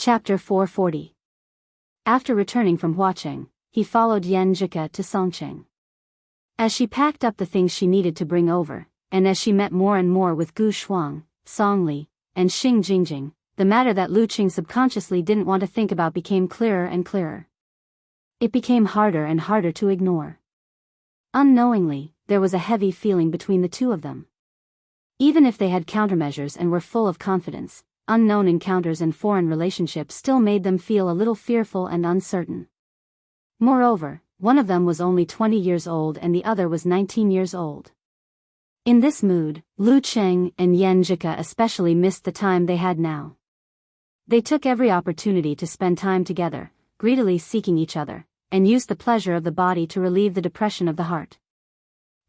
Chapter 440. After returning from Huacheng, he followed Yan Zhika to Songcheng. As she packed up the things she needed to bring over, and as she met more and more with Gu Shuang, Song Li, and Xing Jingjing, the matter that Lu Qing subconsciously didn't want to think about became clearer and clearer. It became harder and harder to ignore. Unknowingly, there was a heavy feeling between the two of them. Even if they had countermeasures and were full of confidence, unknown encounters and foreign relationships still made them feel a little fearful and uncertain. Moreover, one of them was only 20 years old and the other was 19 years old. In this mood, Lu Qing and Yan Zhika especially missed the time they had now. They took every opportunity to spend time together, greedily seeking each other, and used the pleasure of the body to relieve the depression of the heart.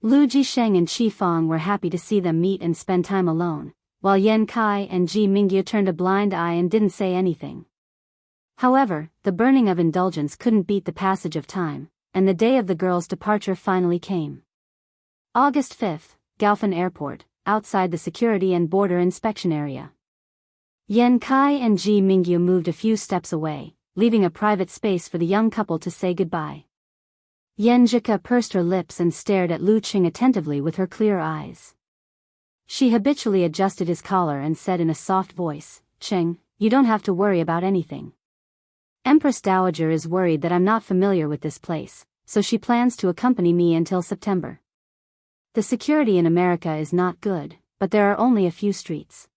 Lu Jisheng and Qi Fang were happy to see them meet and spend time alone, while Yan Kai and Ji Mingyu turned a blind eye and didn't say anything. However, the burning of indulgence couldn't beat the passage of time, and the day of the girls' departure finally came. August 5th, Gaofen Airport, outside the security and border inspection area. Yan Kai and Ji Mingyu moved a few steps away, leaving a private space for the young couple to say goodbye. Yan Zhika pursed her lips and stared at Lu Qing attentively with her clear eyes. She habitually adjusted his collar and said in a soft voice, "Qing, you don't have to worry about anything. Empress Dowager is worried that I'm not familiar with this place, so she plans to accompany me until September. The security in America is not good, but there are only a few streets.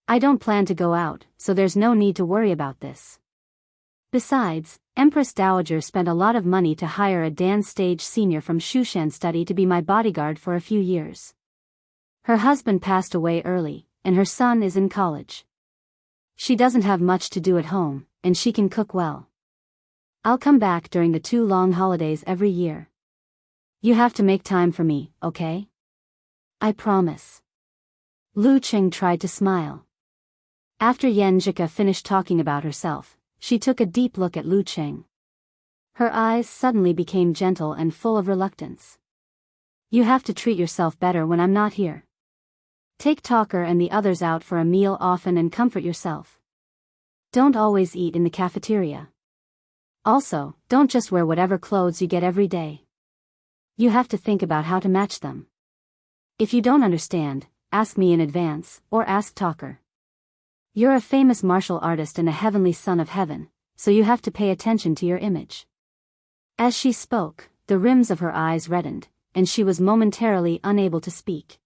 I don't plan to go out, so there's no need to worry about this. Besides, Empress Dowager spent a lot of money to hire a dance stage senior from Shushan study to be my bodyguard for a few years. Her husband passed away early, and her son is in college. She doesn't have much to do at home, and she can cook well. I'll come back during the 2 long holidays every year. You have to make time for me, okay? I promise." Lu Qing tried to smile. After Yan Zhika finished talking about herself, she took a deep look at Lu Qing. Her eyes suddenly became gentle and full of reluctance. "You have to treat yourself better when I'm not here. Take Talker and the others out for a meal often and comfort yourself. Don't always eat in the cafeteria. Also, don't just wear whatever clothes you get every day. You have to think about how to match them. If you don't understand, ask me in advance, or ask Talker. You're a famous martial artist and a heavenly son of heaven, so you have to pay attention to your image." As she spoke, the rims of her eyes reddened, and she was momentarily unable to speak.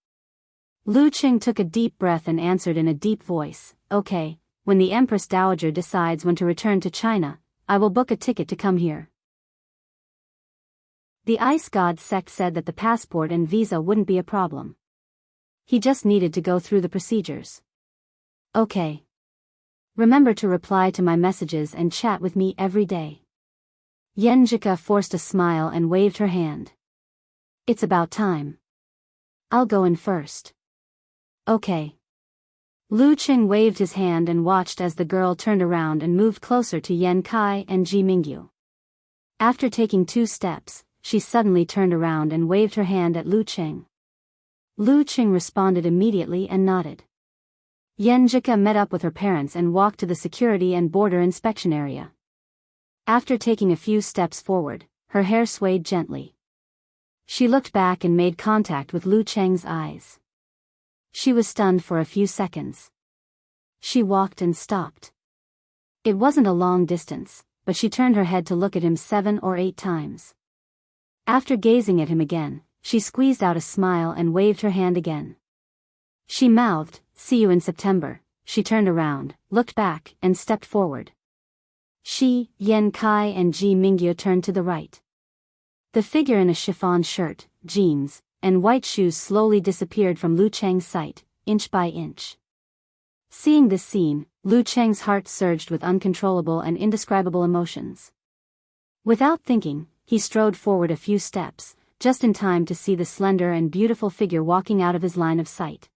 Lu Qing took a deep breath and answered in a deep voice, "Okay, when the Empress Dowager decides when to return to China, I will book a ticket to come here." The Ice God sect said that the passport and visa wouldn't be a problem. He just needed to go through the procedures. "Okay. Remember to reply to my messages and chat with me every day." Yan Zhika forced a smile and waved her hand. "It's about time. I'll go in first." "Okay." Lu Qing waved his hand and watched as the girl turned around and moved closer to Yan Kai and Ji Mingyu. After taking 2 steps, she suddenly turned around and waved her hand at Lu Qing. Lu Qing responded immediately and nodded. Yan Zhika met up with her parents and walked to the security and border inspection area. After taking a few steps forward, her hair swayed gently. She looked back and made contact with Lu Qing's eyes. She was stunned for a few seconds. She walked and stopped. It wasn't a long distance, but she turned her head to look at him 7 or 8 times. After gazing at him again, she squeezed out a smile and waved her hand again. She mouthed, "See you in September." She turned around, looked back, and stepped forward. She, Yan Kai and Ji Mingyu turned to the right. The figure in a chiffon shirt, jeans, and white shoes slowly disappeared from Lu Cheng's sight, inch by inch. Seeing this scene, Lu Cheng's heart surged with uncontrollable and indescribable emotions. Without thinking, he strode forward a few steps, just in time to see the slender and beautiful figure walking out of his line of sight.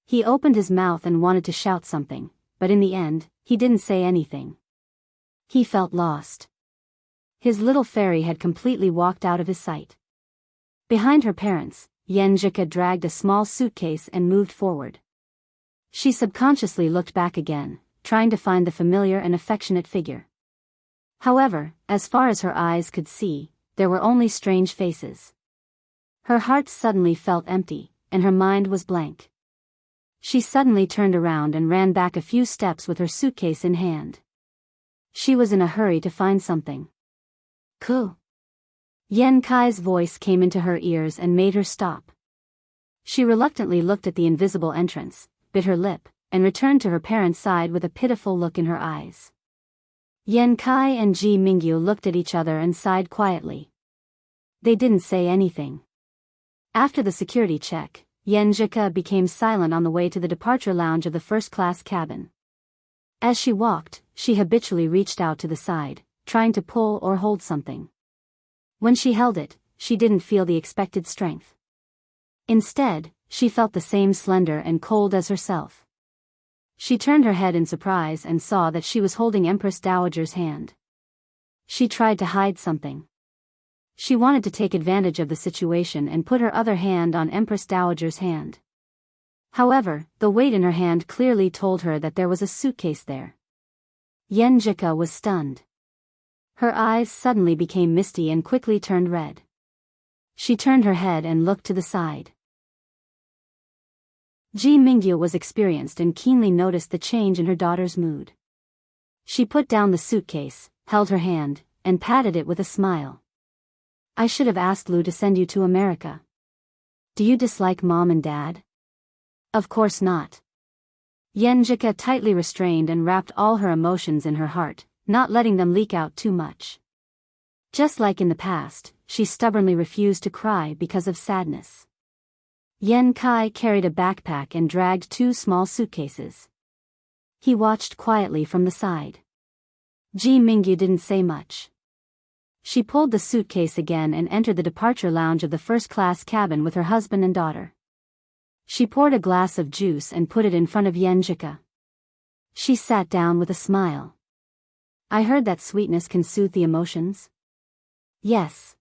He opened his mouth and wanted to shout something, but in the end, he didn't say anything. He felt lost. His little fairy had completely walked out of his sight. Behind her parents, Yan Zhika dragged a small suitcase and moved forward. She subconsciously looked back again, trying to find the familiar and affectionate figure. However, as far as her eyes could see, there were only strange faces. Her heart suddenly felt empty, and her mind was blank. She suddenly turned around and ran back a few steps with her suitcase in hand. She was in a hurry to find something. Ku. Yen Kai's voice came into her ears and made her stop. She reluctantly looked at the invisible entrance, bit her lip, and returned to her parents' side with a pitiful look in her eyes. Yen Kai and Ji Mingyu looked at each other and sighed quietly. They didn't say anything. After the security check, Yen Jika became silent on the way to the departure lounge of the first-class cabin. As she walked, she habitually reached out to the side, trying to pull or hold something. When she held it, she didn't feel the expected strength. Instead, she felt the same slender and cold as herself. She turned her head in surprise and saw that she was holding Empress Dowager's hand. She tried to hide something. She wanted to take advantage of the situation and put her other hand on Empress Dowager's hand. However, the weight in her hand clearly told her that there was a suitcase there. Yen Jika was stunned. Her eyes suddenly became misty and quickly turned red. She turned her head and looked to the side. Ji Mingyu was experienced and keenly noticed the change in her daughter's mood. She put down the suitcase, held her hand, and patted it with a smile. I should have asked Lu to send you to America. Do you dislike Mom and Dad? Of course not. Yen Jika tightly restrained and wrapped all her emotions in her heart, not letting them leak out too much. Just like in the past, she stubbornly refused to cry because of sadness. Yen Kai carried a backpack and dragged 2 small suitcases. He watched quietly from the side. Ji Mingyu didn't say much. She pulled the suitcase again and entered the departure lounge of the first-class cabin with her husband and daughter. She poured a glass of juice and put it in front of Yen Jika. She sat down with a smile. I heard that sweetness can soothe the emotions. Yes.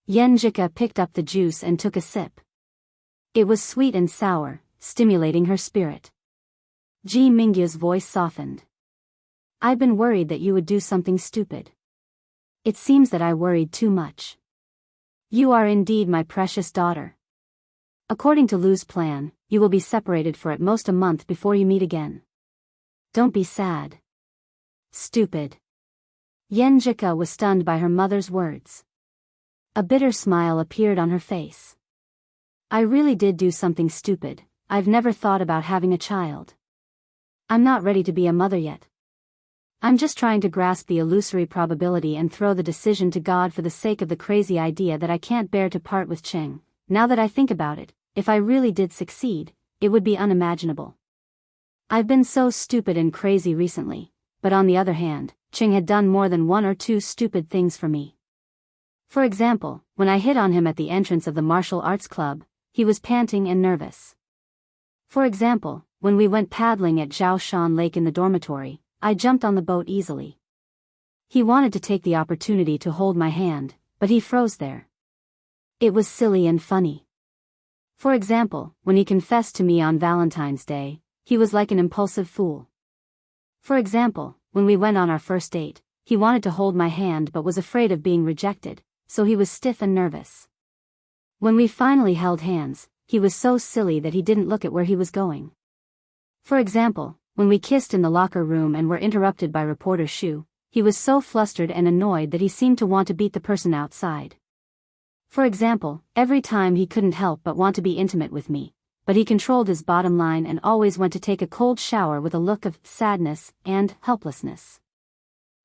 Yen Jika picked up the juice and took a sip. It was sweet and sour, stimulating her spirit. Ji Mingyu's voice softened. I've been worried that you would do something stupid. It seems that I worried too much. You are indeed my precious daughter. According to Lu's plan, you will be separated for at most a month before you meet again. Don't be sad. Stupid. Yen Jika was stunned by her mother's words. A bitter smile appeared on her face. I really did do something stupid. I've never thought about having a child. I'm not ready to be a mother yet. I'm just trying to grasp the illusory probability and throw the decision to God for the sake of the crazy idea that I can't bear to part with Cheng. Now that I think about it, if I really did succeed, it would be unimaginable. I've been so stupid and crazy recently, but on the other hand, Cheng had done more than 1 or 2 stupid things for me. For example, when I hit on him at the entrance of the martial arts club, he was panting and nervous. For example, when we went paddling at Zhaoshan Lake in the dormitory, I jumped on the boat easily. He wanted to take the opportunity to hold my hand, but he froze there. It was silly and funny. For example, when he confessed to me on Valentine's Day, he was like an impulsive fool. For example, when we went on our first date, he wanted to hold my hand but was afraid of being rejected, so he was stiff and nervous. When we finally held hands, he was so silly that he didn't look at where he was going. For example, when we kissed in the locker room and were interrupted by reporter Shu, he was so flustered and annoyed that he seemed to want to beat the person outside. For example, every time he couldn't help but want to be intimate with me, but he controlled his bottom line and always went to take a cold shower with a look of sadness and helplessness.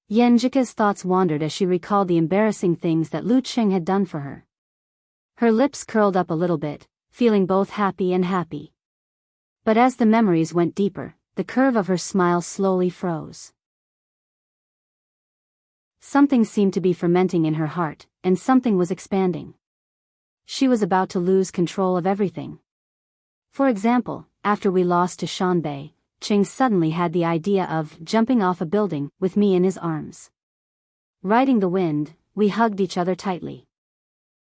Yen Jika's thoughts wandered as she recalled the embarrassing things that Lu Cheng had done for her. Her lips curled up a little bit, feeling both happy and happy. But as the memories went deeper, the curve of her smile slowly froze. Something seemed to be fermenting in her heart, and something was expanding. She was about to lose control of everything. For example, after we lost to Shanbei, Cheng suddenly had the idea of jumping off a building with me in his arms. Riding the wind, we hugged each other tightly.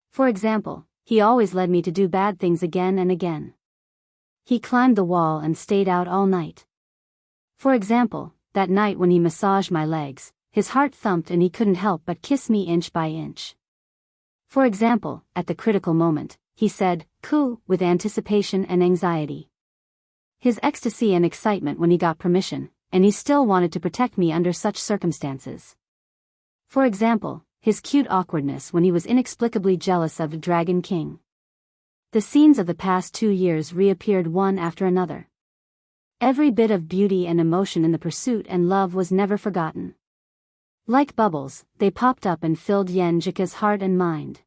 For example, he always led me to do bad things again and again. He climbed the wall and stayed out all night. For example, that night when he massaged my legs, his heart thumped and he couldn't help but kiss me inch by inch. For example, at the critical moment, he said, "Coo," with anticipation and anxiety. His ecstasy and excitement when he got permission, and he still wanted to protect me under such circumstances. For example, his cute awkwardness when he was inexplicably jealous of the Dragon King. The scenes of the past 2 years reappeared one after another. Every bit of beauty and emotion in the pursuit and love was never forgotten. Like bubbles, they popped up and filled Yenjika's heart and mind.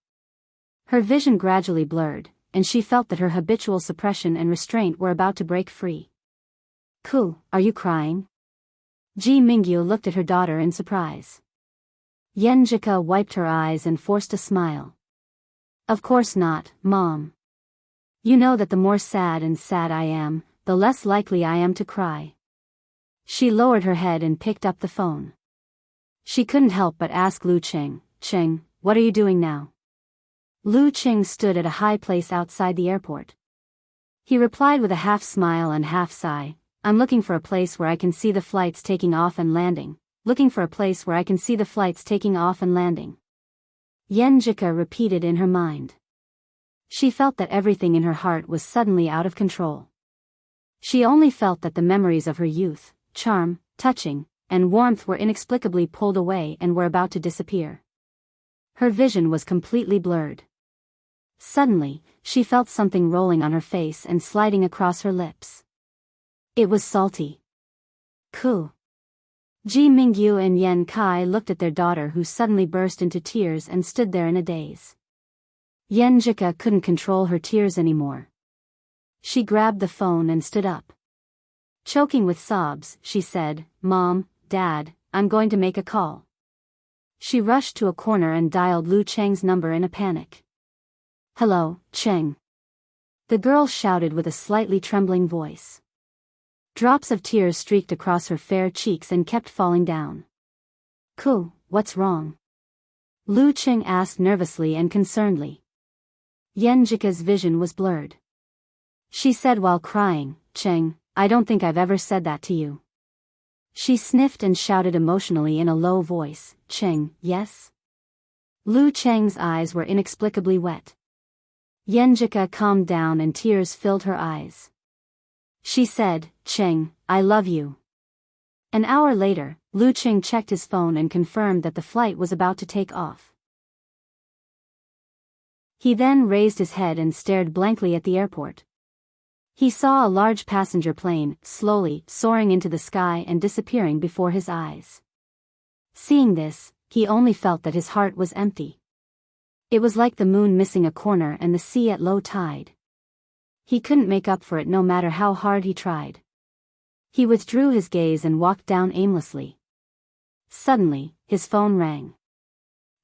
Her vision gradually blurred, and she felt that her habitual suppression and restraint were about to break free. "Coo, are you crying?" Ji Mingyu looked at her daughter in surprise. Yenjika wiped her eyes and forced a smile. "Of course not, Mom. You know that the more sad I am, the less likely I am to cry." She lowered her head and picked up the phone. She couldn't help but ask Lu Qing, "Qing, what are you doing now?" Lu Qing stood at a high place outside the airport. He replied with a half smile and half sigh, "I'm looking for a place where I can see the flights taking off and landing, looking for a place where I can see the flights taking off and landing." Yenjika repeated in her mind. She felt that everything in her heart was suddenly out of control. She only felt that the memories of her youth, charm, touching, and warmth were inexplicably pulled away and were about to disappear. Her vision was completely blurred. Suddenly, she felt something rolling on her face and sliding across her lips. It was salty. "Coo." Ji Mingyu and Yen Kai looked at their daughter, who suddenly burst into tears and stood there in a daze. Yenjika couldn't control her tears anymore. She grabbed the phone and stood up. Choking with sobs, she said, "Mom, Dad, I'm going to make a call." She rushed to a corner and dialed Lu Cheng's number in a panic. "Hello, Cheng." The girl shouted with a slightly trembling voice. Drops of tears streaked across her fair cheeks and kept falling down. "Coo, what's wrong?" Lu Cheng asked nervously and concernedly. Yenjika's vision was blurred. She said while crying, "Cheng, I don't think I've ever said that to you." She sniffed and shouted emotionally in a low voice, "Cheng, yes?" Lu Cheng's eyes were inexplicably wet. Yenjika calmed down and tears filled her eyes. She said, "Cheng, I love you." An hour later, Lu Cheng checked his phone and confirmed that the flight was about to take off. He then raised his head and stared blankly at the airport. He saw a large passenger plane, slowly soaring into the sky and disappearing before his eyes. Seeing this, he only felt that his heart was empty. It was like the moon missing a corner and the sea at low tide. He couldn't make up for it no matter how hard he tried. He withdrew his gaze and walked down aimlessly. Suddenly, his phone rang.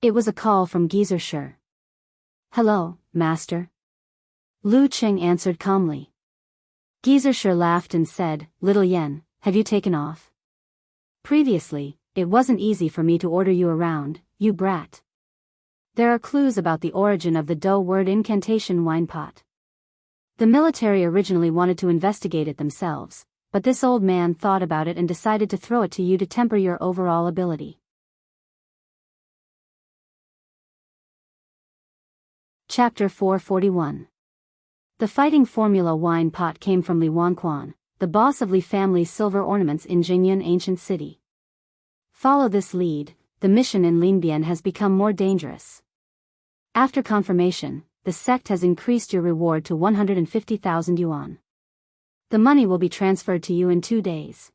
It was a call from Geyser. "Hello, Master." Lu Cheng answered calmly. Geyser laughed and said, "Little Yen, have you taken off? Previously, it wasn't easy for me to order you around, you brat. There are clues about the origin of the Do word incantation wine pot. The military originally wanted to investigate it themselves, but this old man thought about it and decided to throw it to you to temper your overall ability." Chapter 441. The fighting formula wine pot came from Li Wanquan, the boss of Li family's silver ornaments in Jingyun ancient city. Follow this lead, the mission in Linbian has become more dangerous. After confirmation, the sect has increased your reward to 150,000 yuan. The money will be transferred to you in 2 days.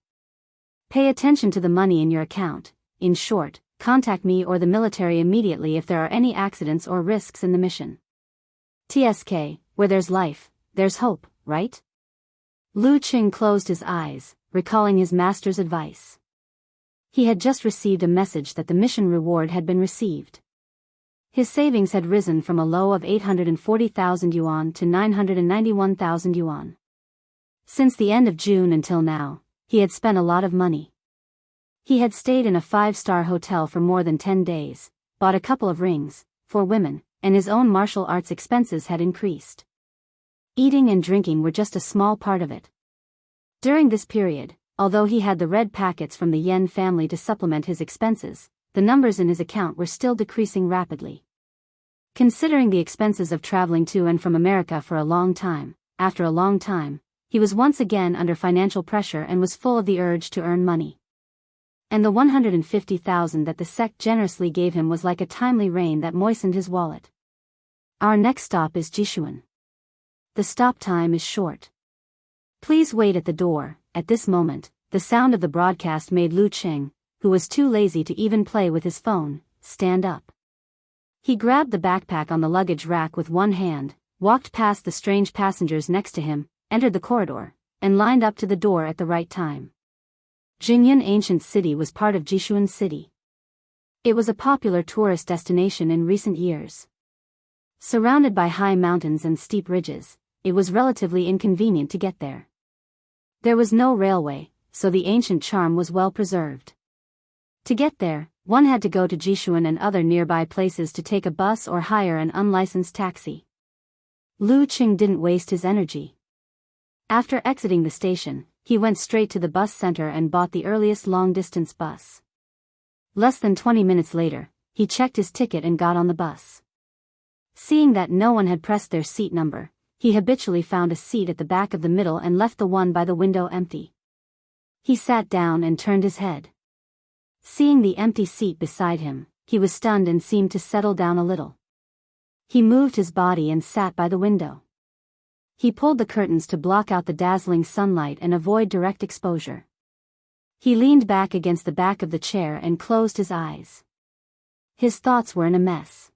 Pay attention to the money in your account. In short, contact me or the military immediately if there are any accidents or risks in the mission. TSK, where there's life, there's hope, right? Lu Qing closed his eyes, recalling his master's advice. He had just received a message that the mission reward had been received. His savings had risen from a low of 840,000 yuan to 991,000 yuan. Since the end of June until now, he had spent a lot of money. He had stayed in a 5-star hotel for more than 10 days, bought a couple of rings, for women, and his own martial arts expenses had increased. Eating and drinking were just a small part of it. During this period, although he had the red packets from the Yen family to supplement his expenses, the numbers in his account were still decreasing rapidly. Considering the expenses of traveling to and from America for a long time, after a long time, he was once again under financial pressure and was full of the urge to earn money. And the 150,000 that the sect generously gave him was like a timely rain that moistened his wallet. Our next stop is Jishuan. The stop time is short. Please wait at the door. At this moment, the sound of the broadcast made Lu Qing, who was too lazy to even play with his phone, stand up. He grabbed the backpack on the luggage rack with one hand, walked past the strange passengers next to him, entered the corridor, and lined up to the door at the right time. Jingyan Ancient City was part of Jishuan City. It was a popular tourist destination in recent years. Surrounded by high mountains and steep ridges, it was relatively inconvenient to get there. There was no railway, so the ancient charm was well preserved. To get there, one had to go to Jishuan and other nearby places to take a bus or hire an unlicensed taxi. Lu Qing didn't waste his energy. After exiting the station, he went straight to the bus center and bought the earliest long-distance bus. Less than 20 minutes later, he checked his ticket and got on the bus. Seeing that no one had pressed their seat number, he habitually found a seat at the back of the middle and left the one by the window empty. He sat down and turned his head. Seeing the empty seat beside him, he was stunned and seemed to settle down a little. He moved his body and sat by the window. He pulled the curtains to block out the dazzling sunlight and avoid direct exposure. He leaned back against the back of the chair and closed his eyes. His thoughts were in a mess.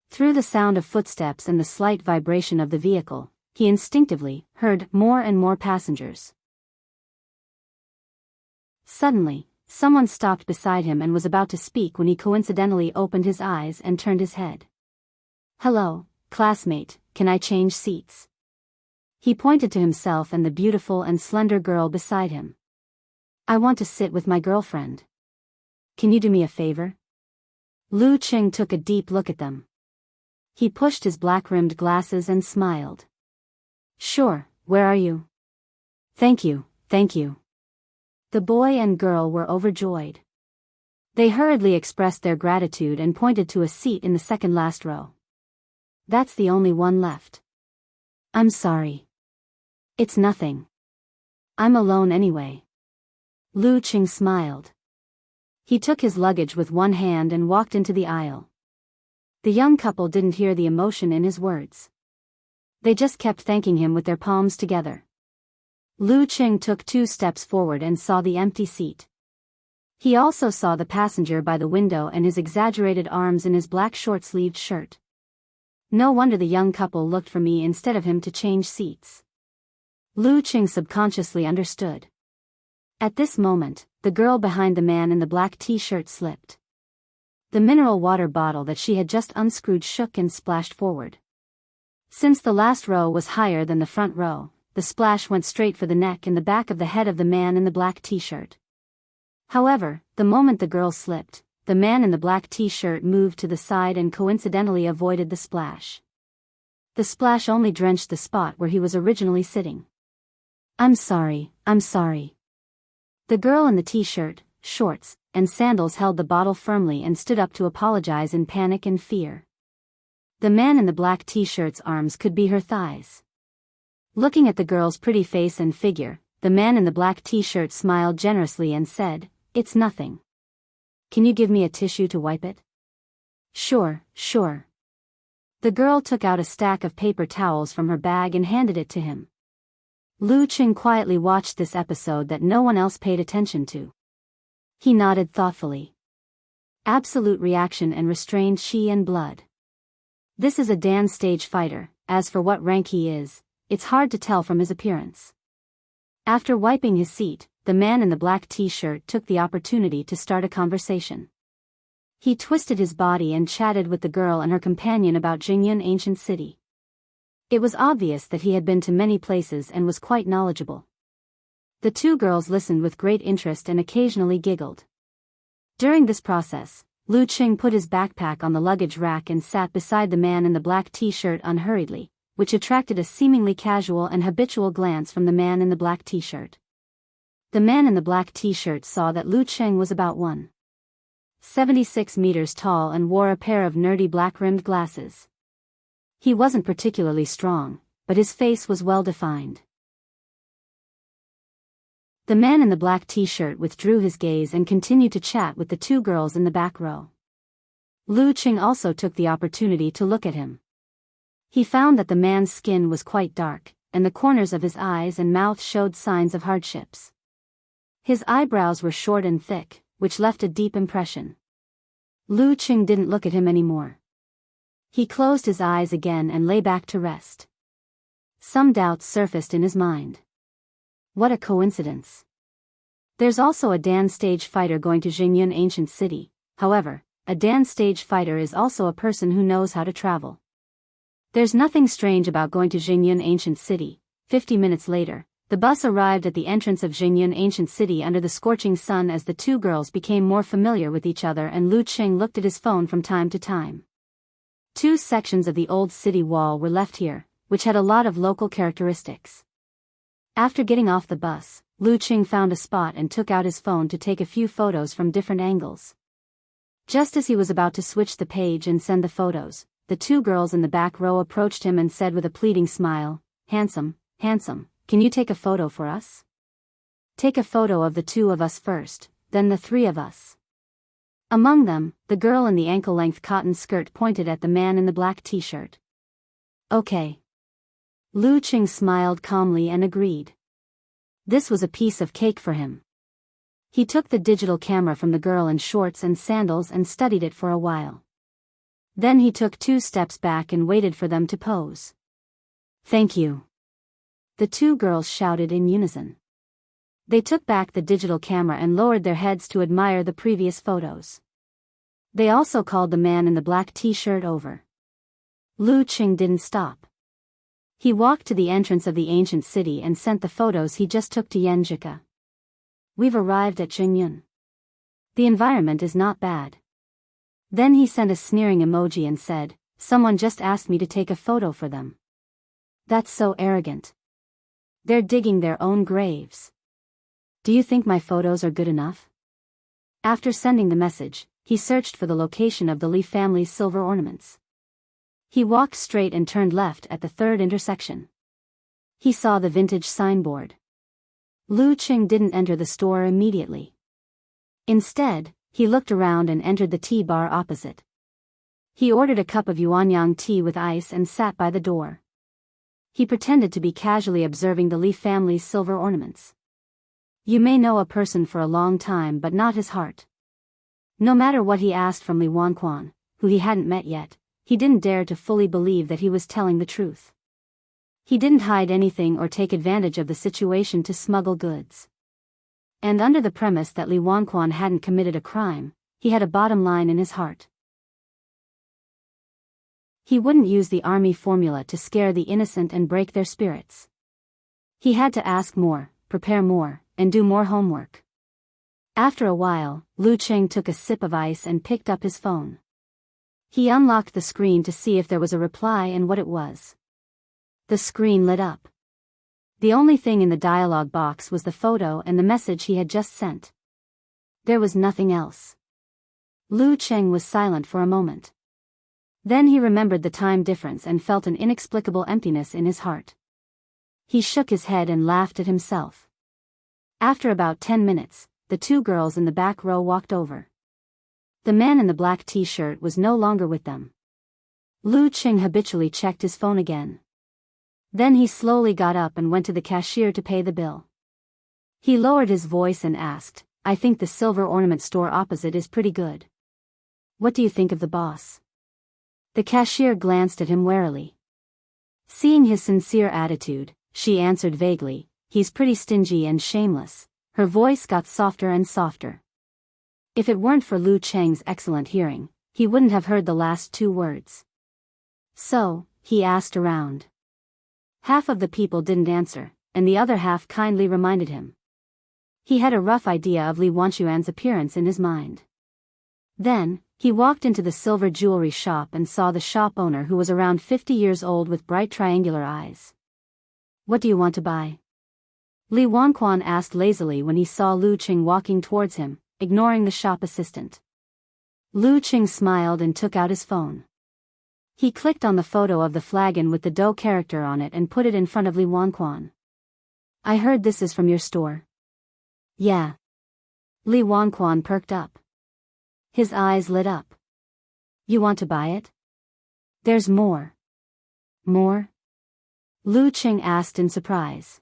Through the sound of footsteps and the slight vibration of the vehicle, he instinctively heard more and more passengers. Suddenly, someone stopped beside him and was about to speak when he coincidentally opened his eyes and turned his head. "Hello, classmate, can I change seats?" He pointed to himself and the beautiful and slender girl beside him. "I want to sit with my girlfriend. Can you do me a favor?" Lu Qing took a deep look at them. He pushed his black-rimmed glasses and smiled. "Sure, where are you?" Thank you. The boy and girl were overjoyed. They hurriedly expressed their gratitude and pointed to a seat in the second last row. "That's the only one left." "I'm sorry." "It's nothing. I'm alone anyway." Lu Qing smiled. He took his luggage with one hand and walked into the aisle. The young couple didn't hear the emotion in his words. They just kept thanking him with their palms together. Lu Qing took 2 steps forward and saw the empty seat. He also saw the passenger by the window and his exaggerated arms in his black short-sleeved shirt. No wonder the young couple looked for me instead of him to change seats. Lu Qing subconsciously understood. At this moment, the girl behind the man in the black t-shirt slipped. The mineral water bottle that she had just unscrewed shook and splashed forward. Since the last row was higher than the front row, the splash went straight for the neck and the back of the head of the man in the black t-shirt. However, the moment the girl slipped, the man in the black t-shirt moved to the side and coincidentally avoided the splash. The splash only drenched the spot where he was originally sitting. I'm sorry. The girl in the t-shirt, shorts, and sandals held the bottle firmly and stood up to apologize in panic and fear. The man in the black t-shirt's arms could be her thighs. Looking at the girl's pretty face and figure, the man in the black t-shirt smiled generously and said, "It's nothing. Can you give me a tissue to wipe it?" Sure. The girl took out a stack of paper towels from her bag and handed it to him. Lu Qing quietly watched this episode that no one else paid attention to. He nodded thoughtfully. Absolute reaction and restrained chi and blood. This is a Dan stage fighter. As for what rank he is, it's hard to tell from his appearance. After wiping his seat, the man in the black t-shirt took the opportunity to start a conversation. He twisted his body and chatted with the girl and her companion about Jingyan Ancient City. It was obvious that he had been to many places and was quite knowledgeable. The 2 girls listened with great interest and occasionally giggled. During this process, Lu Qing put his backpack on the luggage rack and sat beside the man in the black t-shirt unhurriedly, which attracted a seemingly casual and habitual glance from the man in the black t-shirt. The man in the black t-shirt saw that Lu Cheng was about 1.76 meters tall and wore a pair of nerdy black-rimmed glasses. He wasn't particularly strong, but his face was well-defined. The man in the black t-shirt withdrew his gaze and continued to chat with the two girls in the back row. Lu Cheng also took the opportunity to look at him. He found that the man's skin was quite dark, and the corners of his eyes and mouth showed signs of hardships. His eyebrows were short and thick, which left a deep impression. Lu Cheng didn't look at him anymore. He closed his eyes again and lay back to rest. Some doubts surfaced in his mind. What a coincidence. There's also a Dan stage fighter going to Jingyun Ancient City. However, a Dan stage fighter is also a person who knows how to travel. There's nothing strange about going to Jingyun Ancient City. 50 minutes later, the bus arrived at the entrance of Jingyun Ancient City under the scorching sun as the two girls became more familiar with each other and Lu Cheng looked at his phone from time to time. 2 sections of the old city wall were left here, which had a lot of local characteristics. After getting off the bus, Lu Cheng found a spot and took out his phone to take a few photos from different angles. Just as he was about to switch the page and send the photos, the two girls in the back row approached him and said with a pleading smile, handsome, can you take a photo for us? Take a photo of the 2 of us first, then the 3 of us. Among them, the girl in the ankle-length cotton skirt pointed at the man in the black t-shirt. Okay. Lu Cheng smiled calmly and agreed. This was a piece of cake for him. He took the digital camera from the girl in shorts and sandals and studied it for a while. Then he took 2 steps back and waited for them to pose. Thank you. The 2 girls shouted in unison. They took back the digital camera and lowered their heads to admire the previous photos. They also called the man in the black t-shirt over. Lu Cheng didn't stop. He walked to the entrance of the ancient city and sent the photos he just took to Yenjika. We've arrived at Jingyun. The environment is not bad. Then he sent a sneering emoji and said, someone just asked me to take a photo for them. That's so arrogant. They're digging their own graves. Do you think my photos are good enough? After sending the message, he searched for the location of the Li family's silver ornaments. He walked straight and turned left at the 3rd intersection. He saw the vintage signboard. Lu Cheng didn't enter the store immediately. Instead, he looked around and entered the tea bar opposite. He ordered a cup of yuanyang tea with ice and sat by the door. He pretended to be casually observing the Li family's silver ornaments. You may know a person for a long time but not his heart. No matter what he asked from Li Wanquan, who he hadn't met yet, he didn't dare to fully believe that he was telling the truth. He didn't hide anything or take advantage of the situation to smuggle goods. And under the premise that Li Wanquan hadn't committed a crime, he had a bottom line in his heart. He wouldn't use the army formula to scare the innocent and break their spirits. He had to ask more, prepare more, and do more homework. After a while, Lu Cheng took a sip of ice and picked up his phone. He unlocked the screen to see if there was a reply and what it was. The screen lit up. The only thing in the dialog box was the photo and the message he had just sent. There was nothing else. Lu Cheng was silent for a moment. Then he remembered the time difference and felt an inexplicable emptiness in his heart. He shook his head and laughed at himself. After about 10 minutes, the 2 girls in the back row walked over. The man in the black t-shirt was no longer with them. Lu Cheng habitually checked his phone again. Then he slowly got up and went to the cashier to pay the bill. He lowered his voice and asked, I think the silver ornament store opposite is pretty good. What do you think of the boss? The cashier glanced at him warily. Seeing his sincere attitude, she answered vaguely, he's pretty stingy and shameless. Her voice got softer and softer. If it weren't for Lu Cheng's excellent hearing, he wouldn't have heard the last 2 words. So, he asked around. Half of the people didn't answer, and the other half kindly reminded him. He had a rough idea of Li Wanquan's appearance in his mind. Then, he walked into the silver jewelry shop and saw the shop owner who was around 50 years old with bright triangular eyes. What do you want to buy? Li Wanquan asked lazily when he saw Lu Qing walking towards him, ignoring the shop assistant. Lu Qing smiled and took out his phone. He clicked on the photo of the flagon with the Do character on it and put it in front of Li Wanquan. I heard this is from your store. Yeah. Li Wanquan perked up. His eyes lit up. You want to buy it? There's more. More? Lu Qing asked in surprise.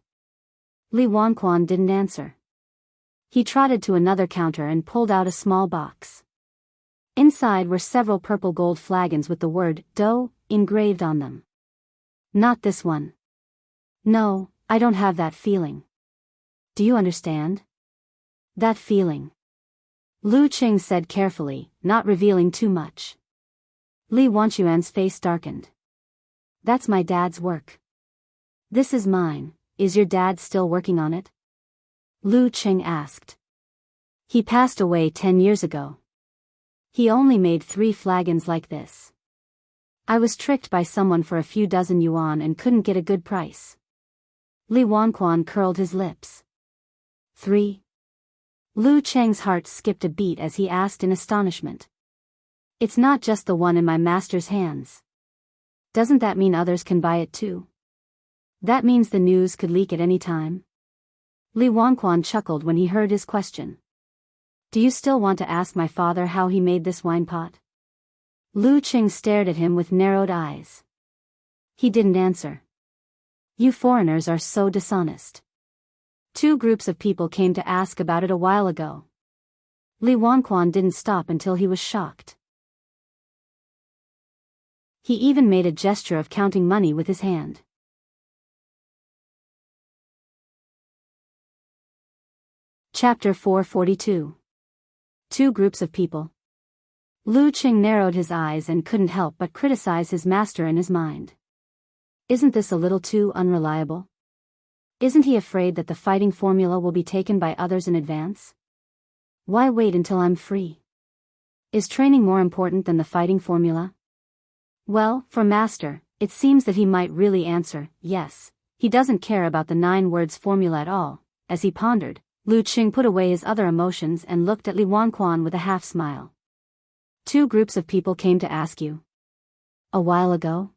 Li Wanquan didn't answer. He trotted to another counter and pulled out a small box. Inside were several purple gold flagons with the word Do engraved on them. Not this one. No, I don't have that feeling. Do you understand? That feeling. Lu Qing said carefully, not revealing too much. Li Wanquan's face darkened. That's my dad's work. This is mine. Is your dad still working on it? Lu Qing asked. He passed away 10 years ago. He only made 3 flagons like this. I was tricked by someone for a few dozen yuan and couldn't get a good price. Li Wanquan curled his lips. 3. Lu Cheng's heart skipped a beat as he asked in astonishment. It's not just the one in my master's hands. Doesn't that mean others can buy it too? That means the news could leak at any time? Li Wanquan chuckled when he heard his question. Do you still want to ask my father how he made this wine pot? Lu Qing stared at him with narrowed eyes. He didn't answer. You foreigners are so dishonest. 2 groups of people came to ask about it a while ago. Li Wanquan didn't stop until he was shocked. He even made a gesture of counting money with his hand. Chapter 442. 2 groups of people. Lu Qing narrowed his eyes and couldn't help but criticize his master in his mind. Isn't this a little too unreliable? Isn't he afraid that the fighting formula will be taken by others in advance? Why wait until I'm free? Is training more important than the fighting formula? Well, for master, it seems that he might really answer, yes. He doesn't care about the 9 words formula at all. As he pondered, Lu Qing put away his other emotions and looked at Li Wanquan with a half-smile. 2 groups of people came to ask you. A while ago?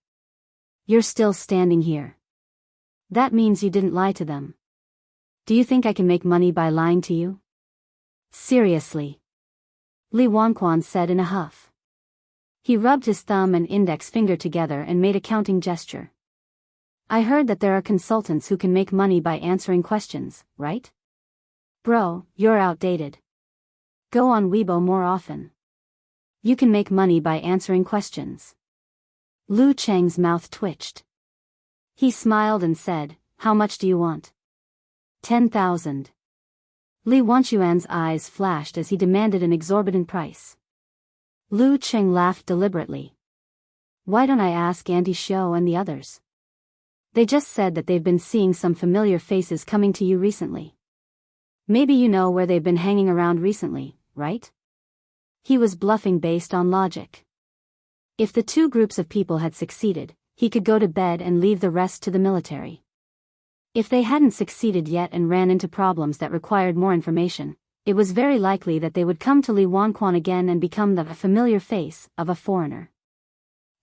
You're still standing here. That means you didn't lie to them. Do you think I can make money by lying to you? Seriously. Li Wanquan said in a huff. He rubbed his thumb and index finger together and made a counting gesture. I heard that there are consultants who can make money by answering questions, right? Bro, you're outdated. Go on Weibo more often. You can make money by answering questions. Lu Cheng's mouth twitched. He smiled and said, how much do you want? 10,000. Li Wanquan's eyes flashed as he demanded an exorbitant price. Lu Qing laughed deliberately. Why don't I ask Auntie Xiao and the others? They just said that they've been seeing some familiar faces coming to you recently. Maybe you know where they've been hanging around recently, right? He was bluffing based on logic. If the 2 groups of people had succeeded, he could go to bed and leave the rest to the military. If they hadn't succeeded yet and ran into problems that required more information, it was very likely that they would come to Li Wanquan again and become the familiar face of a foreigner.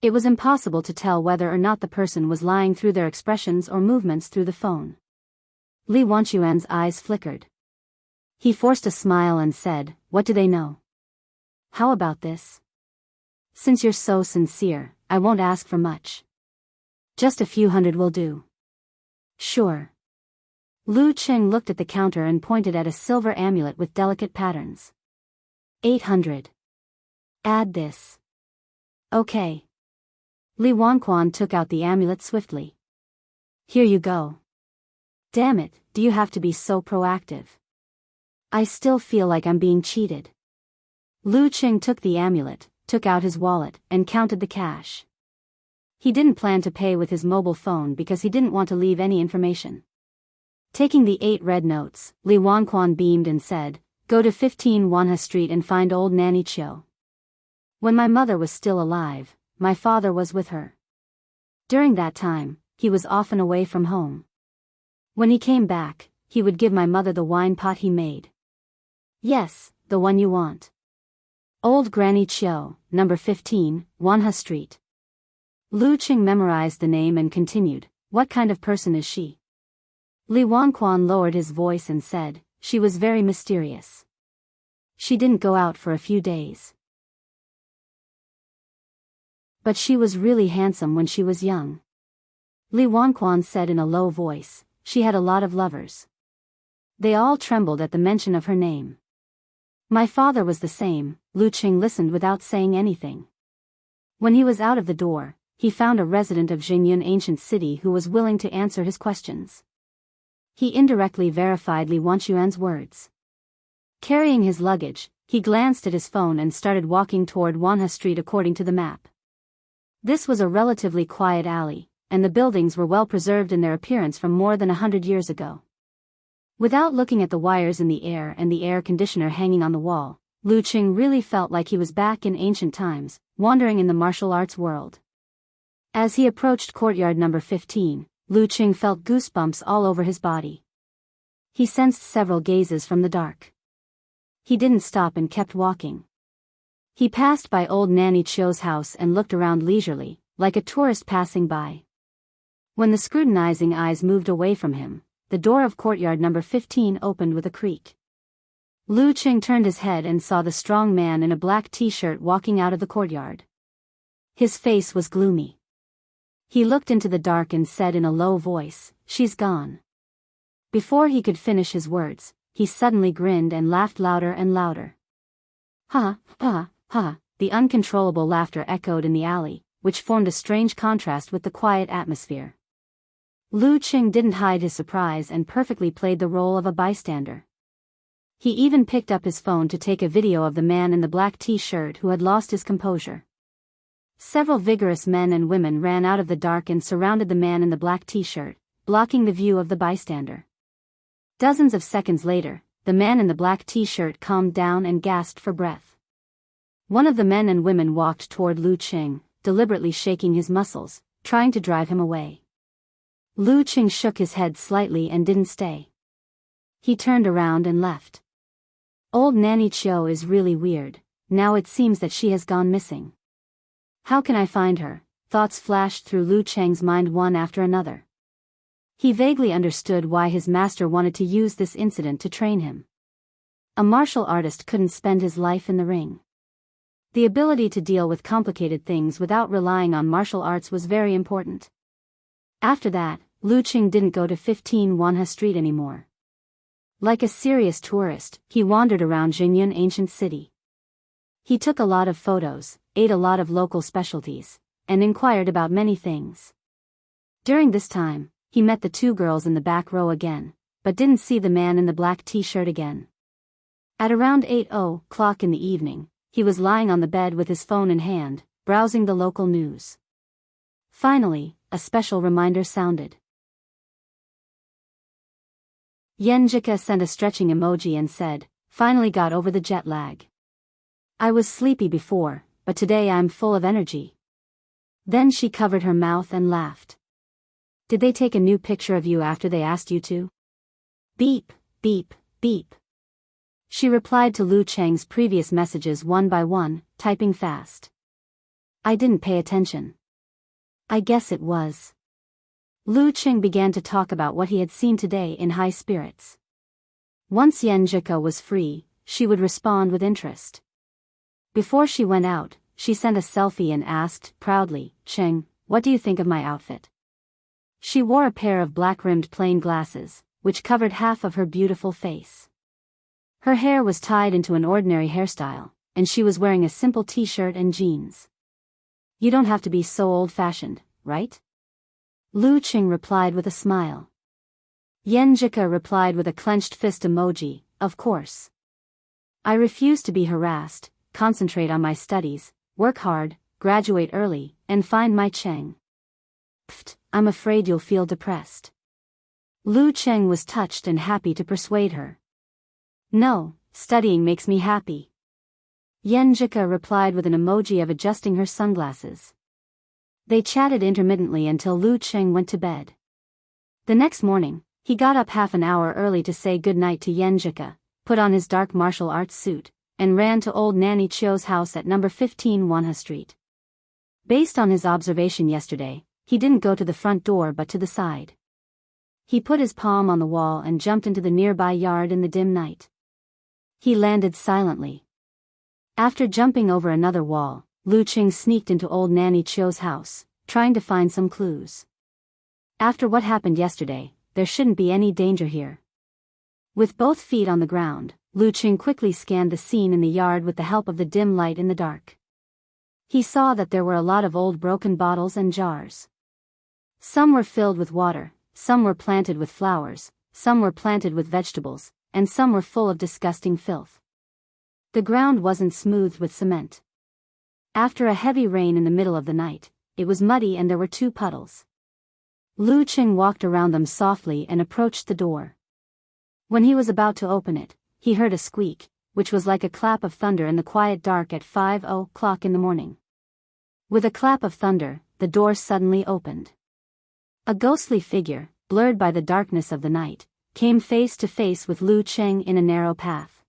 It was impossible to tell whether or not the person was lying through their expressions or movements through the phone. Li Wanquan's eyes flickered. He forced a smile and said, what do they know? How about this? Since you're so sincere, I won't ask for much. Just a few hundred will do. Sure. Lu Qing looked at the counter and pointed at a silver amulet with delicate patterns. 800. Add this. Okay. Li Wanquan took out the amulet swiftly. Here you go. Damn it, do you have to be so proactive? I still feel like I'm being cheated. Lu Qing took the amulet, took out his wallet, and counted the cash. He didn't plan to pay with his mobile phone because he didn't want to leave any information. Taking the 8 red notes, Li Wanquan beamed and said, go to 15 Wanha Street and find old Nanny Chiu. When my mother was still alive, my father was with her. During that time, he was often away from home. When he came back, he would give my mother the wine pot he made. Yes, the one you want. Old Granny Chiu, number 15, Wanha Street. Lu Qing memorized the name and continued, what kind of person is she? Li Wanquan lowered his voice and said, she was very mysterious. She didn't go out for a few days. But she was really handsome when she was young. Li Wanquan said in a low voice, she had a lot of lovers. They all trembled at the mention of her name. My father was the same. Lu Qing listened without saying anything. When he was out of the door, he found a resident of Jingyun ancient city who was willing to answer his questions. He indirectly verified Li Wanquan's words. Carrying his luggage, he glanced at his phone and started walking toward Wanha Street according to the map. This was a relatively quiet alley, and the buildings were well preserved in their appearance from more than 100 years ago. Without looking at the wires in the air and the air conditioner hanging on the wall, Lu Qing really felt like he was back in ancient times, wandering in the martial arts world. As he approached courtyard number 15, Lu Qing felt goosebumps all over his body. He sensed several gazes from the dark. He didn't stop and kept walking. He passed by old Nanny Chiu's house and looked around leisurely, like a tourist passing by. When the scrutinizing eyes moved away from him, the door of courtyard number 15 opened with a creak. Lu Qing turned his head and saw the strong man in a black t-shirt walking out of the courtyard. His face was gloomy. He looked into the dark and said in a low voice, she's gone. Before he could finish his words, he suddenly grinned and laughed louder and louder. Ha, ha, ha, the uncontrollable laughter echoed in the alley, which formed a strange contrast with the quiet atmosphere. Lu Qing didn't hide his surprise and perfectly played the role of a bystander. He even picked up his phone to take a video of the man in the black t-shirt who had lost his composure. Several vigorous men and women ran out of the dark and surrounded the man in the black t-shirt, blocking the view of the bystander. Dozens of seconds later, the man in the black t-shirt calmed down and gasped for breath. One of the men and women walked toward Lu Qing, deliberately shaking his muscles, trying to drive him away. Lu Qing shook his head slightly and didn't stay. He turned around and left. Old Nanny Chiu is really weird. Now it seems that she has gone missing. How can I find her? Thoughts flashed through Lu Qing's mind one after another. He vaguely understood why his master wanted to use this incident to train him. A martial artist couldn't spend his life in the ring. The ability to deal with complicated things without relying on martial arts was very important. After that, Lu Qing didn't go to 15 Wanha Street anymore. Like a serious tourist, he wandered around Jingyun ancient city. He took a lot of photos, ate a lot of local specialties, and inquired about many things. During this time, he met the two girls in the back row again, but didn't see the man in the black t-shirt again. At around 8:00 in the evening, he was lying on the bed with his phone in hand, browsing the local news. Finally, a special reminder sounded. Yenjika sent a stretching emoji and said, finally got over the jet lag. I was sleepy before, but today I'm full of energy. Then she covered her mouth and laughed. Did they take a new picture of you after they asked you to? Beep, beep, beep. She replied to Lu Qing's previous messages one by one, typing fast. I didn't pay attention. I guess it was. Lu Qing began to talk about what he had seen today in high spirits. Once Yenjika was free, she would respond with interest. Before she went out, she sent a selfie and asked, proudly, Qing, what do you think of my outfit? She wore a pair of black-rimmed plain glasses, which covered half of her beautiful face. Her hair was tied into an ordinary hairstyle, and she was wearing a simple t-shirt and jeans. You don't have to be so old-fashioned, right? Lu Qing replied with a smile. Yenjika replied with a clenched fist emoji, of course. I refuse to be harassed, concentrate on my studies, work hard, graduate early, and find my Qing. Pfft, I'm afraid you'll feel depressed. Lu Qing was touched and happy to persuade her. No, studying makes me happy. Yenjika replied with an emoji of adjusting her sunglasses. They chatted intermittently until Lu Qing went to bed. The next morning, He got up half an hour early to say goodnight to Yenjika, put on his dark martial arts suit, and ran to old Nanny Chio's house at number 15 Wanha Street. Based on his observation yesterday, he didn't go to the front door but to the side. He put his palm on the wall and jumped into the nearby yard in the dim night. He landed silently. After jumping over another wall, Lu Qing sneaked into old Nanny Chio's house, trying to find some clues. After what happened yesterday, there shouldn't be any danger here. With both feet on the ground, Lu Qing quickly scanned the scene in the yard with the help of the dim light in the dark. He saw that there were a lot of old broken bottles and jars. Some were filled with water, some were planted with flowers, some were planted with vegetables, and some were full of disgusting filth. The ground wasn't smoothed with cement. After a heavy rain in the middle of the night, it was muddy and there were 2 puddles. Lu Qing walked around them softly and approached the door. When he was about to open it, he heard a squeak, which was like a clap of thunder in the quiet dark at 5:00 in the morning. With a clap of thunder, the door suddenly opened. A ghostly figure, blurred by the darkness of the night, came face to face with Lu Qing in a narrow path.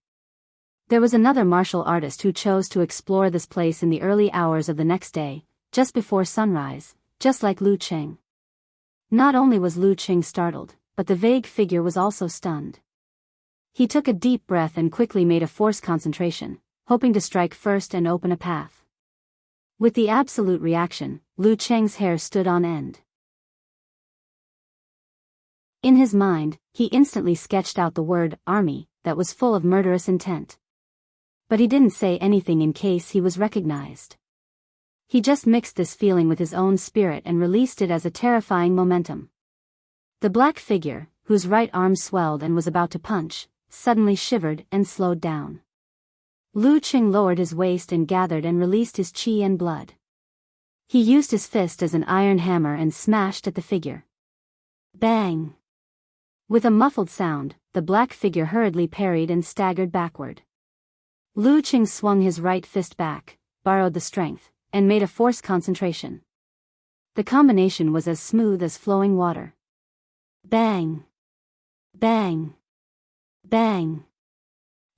There was another martial artist who chose to explore this place in the early hours of the next day, just before sunrise, just like Lu Qing. Not only was Lu Qing startled, but the vague figure was also stunned. He took a deep breath and quickly made a forced concentration, hoping to strike first and open a path. With the absolute reaction, Lu Qing's hair stood on end. In his mind, he instantly sketched out the word army that was full of murderous intent. But he didn't say anything in case he was recognized. He just mixed this feeling with his own spirit and released it as a terrifying momentum. The black figure, whose right arm swelled and was about to punch, suddenly shivered and slowed down. Lu Qing lowered his waist and gathered and released his chi and blood. He used his fist as an iron hammer and smashed at the figure. Bang! With a muffled sound, the black figure hurriedly parried and staggered backward. Lu Qing swung his right fist back, borrowed the strength, and made a forced concentration. The combination was as smooth as flowing water. Bang! Bang! Bang!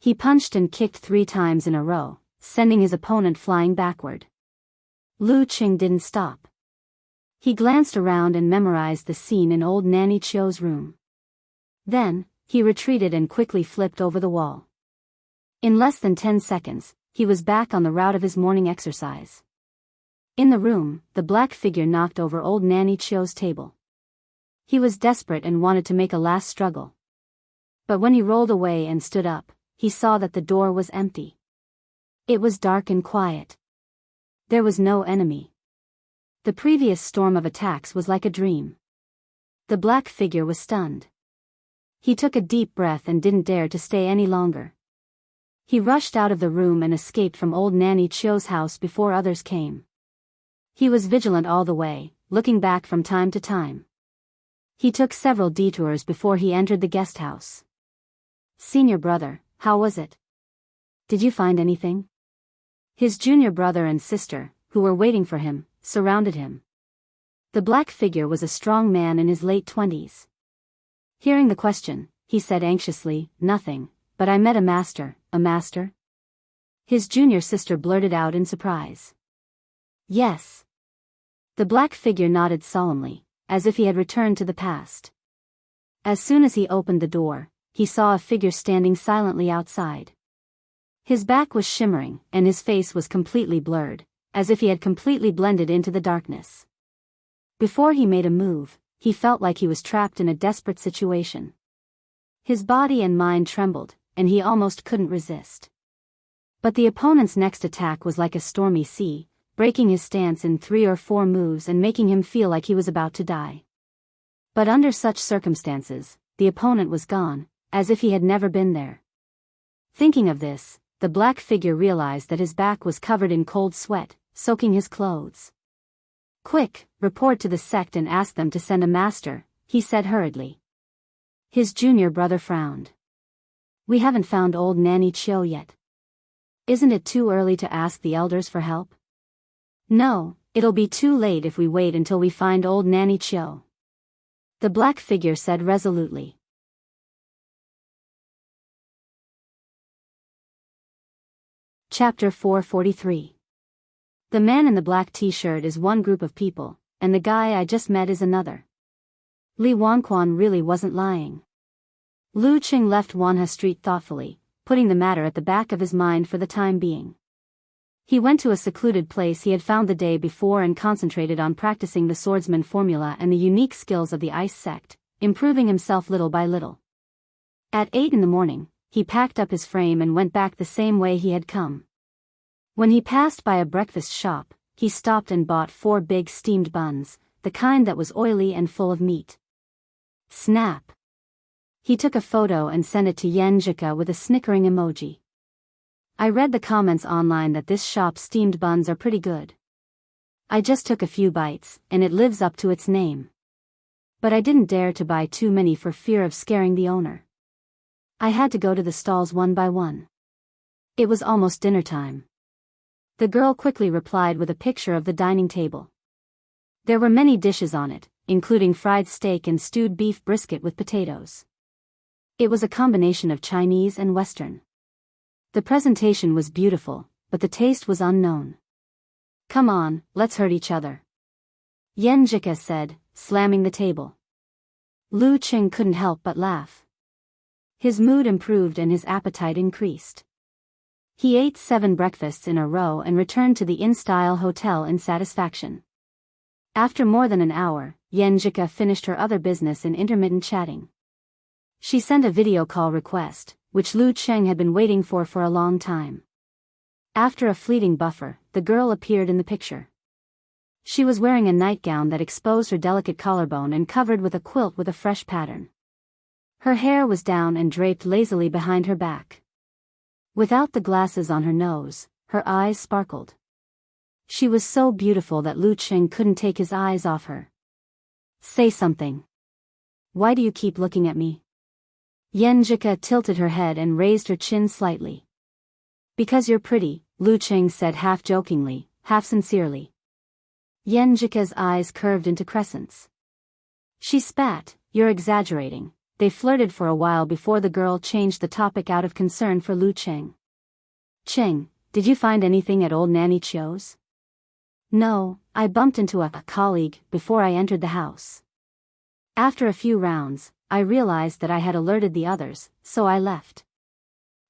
He punched and kicked 3 times in a row, sending his opponent flying backward. Lu Qing didn't stop. He glanced around and memorized the scene in old Nanny Chio's room. Then, he retreated and quickly flipped over the wall. In less than 10 seconds, he was back on the route of his morning exercise. In the room, the black figure knocked over old Nanny Chio's table. He was desperate and wanted to make a last struggle. But when he rolled away and stood up, he saw that the door was empty. It was dark and quiet. There was no enemy. The previous storm of attacks was like a dream. The black figure was stunned. He took a deep breath and didn't dare to stay any longer. He rushed out of the room and escaped from old Nanny Chio's house before others came. He was vigilant all the way, looking back from time to time. He took several detours before he entered the guest house. "Senior brother, how was it? Did you find anything?" His junior brother and sister, who were waiting for him, surrounded him. The black figure was a strong man in his late 20s. Hearing the question, he said anxiously, "Nothing, but I met a master." "A master?" His junior sister blurted out in surprise. "Yes." The black figure nodded solemnly, as if he had returned to the past. As soon as he opened the door, he saw a figure standing silently outside. His back was shimmering, and his face was completely blurred, as if he had completely blended into the darkness. Before he made a move, he felt like he was trapped in a desperate situation. His body and mind trembled, and he almost couldn't resist. But the opponent's next attack was like a stormy sea, breaking his stance in 3 or 4 moves and making him feel like he was about to die. But under such circumstances, the opponent was gone, as if he had never been there. Thinking of this, the black figure realized that his back was covered in cold sweat, soaking his clothes. "Quick, report to the sect and ask them to send a master," he said hurriedly. His junior brother frowned. "We haven't found old Nanny Chio yet. Isn't it too early to ask the elders for help?" "No, it'll be too late if we wait until we find old Nanny Chio." the black figure said resolutely. Chapter 443. The man in the black t-shirt is one group of people, and the guy I just met is another. Li Wanquan really wasn't lying. Lu Qing left Wanha Street thoughtfully, putting the matter at the back of his mind for the time being. He went to a secluded place he had found the day before and concentrated on practicing the swordsman formula and the unique skills of the ice sect, improving himself little by little. At 8 in the morning, he packed up his frame and went back the same way he had come. When he passed by a breakfast shop, he stopped and bought 4 big steamed buns, the kind that was oily and full of meat. Snap! He took a photo and sent it to Yenjika with a snickering emoji. I read the comments online that this shop's steamed buns are pretty good. I just took a few bites, and it lives up to its name. But I didn't dare to buy too many for fear of scaring the owner. I had to go to the stalls one by one. It was almost dinner time. The girl quickly replied with a picture of the dining table. There were many dishes on it, including fried steak and stewed beef brisket with potatoes. It was a combination of Chinese and Western. The presentation was beautiful, but the taste was unknown. Come on, let's hurt each other, Yenjika said, slamming the table. Lu Qing couldn't help but laugh. His mood improved and his appetite increased. He ate 7 breakfasts in a row and returned to the inn-style hotel in satisfaction. After more than an hour, Yenjika finished her other business in intermittent chatting. She sent a video call request, which Lu Qing had been waiting for a long time. After a fleeting buffer, the girl appeared in the picture. She was wearing a nightgown that exposed her delicate collarbone and covered with a quilt with a fresh pattern. Her hair was down and draped lazily behind her back. Without the glasses on her nose, her eyes sparkled. She was so beautiful that Lu Qing couldn't take his eyes off her. Say something. Why do you keep looking at me? Yenjika tilted her head and raised her chin slightly. Because you're pretty, Lu Qing said half jokingly, half sincerely. Yenjika's eyes curved into crescents. She spat, you're exaggerating. They flirted for a while before the girl changed the topic out of concern for Lu Qing. Qing, did you find anything at old Nanny Chio's? No, I bumped into a colleague before I entered the house. After a few rounds, I realized that I had alerted the others, so I left.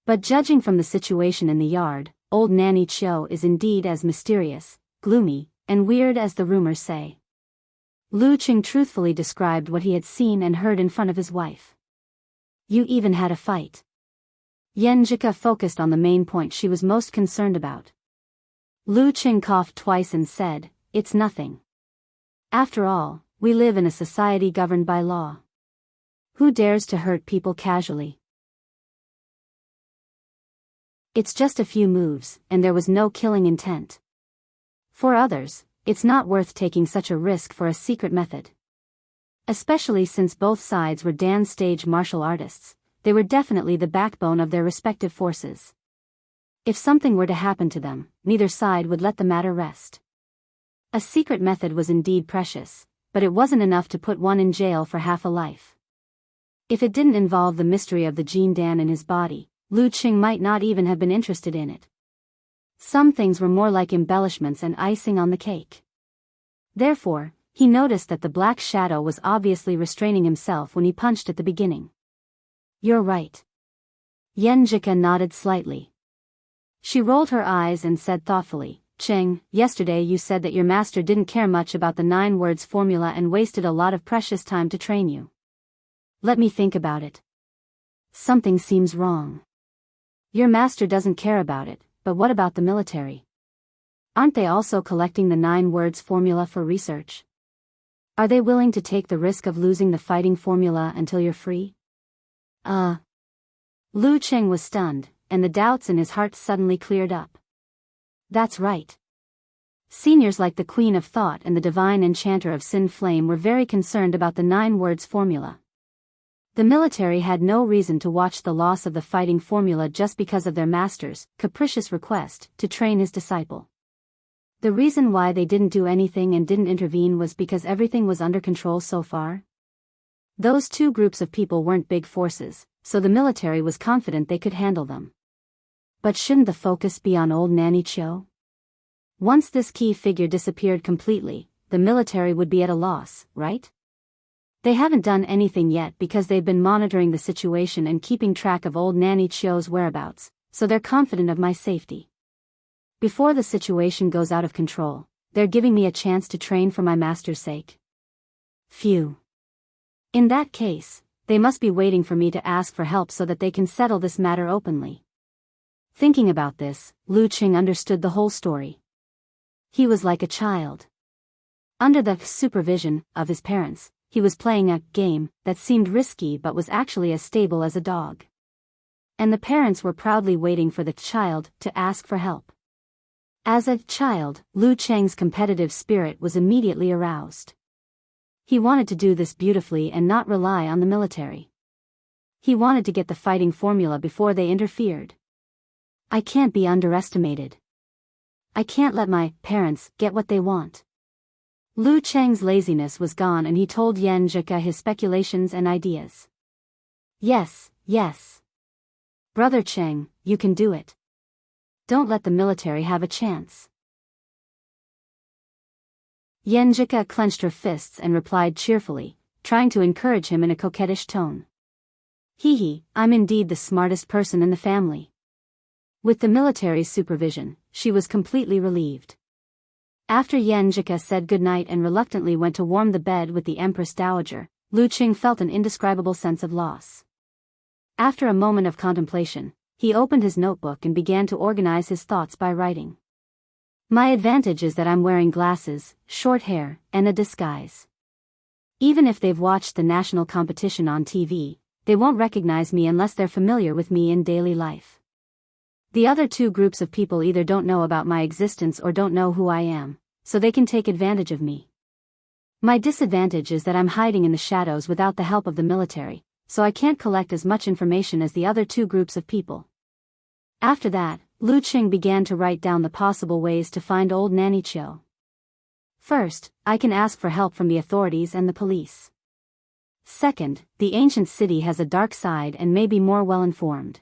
But judging from the situation in the yard, old Nanny Chio is indeed as mysterious, gloomy, and weird as the rumors say. Lu Qing truthfully described what he had seen and heard in front of his wife. You even had a fight. Yenjika focused on the main point she was most concerned about. Lu Qing coughed twice and said, it's nothing. After all, we live in a society governed by law. Who dares to hurt people casually? It's just a few moves, and there was no killing intent. For others, it's not worth taking such a risk for a secret method. Especially since both sides were dance stage martial artists, they were definitely the backbone of their respective forces. If something were to happen to them, neither side would let the matter rest. A secret method was indeed precious, but it wasn't enough to put one in jail for half a life. If it didn't involve the mystery of the Jin Dan in his body, Lu Qing might not even have been interested in it. Some things were more like embellishments and icing on the cake. Therefore, he noticed that the black shadow was obviously restraining himself when he punched at the beginning. You're right. Yenjika nodded slightly. She rolled her eyes and said thoughtfully, Qing, yesterday you said that your master didn't care much about the 9 words formula and wasted a lot of precious time to train you. Let me think about it. Something seems wrong. Your master doesn't care about it, but what about the military? Aren't they also collecting the 9 words formula for research? Are they willing to take the risk of losing the fighting formula until you're free? Lu Qing was stunned, and the doubts in his heart suddenly cleared up. That's right. Seniors like the Queen of Thought and the Divine Enchanter of Sin Flame were very concerned about the 9 words formula. The military had no reason to watch the loss of the fighting formula just because of their master's capricious request to train his disciple. The reason why they didn't do anything and didn't intervene was because everything was under control so far? Those two groups of people weren't big forces, so the military was confident they could handle them. But shouldn't the focus be on old Nanny Cho? Once this key figure disappeared completely, the military would be at a loss, right? They haven't done anything yet because they've been monitoring the situation and keeping track of old Nanny Cho's whereabouts, so they're confident of my safety. Before the situation goes out of control, they're giving me a chance to train for my master's sake. Phew. In that case, they must be waiting for me to ask for help so that they can settle this matter openly. Thinking about this, Lu Qing understood the whole story. He was like a child. Under the supervision of his parents, he was playing a game that seemed risky but was actually as stable as a dog. And the parents were proudly waiting for the child to ask for help. As a child, Lu Cheng's competitive spirit was immediately aroused. He wanted to do this beautifully and not rely on the military. He wanted to get the fighting formula before they interfered. I can't be underestimated. I can't let my parents get what they want. Lu Cheng's laziness was gone and he told Yan Zhika his speculations and ideas. Yes, yes. Brother Cheng, you can do it. Don't let the military have a chance. Yan Zhika clenched her fists and replied cheerfully, trying to encourage him in a coquettish tone. Hee, I'm indeed the smartest person in the family. With the military's supervision, she was completely relieved. After Yan Zhika said goodnight and reluctantly went to warm the bed with the Empress Dowager, Lu Qing felt an indescribable sense of loss. After a moment of contemplation, he opened his notebook and began to organize his thoughts by writing. My advantage is that I'm wearing glasses, short hair, and a disguise. Even if they've watched the national competition on TV, they won't recognize me unless they're familiar with me in daily life. The other two groups of people either don't know about my existence or don't know who I am, so they can take advantage of me. My disadvantage is that I'm hiding in the shadows without the help of the military, so I can't collect as much information as the other two groups of people. After that, Lu Qing began to write down the possible ways to find old Nanny Cho. First, I can ask for help from the authorities and the police. Second, the ancient city has a dark side and may be more well-informed.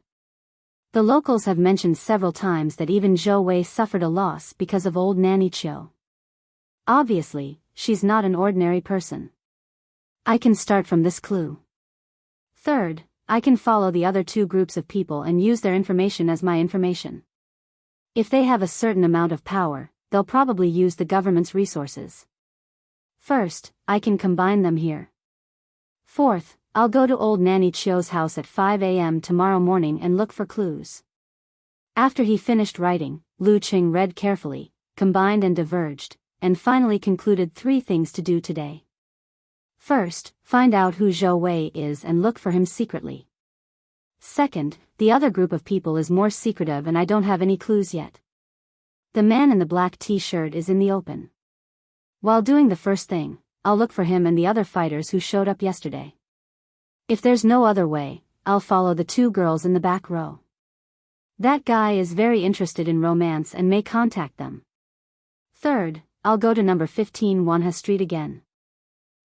The locals have mentioned several times that even Zhou Wei suffered a loss because of old Nanny Cho. Obviously, she's not an ordinary person. I can start from this clue. Third, I can follow the other two groups of people and use their information as my information. If they have a certain amount of power, they'll probably use the government's resources. First, I can combine them here. Fourth, I'll go to old Nanny Cho's house at 5 a.m. tomorrow morning and look for clues. After he finished writing, Lu Qing read carefully, combined and diverged, and finally concluded 3 things to do today. First, find out who Zhou Wei is and look for him secretly. Second, the other group of people is more secretive and I don't have any clues yet. The man in the black t-shirt is in the open. While doing the first thing, I'll look for him and the other fighters who showed up yesterday. If there's no other way, I'll follow the 2 girls in the back row. That guy is very interested in romance and may contact them. Third, I'll go to number 15 Wanha Street again.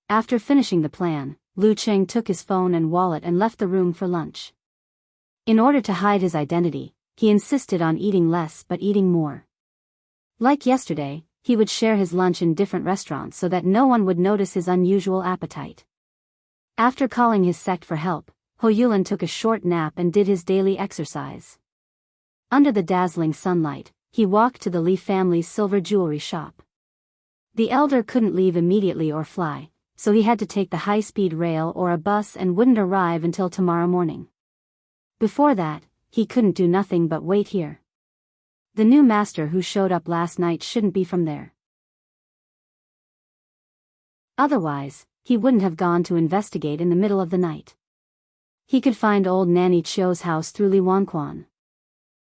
After finishing the plan, Lu Qing took his phone and wallet and left the room for lunch. In order to hide his identity, he insisted on eating less but eating more. Like yesterday, he would share his lunch in different restaurants so that no one would notice his unusual appetite. After calling his sect for help, Ho Yulin took a short nap and did his daily exercise. Under the dazzling sunlight, he walked to the Li family's silver jewelry shop. The elder couldn't leave immediately or fly, so he had to take the high-speed rail or a bus and wouldn't arrive until tomorrow morning. Before that, he couldn't do nothing but wait here. The new master who showed up last night shouldn't be from there. Otherwise, he wouldn't have gone to investigate in the middle of the night. He could find old Nanny Cho's house through Li Wanquan.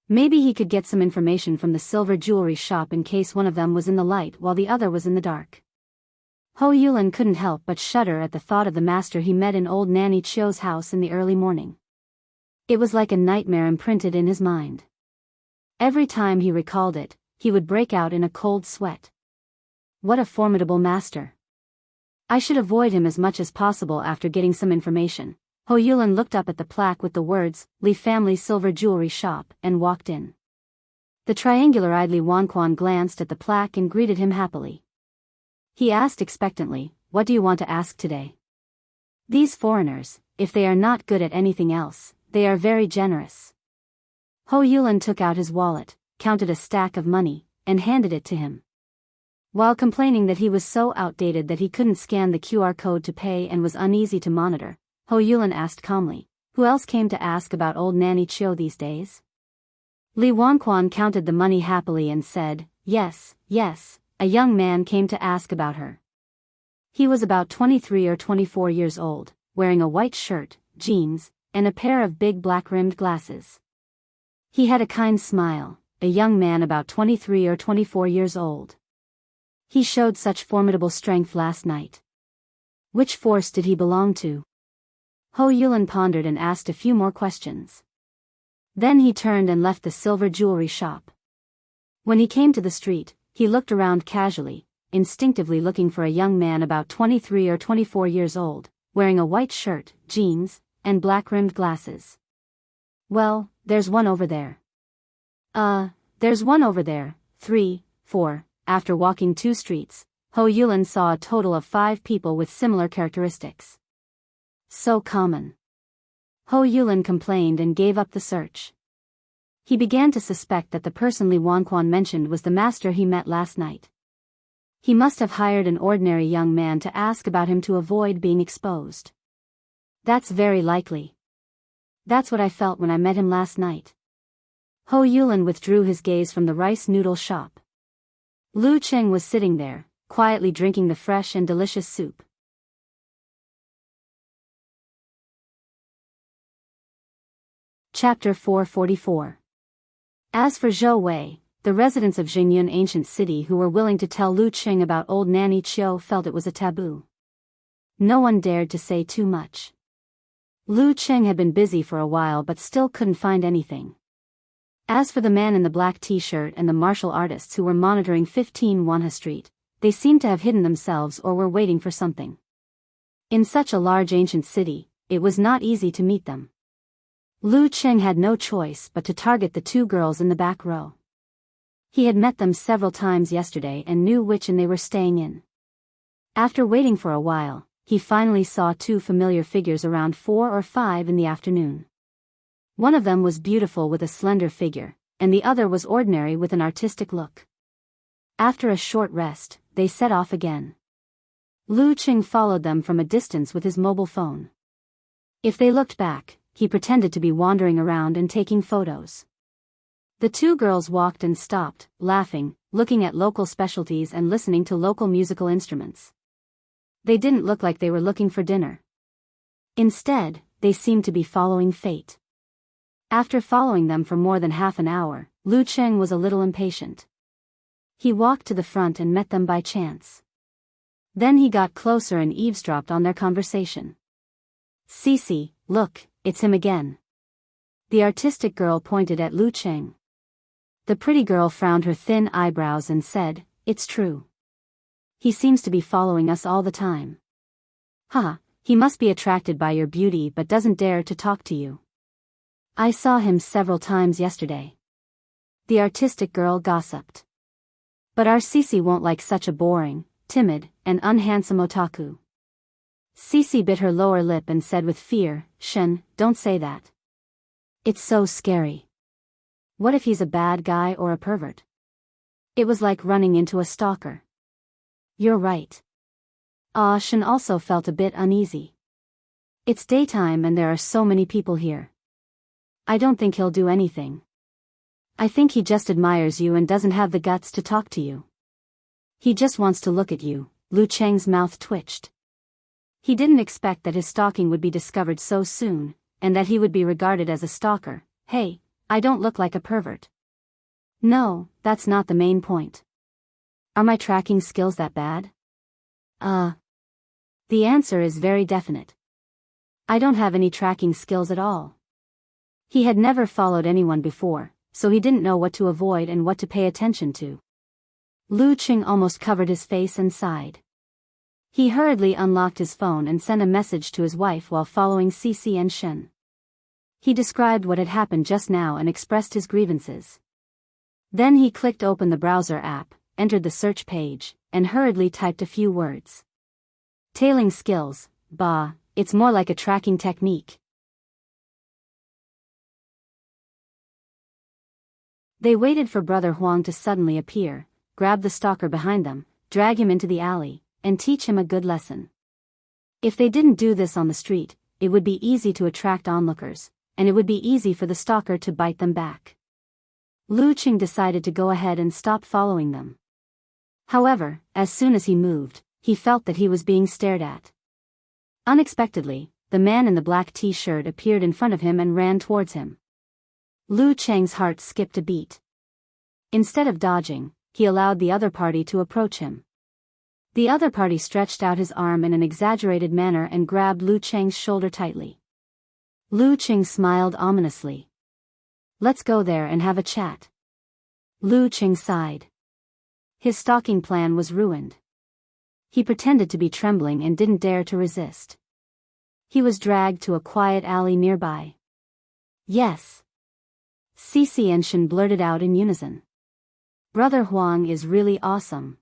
Maybe he could get some information from the silver jewelry shop in case one of them was in the light while the other was in the dark. Ho Yulin couldn't help but shudder at the thought of the master he met in old Nanny Cho's house in the early morning. It was like a nightmare imprinted in his mind. Every time he recalled it, he would break out in a cold sweat. What a formidable master! I should avoid him as much as possible after getting some information. Ho Yulin looked up at the plaque with the words, Li Family Silver Jewelry Shop, and walked in. The triangular-eyed Li Wanquan glanced at the plaque and greeted him happily. He asked expectantly, what do you want to ask today? These foreigners, if they are not good at anything else, they are very generous. Ho Yulin took out his wallet, counted a stack of money, and handed it to him. While complaining that he was so outdated that he couldn't scan the QR code to pay and was uneasy to monitor, Ho Yulin asked calmly, who else came to ask about old Nanny Chiu these days? Li Wanquan counted the money happily and said, yes, a young man came to ask about her. He was about 23 or 24 years old, wearing a white shirt, jeans, and a pair of big black-rimmed glasses. He had a kind smile, a young man about 23 or 24 years old. He showed such formidable strength last night. Which force did he belong to? Ho Yulin pondered and asked a few more questions. Then he turned and left the silver jewelry shop. When he came to the street, he looked around casually, instinctively looking for a young man about 23 or 24 years old, wearing a white shirt, jeans, and black-rimmed glasses. Well, there's one over there. There's one over there, 3, 4. After walking 2 streets, Ho Yulin saw a total of 5 people with similar characteristics. So common. Ho Yulin complained and gave up the search. He began to suspect that the person Li Wanquan mentioned was the master he met last night. He must have hired an ordinary young man to ask about him to avoid being exposed. That's very likely. That's what I felt when I met him last night. Ho Yulin withdrew his gaze from the rice noodle shop. Lu Cheng was sitting there, quietly drinking the fresh and delicious soup. Chapter 444. As for Zhou Wei, the residents of Xingyun ancient city who were willing to tell Lu Cheng about old Nanny Chiu felt it was a taboo. No one dared to say too much. Lu Cheng had been busy for a while but still couldn't find anything. As for the man in the black t-shirt and the martial artists who were monitoring 15 Wanha Street, they seemed to have hidden themselves or were waiting for something. In such a large ancient city, it was not easy to meet them. Lu Cheng had no choice but to target the 2 girls in the back row. He had met them several times yesterday and knew which inn they were staying in. After waiting for a while, he finally saw 2 familiar figures around 4 or 5 in the afternoon. One of them was beautiful with a slender figure, and the other was ordinary with an artistic look. After a short rest, they set off again. Lu Cheng followed them from a distance with his mobile phone. If they looked back, he pretended to be wandering around and taking photos. The 2 girls walked and stopped, laughing, looking at local specialties and listening to local musical instruments. They didn't look like they were looking for dinner. Instead, they seemed to be following fate. After following them for more than half an hour, Lu Cheng was a little impatient. He walked to the front and met them by chance. Then he got closer and eavesdropped on their conversation. Cici, look, it's him again. The artistic girl pointed at Lu Cheng. The pretty girl frowned her thin eyebrows and said, it's true. He seems to be following us all the time. He must be attracted by your beauty but doesn't dare to talk to you. I saw him several times yesterday. The artistic girl gossiped. But our Cici won't like such a boring, timid, and unhandsome otaku. Cici bit her lower lip and said with fear, Shen, don't say that. It's so scary. What if he's a bad guy or a pervert? It was like running into a stalker. You're right. Shen also felt a bit uneasy. It's daytime and there are so many people here. I don't think he'll do anything. I think he just admires you and doesn't have the guts to talk to you. He just wants to look at you. Lu Cheng's mouth twitched. He didn't expect that his stalking would be discovered so soon, and that he would be regarded as a stalker. Hey, I don't look like a pervert. No, that's not the main point. Are my tracking skills that bad? The answer is very definite. I don't have any tracking skills at all. He had never followed anyone before, so he didn't know what to avoid and what to pay attention to. Lu Cheng almost covered his face and sighed. He hurriedly unlocked his phone and sent a message to his wife while following Cici and Shen. He described what had happened just now and expressed his grievances. Then he clicked open the browser app, entered the search page, and hurriedly typed a few words. Tailing skills, bah, it's more like a tracking technique. They waited for Brother Huang to suddenly appear, grab the stalker behind them, drag him into the alley, and teach him a good lesson. If they didn't do this on the street, it would be easy to attract onlookers, and it would be easy for the stalker to bite them back. Lu Qing decided to go ahead and stop following them. However, as soon as he moved, he felt that he was being stared at. Unexpectedly, the man in the black t-shirt appeared in front of him and ran towards him. Lu Cheng's heart skipped a beat. Instead of dodging, he allowed the other party to approach him. The other party stretched out his arm in an exaggerated manner and grabbed Lu Cheng's shoulder tightly. Lu Cheng smiled ominously. Let's go there and have a chat. Lu Cheng sighed. His stalking plan was ruined. He pretended to be trembling and didn't dare to resist. He was dragged to a quiet alley nearby. Yes. Cici and Shen blurted out in unison. Brother Huang is really awesome.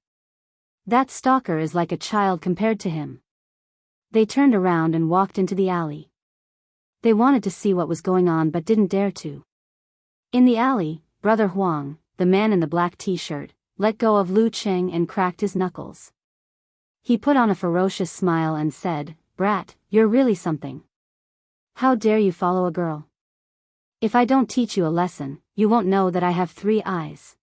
That stalker is like a child compared to him. They turned around and walked into the alley. They wanted to see what was going on but didn't dare to. In the alley, Brother Huang, the man in the black t-shirt, let go of Lu Cheng and cracked his knuckles. He put on a ferocious smile and said, "Brat, you're really something. How dare you follow a girl? If I don't teach you a lesson, you won't know that I have 3 eyes."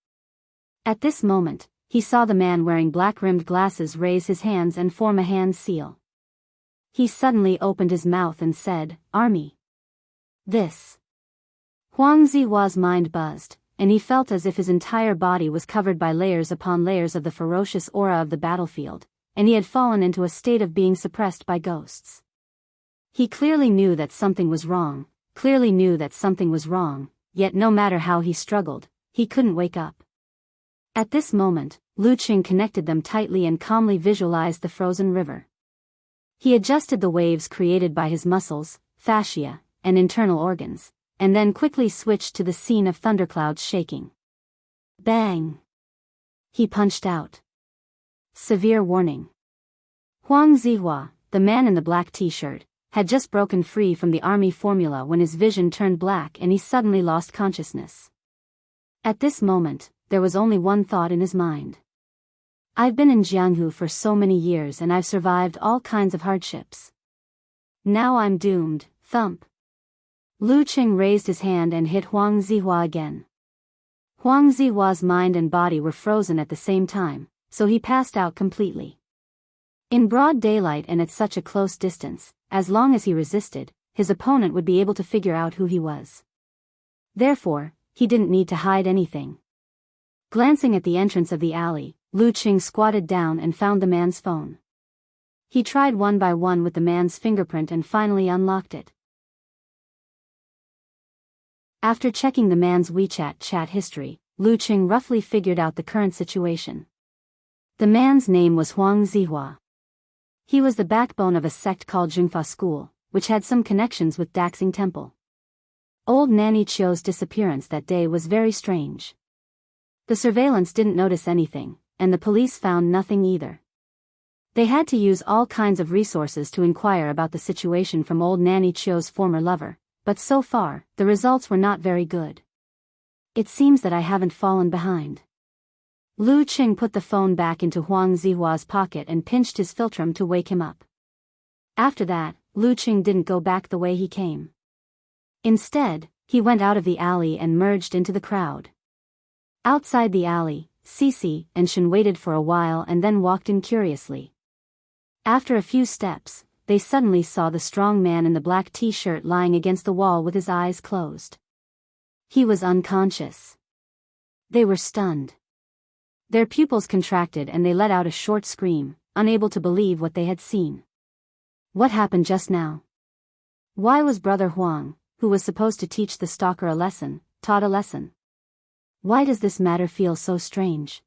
At this moment, he saw the man wearing black-rimmed glasses raise his hands and form a hand seal. He suddenly opened his mouth and said, "Army." This. Huang Zihua's mind buzzed, and he felt as if his entire body was covered by layers upon layers of the ferocious aura of the battlefield, and he had fallen into a state of being suppressed by ghosts. He clearly knew that something was wrong, yet no matter how he struggled, he couldn't wake up. At this moment, Lu Qing connected them tightly and calmly visualized the frozen river. He adjusted the waves created by his muscles, fascia, and internal organs, and then quickly switched to the scene of thunderclouds shaking. Bang! He punched out. Severe warning. Huang Zihua, the man in the black t-shirt, had just broken free from the army formula when his vision turned black and he suddenly lost consciousness. At this moment, there was only one thought in his mind. I've been in Jianghu for so many years and I've survived all kinds of hardships. Now I'm doomed, thump. Lu Qing raised his hand and hit Huang Zihua again. Huang Zihua's mind and body were frozen at the same time, so he passed out completely. In broad daylight and at such a close distance, as long as he resisted, his opponent would be able to figure out who he was. Therefore, he didn't need to hide anything. Glancing at the entrance of the alley, Lu Qing squatted down and found the man's phone. He tried one by one with the man's fingerprint and finally unlocked it. After checking the man's WeChat chat history, Lu Qing roughly figured out the current situation. The man's name was Huang Zihua. He was the backbone of a sect called Jingfa School, which had some connections with Daxing Temple. Old Nanny Chio's disappearance that day was very strange. The surveillance didn't notice anything, and the police found nothing either. They had to use all kinds of resources to inquire about the situation from old Nanny Chio's former lover, but so far, the results were not very good. It seems that I haven't fallen behind. Lu Qing put the phone back into Huang Zihua's pocket and pinched his philtrum to wake him up. After that, Lu Qing didn't go back the way he came. Instead, he went out of the alley and merged into the crowd. Outside the alley, Cici and Shen waited for a while and then walked in curiously. After a few steps, they suddenly saw the strong man in the black t-shirt lying against the wall with his eyes closed. He was unconscious. They were stunned. Their pupils contracted and they let out a short scream, unable to believe what they had seen. What happened just now? Why was Brother Huang, who was supposed to teach the stalker a lesson, taught a lesson? Why does this matter feel so strange?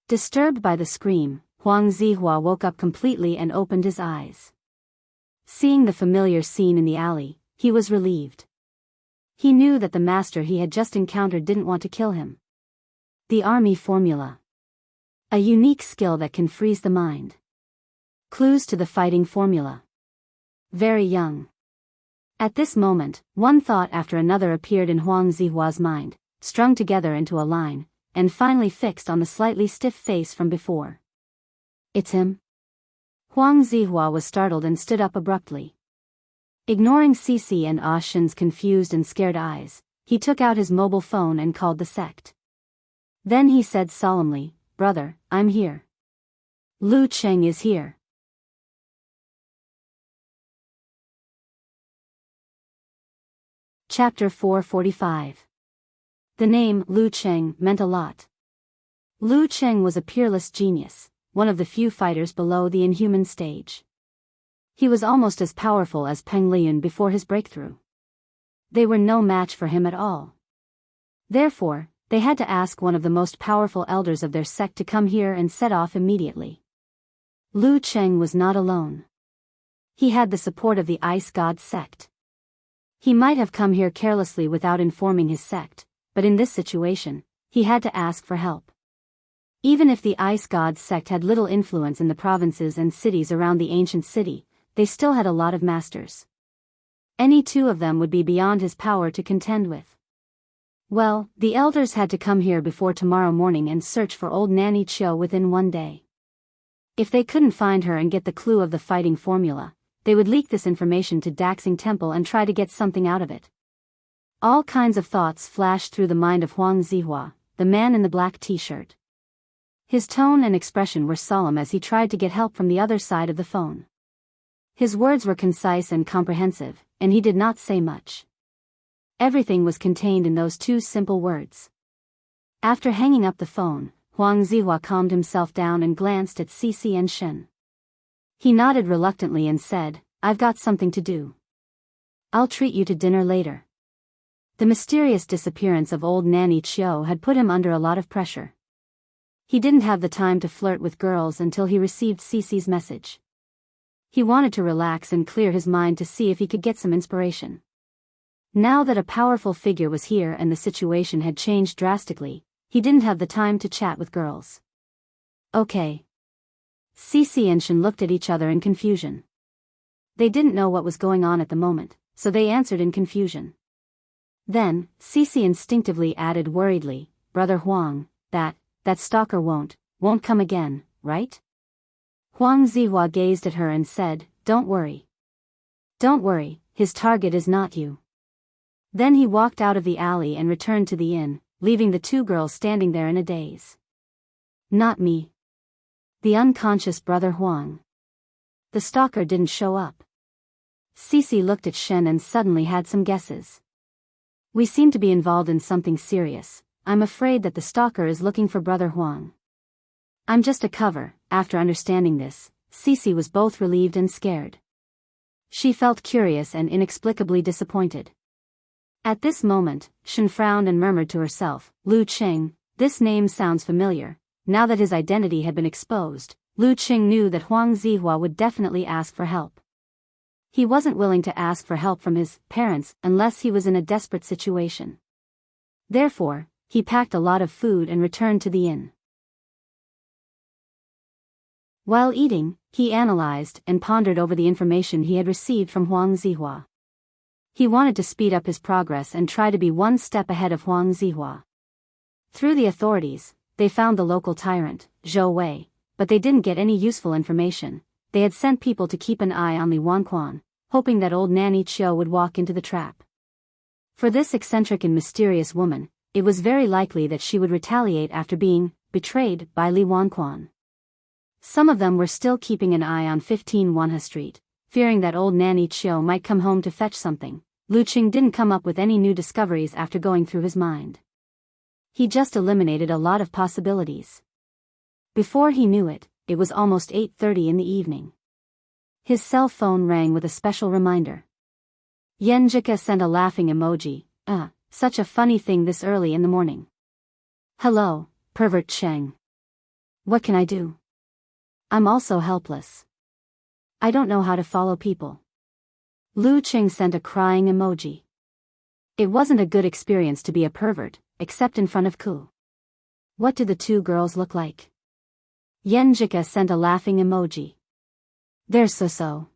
Disturbed by the scream, Huang Zihua woke up completely and opened his eyes. Seeing the familiar scene in the alley, he was relieved. He knew that the master he had just encountered didn't want to kill him. The army formula. A unique skill that can freeze the mind. Clues to the fighting formula. Very young. At this moment, one thought after another appeared in Huang Zihua's mind, strung together into a line, and finally fixed on the slightly stiff face from before. It's him? Huang Zihua was startled and stood up abruptly. Ignoring Cici and Ah Shen's confused and scared eyes, he took out his mobile phone and called the sect. Then he said solemnly, "Brother, I'm here. Lu Cheng is here." Chapter 445. The name Lu Cheng meant a lot. Lu Cheng was a peerless genius, one of the few fighters below the inhuman stage. He was almost as powerful as Peng Liyun before his breakthrough. They were no match for him at all. Therefore, they had to ask one of the most powerful elders of their sect to come here and set off immediately. Lu Cheng was not alone. He had the support of the Ice God sect. He might have come here carelessly without informing his sect, but in this situation, he had to ask for help. Even if the Ice God sect had little influence in the provinces and cities around the ancient city, they still had a lot of masters. Any two of them would be beyond his power to contend with. Well, the elders had to come here before tomorrow morning and search for old Nanny Chiu within one day. If they couldn't find her and get the clue of the fighting formula, they would leak this information to Daxing Temple and try to get something out of it. All kinds of thoughts flashed through the mind of Huang Zihua, the man in the black t-shirt. His tone and expression were solemn as he tried to get help from the other side of the phone. His words were concise and comprehensive, and he did not say much. Everything was contained in those two simple words. After hanging up the phone, Huang Zihua calmed himself down and glanced at Cici and Shen. He nodded reluctantly and said, "I've got something to do. I'll treat you to dinner later." The mysterious disappearance of old Nanny Chiu had put him under a lot of pressure. He didn't have the time to flirt with girls until he received Cici's message. He wanted to relax and clear his mind to see if he could get some inspiration. Now that a powerful figure was here and the situation had changed drastically, he didn't have the time to chat with girls. Okay. Cici and Shen looked at each other in confusion. They didn't know what was going on at the moment, so they answered in confusion. Then, Cici instinctively added worriedly, "Brother Huang, that stalker won't come again, right?" Huang Zihua gazed at her and said, Don't worry, his target is not you." Then he walked out of the alley and returned to the inn, leaving the two girls standing there in a daze. "Not me. The unconscious Brother Huang. The stalker didn't show up." Cici looked at Shen and suddenly had some guesses. "We seem to be involved in something serious. I'm afraid that the stalker is looking for Brother Huang." "I'm just a cover." After understanding this, Cici was both relieved and scared. She felt curious and inexplicably disappointed. At this moment, Shen frowned and murmured to herself, "Lu Cheng, this name sounds familiar." Now that his identity had been exposed, Lu Cheng knew that Huang Zihua would definitely ask for help. He wasn't willing to ask for help from his parents unless he was in a desperate situation. Therefore, he packed a lot of food and returned to the inn. While eating, he analyzed and pondered over the information he had received from Huang Zihua. He wanted to speed up his progress and try to be one step ahead of Huang Zihua. Through the authorities, they found the local tyrant, Zhou Wei, but they didn't get any useful information. They had sent people to keep an eye on Li Wanquan, hoping that old Nanny Chiu would walk into the trap. For this eccentric and mysterious woman, it was very likely that she would retaliate after being betrayed by Li Wanquan. Some of them were still keeping an eye on 15 Wanha Street, fearing that old Nanny Chiu might come home to fetch something. Lu Cheng didn't come up with any new discoveries after going through his mind. He just eliminated a lot of possibilities. Before he knew it, it was almost 8:30 in the evening. His cell phone rang with a special reminder. Yenjika sent a laughing emoji. Such a funny thing this early in the morning. "Hello, pervert Cheng. What can I do?" I'm also helpless. I don't know how to follow people. Lu Qing sent a crying emoji. It wasn't a good experience to be a pervert, except in front of Ku. What do the two girls look like? Yenjika sent a laughing emoji. They're so-so.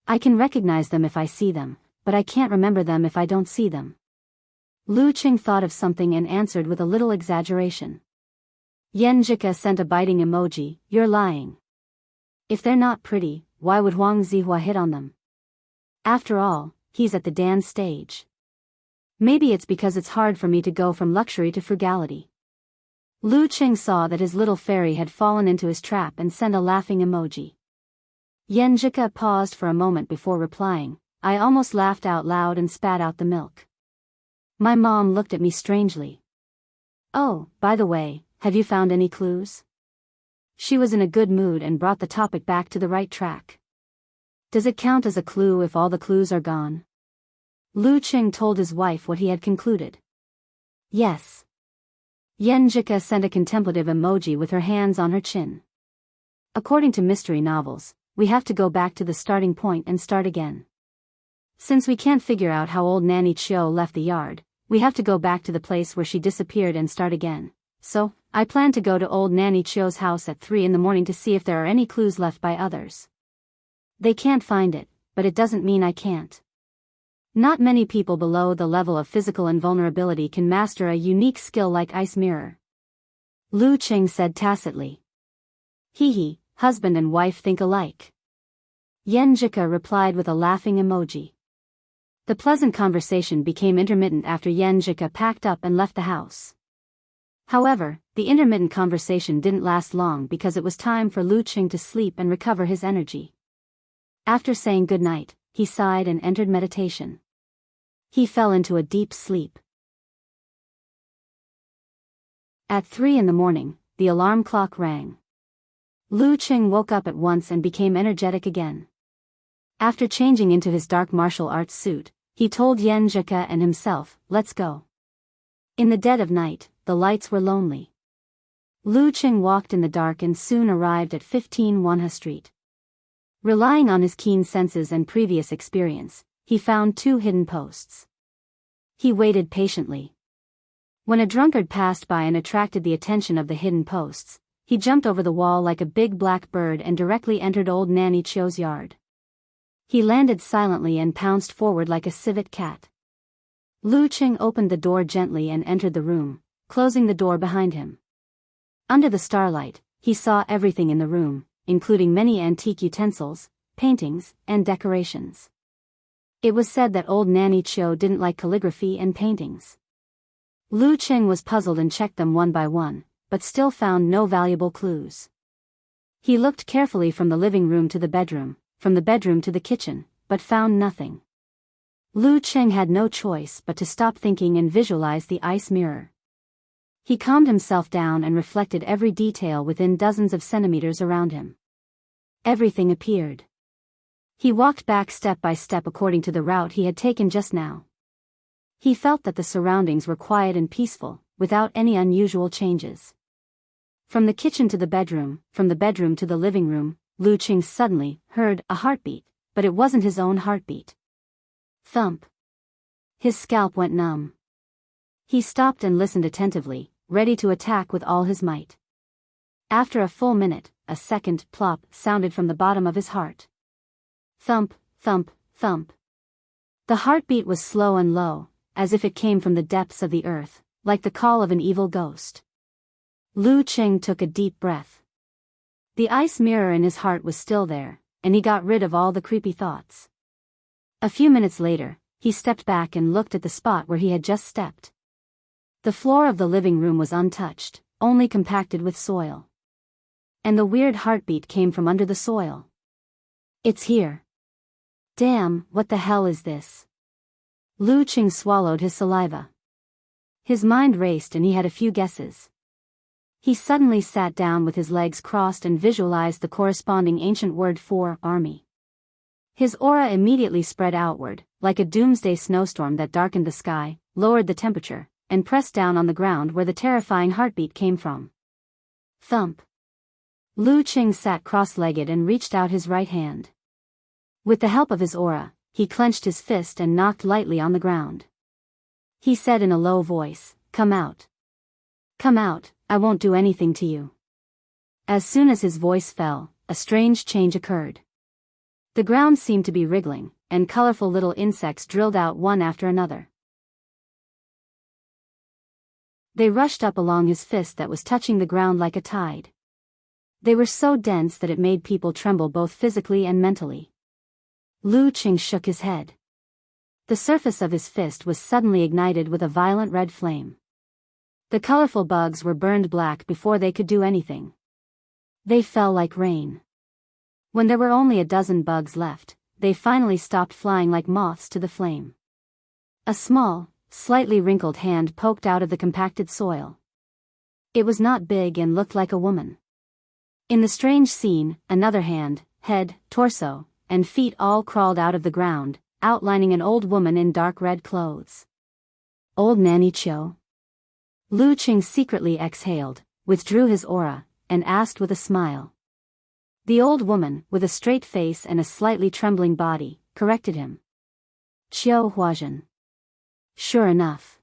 I can recognize them if I see them, but I can't remember them if I don't see them. Lu Qing thought of something and answered with a little exaggeration. Yenjika sent a biting emoji. You're lying. If they're not pretty, why would Huang Zihua hit on them? After all, he's at the dance stage. Maybe it's because it's hard for me to go from luxury to frugality. Lu Qing saw that his little fairy had fallen into his trap and sent a laughing emoji. Yenjika paused for a moment before replying. I almost laughed out loud and spat out the milk. My mom looked at me strangely. Oh, by the way, have you found any clues? She was in a good mood and brought the topic back to the right track. Does it count as a clue if all the clues are gone? Lu Qing told his wife what he had concluded. Yes. Yenjika sent a contemplative emoji with her hands on her chin. According to mystery novels, we have to go back to the starting point and start again. Since we can't figure out how old Nanny Chio left the yard, we have to go back to the place where she disappeared and start again. So, I plan to go to old Nanny Chio's house at 3 in the morning to see if there are any clues left by others. They can't find it, but it doesn't mean I can't. Not many people below the level of physical invulnerability can master a unique skill like ice mirror. Lu Qing said tacitly. Hee, husband and wife think alike. Yenjika replied with a laughing emoji. The pleasant conversation became intermittent after Yenjika packed up and left the house. However, the intermittent conversation didn't last long because it was time for Lu Qing to sleep and recover his energy. After saying goodnight, he sighed and entered meditation. He fell into a deep sleep. At 3 in the morning, the alarm clock rang. Lu Qing woke up at once and became energetic again. After changing into his dark martial arts suit, he told Yenjika and himself, let's go. In the dead of night, the lights were lonely. Lu Qing walked in the dark and soon arrived at 15 Wanha Street. Relying on his keen senses and previous experience, he found 2 hidden posts. He waited patiently. When a drunkard passed by and attracted the attention of the hidden posts, he jumped over the wall like a big black bird and directly entered old Nanny Chio's yard. He landed silently and pounced forward like a civet cat. Lu Qing opened the door gently and entered the room, closing the door behind him. Under the starlight, he saw everything in the room, including many antique utensils, paintings, and decorations. It was said that old Nanny Chio didn't like calligraphy and paintings. Lu Qing was puzzled and checked them one by one, but still found no valuable clues. He looked carefully from the living room to the bedroom, from the bedroom to the kitchen, but found nothing. Lu Qing had no choice but to stop thinking and visualize the ice mirror. He calmed himself down and reflected every detail within dozens of centimeters around him. Everything appeared. He walked back step by step according to the route he had taken just now. He felt that the surroundings were quiet and peaceful, without any unusual changes. From the kitchen to the bedroom, from the bedroom to the living room, Lu Qing suddenly heard a heartbeat, but it wasn't his own heartbeat. Thump. His scalp went numb. He stopped and listened attentively, ready to attack with all his might. After a full minute, a second plop sounded from the bottom of his heart. Thump, thump, thump. The heartbeat was slow and low, as if it came from the depths of the earth, like the call of an evil ghost. Lu Qing took a deep breath. The ice mirror in his heart was still there, and he got rid of all the creepy thoughts. A few minutes later, he stepped back and looked at the spot where he had just stepped. The floor of the living room was untouched, only compacted with soil. And the weird heartbeat came from under the soil. It's here. Damn, what the hell is this? Lu Qing swallowed his saliva. His mind raced and he had a few guesses. He suddenly sat down with his legs crossed and visualized the corresponding ancient word for army. His aura immediately spread outward, like a doomsday snowstorm that darkened the sky, lowered the temperature, and pressed down on the ground where the terrifying heartbeat came from. Thump. Lu Qing sat cross-legged and reached out his right hand. With the help of his aura, he clenched his fist and knocked lightly on the ground. He said in a low voice, "Come out. Come out, I won't do anything to you." As soon as his voice fell, a strange change occurred. The ground seemed to be wriggling, and colorful little insects drilled out one after another. They rushed up along his fist that was touching the ground like a tide. They were so dense that it made people tremble both physically and mentally. Lu Qing shook his head. The surface of his fist was suddenly ignited with a violent red flame. The colorful bugs were burned black before they could do anything. They fell like rain. When there were only a dozen bugs left, they finally stopped flying like moths to the flame. A small, slightly wrinkled hand poked out of the compacted soil. It was not big and looked like a woman. In the strange scene, another hand, head, torso, and feet all crawled out of the ground, outlining an old woman in dark red clothes. Old Nanny Chiu. Lu Qing secretly exhaled, withdrew his aura, and asked with a smile. The old woman, with a straight face and a slightly trembling body, corrected him. Qiu Huazhen. Sure enough.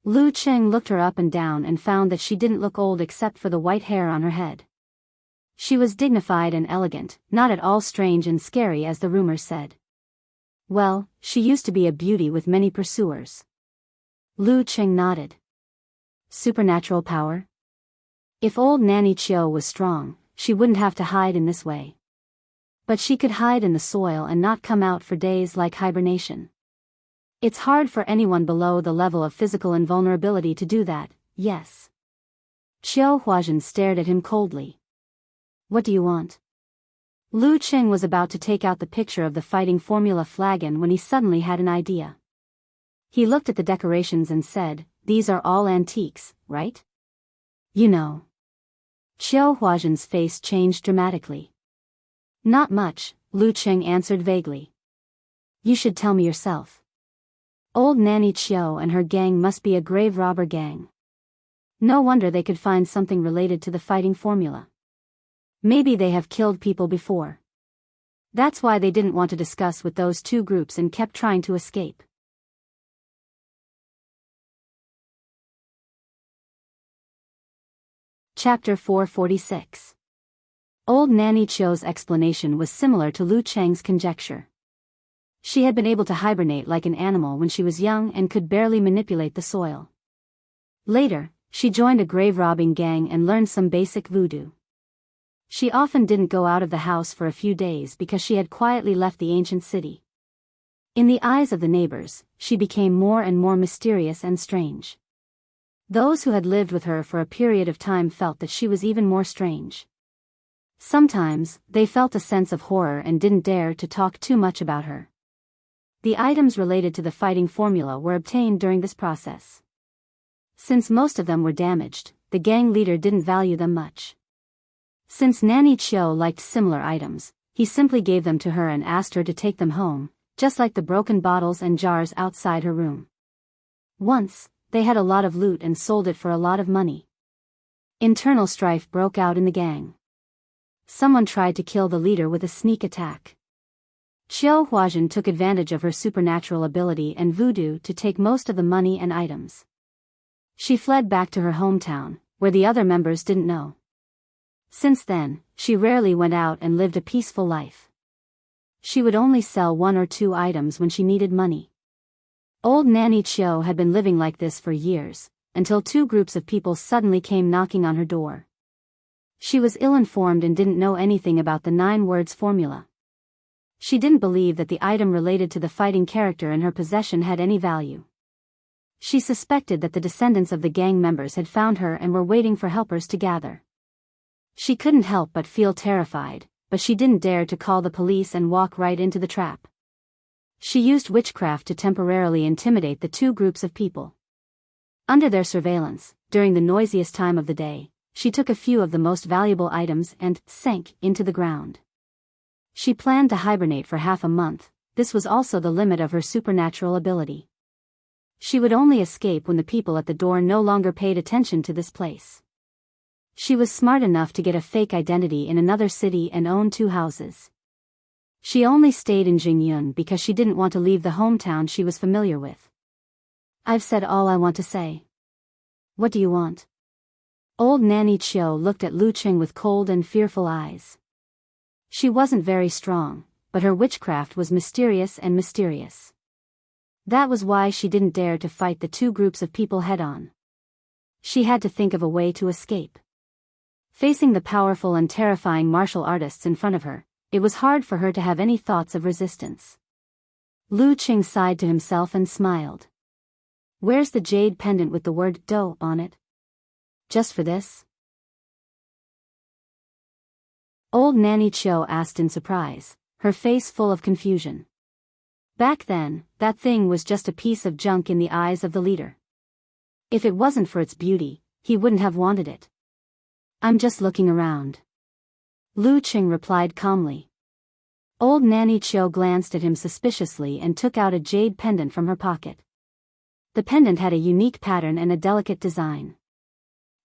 Lu Qing looked her up and down and found that she didn't look old except for the white hair on her head. She was dignified and elegant, not at all strange and scary as the rumors said. Well, she used to be a beauty with many pursuers. Lu Qing nodded. Supernatural power? If old Nanny Chiu was strong, she wouldn't have to hide in this way. But she could hide in the soil and not come out for days like hibernation. It's hard for anyone below the level of physical invulnerability to do that, yes. Qiu Huazhen stared at him coldly. What do you want? Lu Qing was about to take out the picture of the fighting formula flagon when he suddenly had an idea. He looked at the decorations and said, "These are all antiques, right? You know." Qiu Huazhen's face changed dramatically. Not much, Lu Qing answered vaguely. You should tell me yourself. Old Nanny Chiu and her gang must be a grave robber gang. No wonder they could find something related to the fighting formula. Maybe they have killed people before. That's why they didn't want to discuss with those two groups and kept trying to escape. Chapter 446. Old Nanny Chiu's explanation was similar to Lu Cheng's conjecture. She had been able to hibernate like an animal when she was young and could barely manipulate the soil. Later, she joined a grave-robbing gang and learned some basic voodoo. She often didn't go out of the house for a few days because she had quietly left the ancient city. In the eyes of the neighbors, she became more and more mysterious and strange. Those who had lived with her for a period of time felt that she was even more strange. Sometimes, they felt a sense of horror and didn't dare to talk too much about her. The items related to the fighting formula were obtained during this process. Since most of them were damaged, the gang leader didn't value them much. Since Nanny Chiu liked similar items, he simply gave them to her and asked her to take them home, just like the broken bottles and jars outside her room. Once, they had a lot of loot and sold it for a lot of money. Internal strife broke out in the gang. Someone tried to kill the leader with a sneak attack. Qiu Huazhen took advantage of her supernatural ability and voodoo to take most of the money and items. She fled back to her hometown, where the other members didn't know. Since then, she rarely went out and lived a peaceful life. She would only sell one or two items when she needed money. Old Nanny Chiu had been living like this for years, until two groups of people suddenly came knocking on her door. She was ill-informed and didn't know anything about the 9 words formula. She didn't believe that the item related to the fighting character in her possession had any value. She suspected that the descendants of the gang members had found her and were waiting for helpers to gather. She couldn't help but feel terrified, but she didn't dare to call the police and walk right into the trap. She used witchcraft to temporarily intimidate the two groups of people. Under their surveillance, during the noisiest time of the day, she took a few of the most valuable items and sank into the ground. She planned to hibernate for half a month. This was also the limit of her supernatural ability. She would only escape when the people at the door no longer paid attention to this place. She was smart enough to get a fake identity in another city and own 2 houses. She only stayed in Jingyun because she didn't want to leave the hometown she was familiar with. I've said all I want to say. What do you want? Old Nanny Chiu looked at Lu Qing with cold and fearful eyes. She wasn't very strong, but her witchcraft was mysterious and mysterious. That was why she didn't dare to fight the 2 groups of people head-on. She had to think of a way to escape. Facing the powerful and terrifying martial artists in front of her, it was hard for her to have any thoughts of resistance. Lu Qing sighed to himself and smiled. Where's the jade pendant with the word "do" on it? Just for this? Old Nanny Chiu asked in surprise, her face full of confusion. Back then, that thing was just a piece of junk in the eyes of the leader. If it wasn't for its beauty, he wouldn't have wanted it. I'm just looking around. Lu Qing replied calmly. Old Nanny Chiu glanced at him suspiciously and took out a jade pendant from her pocket. The pendant had a unique pattern and a delicate design.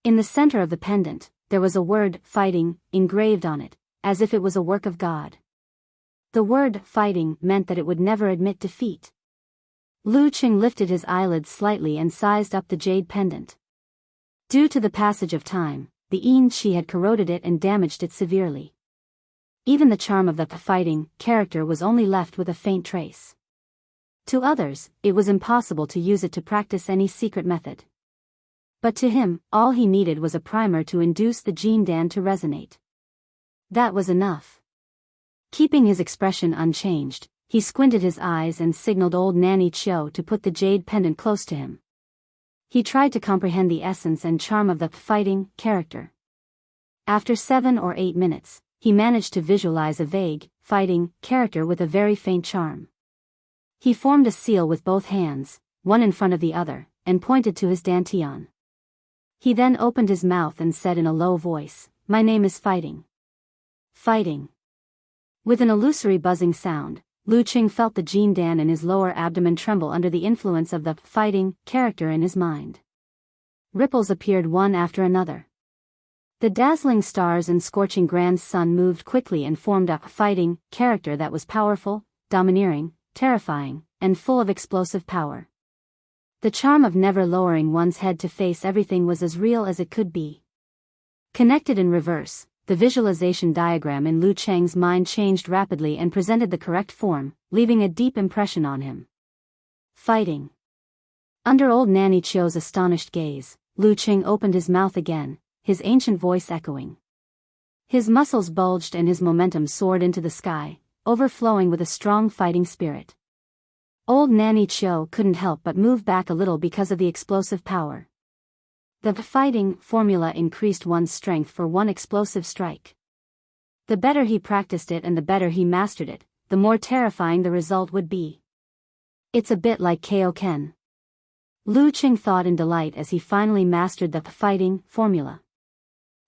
In the center of the pendant, there was a word, "fighting," engraved on it, as if it was a work of God. The word, "fighting," meant that it would never admit defeat. Lu Qing lifted his eyelids slightly and sized up the jade pendant. Due to the passage of time, the Enrich had corroded it and damaged it severely. Even the charm of the fighting character was only left with a faint trace. To others, it was impossible to use it to practice any secret method. But to him, all he needed was a primer to induce the Jindan to resonate. That was enough. Keeping his expression unchanged, he squinted his eyes and signaled old Nanny Chiu to put the jade pendant close to him. He tried to comprehend the essence and charm of the fighting character. After 7 or 8 minutes, he managed to visualize a vague, fighting character with a very faint charm. He formed a seal with both hands, one in front of the other, and pointed to his dantian. He then opened his mouth and said in a low voice, "My name is Fighting." Fighting. With an illusory buzzing sound, Lu Qing felt the Jindan in his lower abdomen tremble under the influence of the fighting character in his mind. Ripples appeared one after another. The dazzling stars and scorching grand sun moved quickly and formed a fighting character that was powerful, domineering, terrifying, and full of explosive power. The charm of never lowering one's head to face everything was as real as it could be. Connected in reverse, the visualization diagram in Lu Cheng's mind changed rapidly and presented the correct form, leaving a deep impression on him. Fighting. Under old Nanny Chiu's astonished gaze, Lu Cheng opened his mouth again, his ancient voice echoing. His muscles bulged and his momentum soared into the sky, overflowing with a strong fighting spirit. Old Nanny Chiu couldn't help but move back a little because of the explosive power. The fighting formula increased one's strength for one explosive strike. The better he practiced it and the better he mastered it, the more terrifying the result would be. It's a bit like Kaioken. Lu Qing thought in delight as he finally mastered the fighting formula.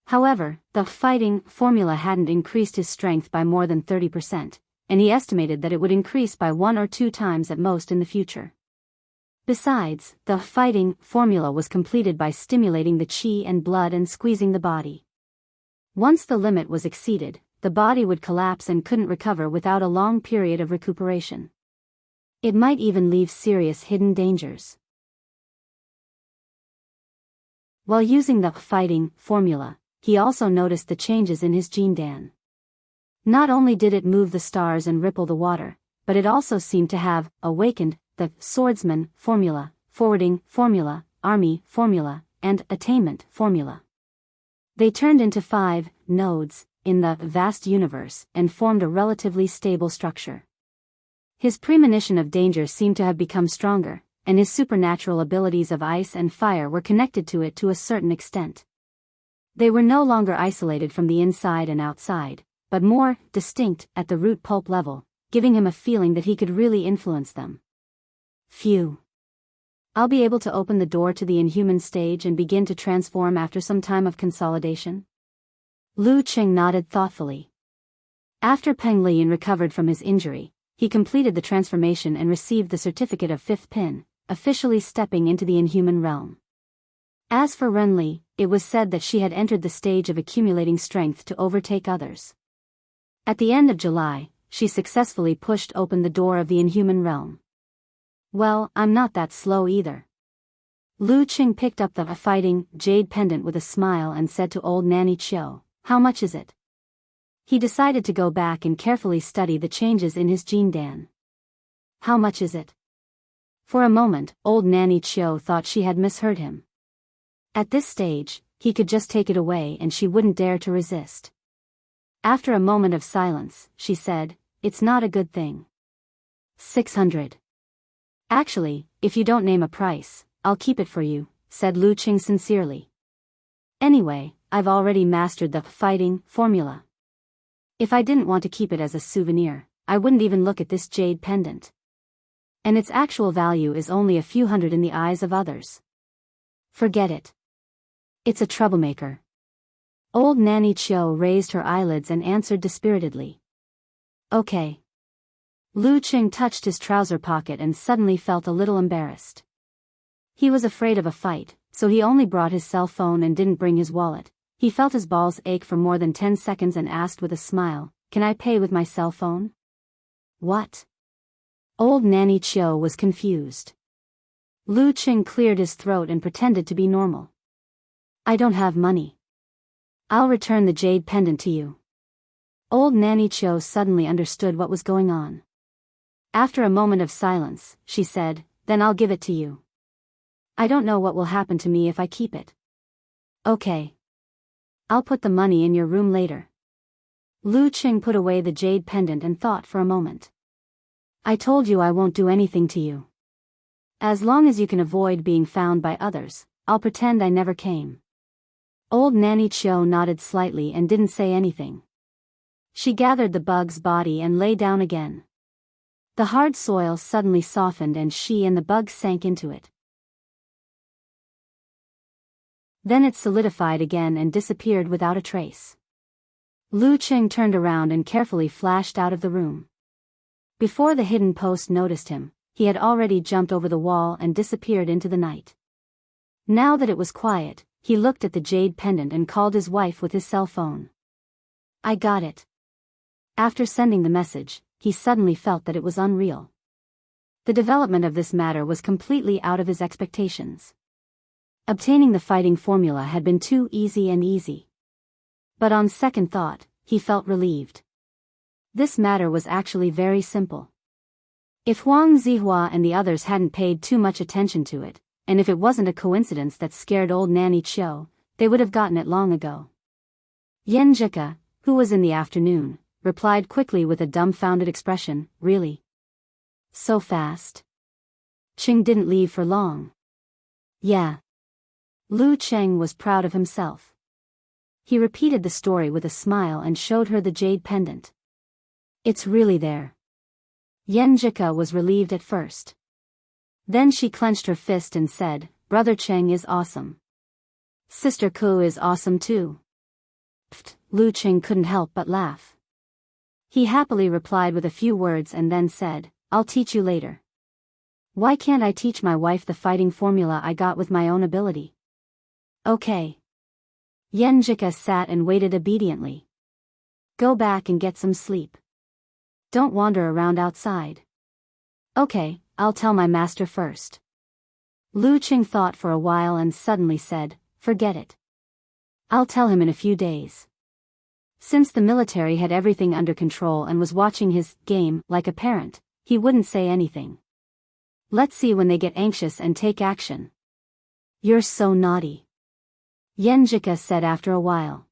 However, the fighting formula hadn't increased his strength by more than 30%, and he estimated that it would increase by 1 or 2 times at most in the future. Besides, the fighting formula was completed by stimulating the qi and blood and squeezing the body. Once the limit was exceeded, the body would collapse and couldn't recover without a long period of recuperation. It might even leave serious hidden dangers. While using the fighting formula, he also noticed the changes in his Jindan. Not only did it move the stars and ripple the water, but it also seemed to have awakened the swordsman formula, forwarding formula, army formula, and attainment formula. They turned into 5 nodes in the vast universe and formed a relatively stable structure. His premonition of danger seemed to have become stronger, and his supernatural abilities of ice and fire were connected to it to a certain extent. They were no longer isolated from the inside and outside, but more distinct at the root pulp level, giving him a feeling that he could really influence them. Phew. I'll be able to open the door to the inhuman stage and begin to transform after some time of consolidation? Lu Qing nodded thoughtfully. After Peng Lian recovered from his injury, he completed the transformation and received the certificate of 5th pin, officially stepping into the inhuman realm. As for Renli, it was said that she had entered the stage of accumulating strength to overtake others. At the end of July, she successfully pushed open the door of the inhuman realm. Well, I'm not that slow either. Lu Qing picked up the fighting jade pendant with a smile and said to old Nanny Chiu, "How much is it?" He decided to go back and carefully study the changes in his jindan. "How much is it?" For a moment, old Nanny Chiu thought she had misheard him. At this stage, he could just take it away and she wouldn't dare to resist. After a moment of silence, she said, "It's not a good thing." 600. "Actually, if you don't name a price, I'll keep it for you," said Lu Qing sincerely. "Anyway, I've already mastered the fighting formula. If I didn't want to keep it as a souvenir, I wouldn't even look at this jade pendant. And its actual value is only a few hundred in the eyes of others. Forget it. It's a troublemaker." Old Nanny Chiu raised her eyelids and answered dispiritedly. "Okay." Lu Qing touched his trouser pocket and suddenly felt a little embarrassed. He was afraid of a fight, so he only brought his cell phone and didn't bring his wallet. He felt his balls ache for more than 10 seconds and asked with a smile, "Can I pay with my cell phone?" "What?" Old Nanny Chiu was confused. Lu Qing cleared his throat and pretended to be normal. "I don't have money. I'll return the jade pendant to you." Old Nanny Chiu suddenly understood what was going on. After a moment of silence, she said, "Then I'll give it to you. I don't know what will happen to me if I keep it." "Okay. I'll put the money in your room later." Lu Qing put away the jade pendant and thought for a moment. "I told you I won't do anything to you. As long as you can avoid being found by others, I'll pretend I never came." Old Nanny Chiu nodded slightly and didn't say anything. She gathered the bug's body and lay down again. The hard soil suddenly softened and she and the bug sank into it. Then it solidified again and disappeared without a trace. Lu Qing turned around and carefully flashed out of the room. Before the hidden post noticed him, he had already jumped over the wall and disappeared into the night. Now that it was quiet, he looked at the jade pendant and called his wife with his cell phone. "I got it." After sending the message, he suddenly felt that it was unreal. The development of this matter was completely out of his expectations. Obtaining the fighting formula had been too easy. But on second thought, he felt relieved. This matter was actually very simple. If Huang Zihua and the others hadn't paid too much attention to it, and if it wasn't a coincidence that scared old Nanny Chiu, they would have gotten it long ago. Yen Jika, who was in the afternoon, replied quickly with a dumbfounded expression, "Really? So fast?" Qing didn't leave for long. "Yeah." Lu Qing was proud of himself. He repeated the story with a smile and showed her the jade pendant. "It's really there." Yen Jika was relieved at first. Then she clenched her fist and said, "Brother Cheng is awesome. Sister Ku is awesome too." Pfft, Lu Qing couldn't help but laugh. He happily replied with a few words and then said, "I'll teach you later. Why can't I teach my wife the fighting formula I got with my own ability?" "Okay." Yen Jika sat and waited obediently. "Go back and get some sleep. Don't wander around outside." "Okay, I'll tell my master first." Lu Qing thought for a while and suddenly said, "Forget it. I'll tell him in a few days." Since the military had everything under control and was watching his game like a parent, he wouldn't say anything. Let's see when they get anxious and take action. "You're so naughty," Yen Jika said after a while.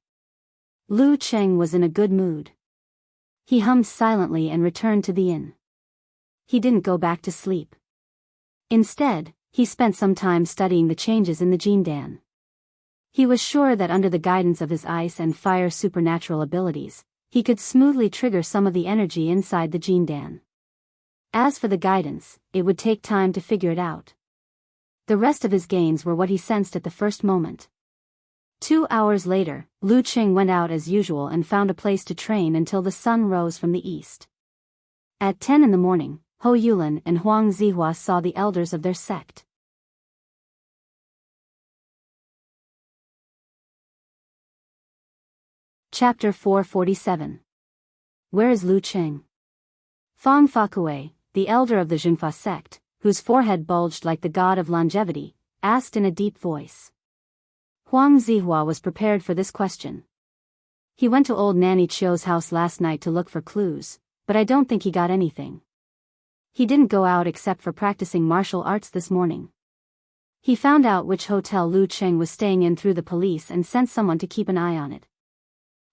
Lu Qing was in a good mood. He hummed silently and returned to the inn. He didn't go back to sleep. Instead, he spent some time studying the changes in the jindan. He was sure that under the guidance of his ice and fire supernatural abilities, he could smoothly trigger some of the energy inside the jindan. As for the guidance, it would take time to figure it out. The rest of his gains were what he sensed at the first moment. 2 hours later, Lu Qing went out as usual and found a place to train until the sun rose from the east. At 10 in the morning, Ho Yulin and Huang Zihua saw the elders of their sect. Chapter 447. Where is Lu Qing? Fang Fakue, the elder of the Jingfa sect, whose forehead bulged like the god of longevity, asked in a deep voice. Huang Zihua was prepared for this question. He went to old Nanny Chio's house last night to look for clues, but I don't think he got anything. He didn't go out except for practicing martial arts this morning. He found out which hotel Lu Qing was staying in through the police and sent someone to keep an eye on it.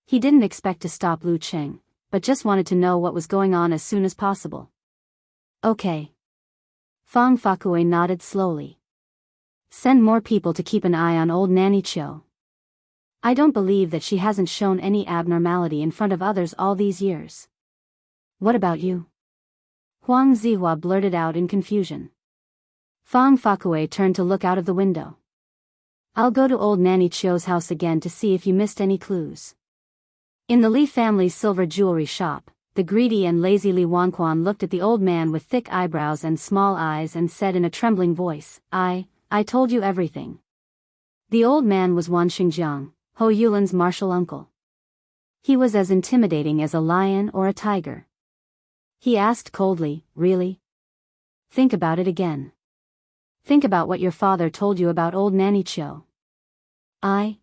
He didn't expect to stop Lu Qing, but just wanted to know what was going on as soon as possible. Okay. Fang Fakue nodded slowly. Send more people to keep an eye on old Nanny Chio. I don't believe that she hasn't shown any abnormality in front of others all these years. What about you? Huang Zihua blurted out in confusion. Fang Fakue turned to look out of the window. I'll go to old Nanny Chio's house again to see if you missed any clues. In the Li family's silver jewelry shop, the greedy and lazy Li Wanquan looked at the old man with thick eyebrows and small eyes and said in a trembling voice, I told you everything. The old man was Wan Xingjiang, Ho Yulin's martial uncle. He was as intimidating as a lion or a tiger. He asked coldly, really? Think about it again. Think about what your father told you about old Nanny Chio. I.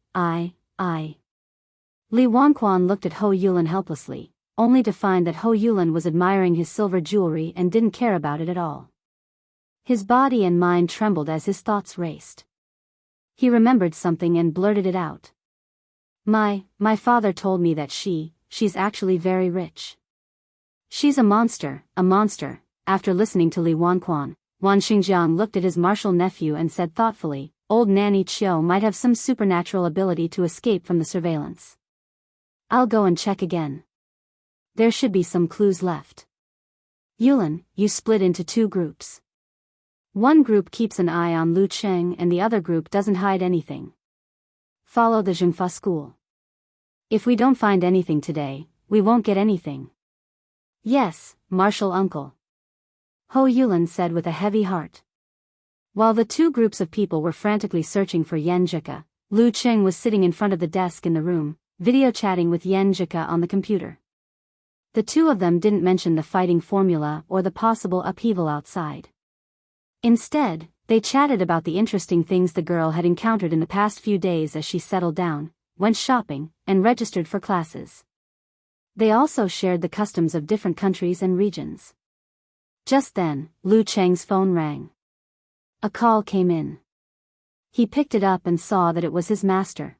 Li Wanquan looked at Ho Yulin helplessly, only to find that Ho Yulin was admiring his silver jewelry and didn't care about it at all. His body and mind trembled as his thoughts raced. He remembered something and blurted it out. My father told me that she's actually very rich. She's a monster. After listening to Li Wanquan, Wan Xingjiang looked at his martial nephew and said thoughtfully, old Nanny Chio might have some supernatural ability to escape from the surveillance. I'll go and check again. There should be some clues left. Yulin, you split into two groups. One group keeps an eye on Lu Qing and the other group doesn't hide anything. Follow the Jingfa school. If we don't find anything today, we won't get anything. Yes, martial uncle. Ho Yulin said with a heavy heart. While the two groups of people were frantically searching for Yan Jika, Lu Qing was sitting in front of the desk in the room, video chatting with Yan Jika on the computer. The two of them didn't mention the fighting formula or the possible upheaval outside. Instead, they chatted about the interesting things the girl had encountered in the past few days as she settled down, went shopping, and registered for classes. They also shared the customs of different countries and regions. Just then, Lu Cheng's phone rang. A call came in. He picked it up and saw that it was his master.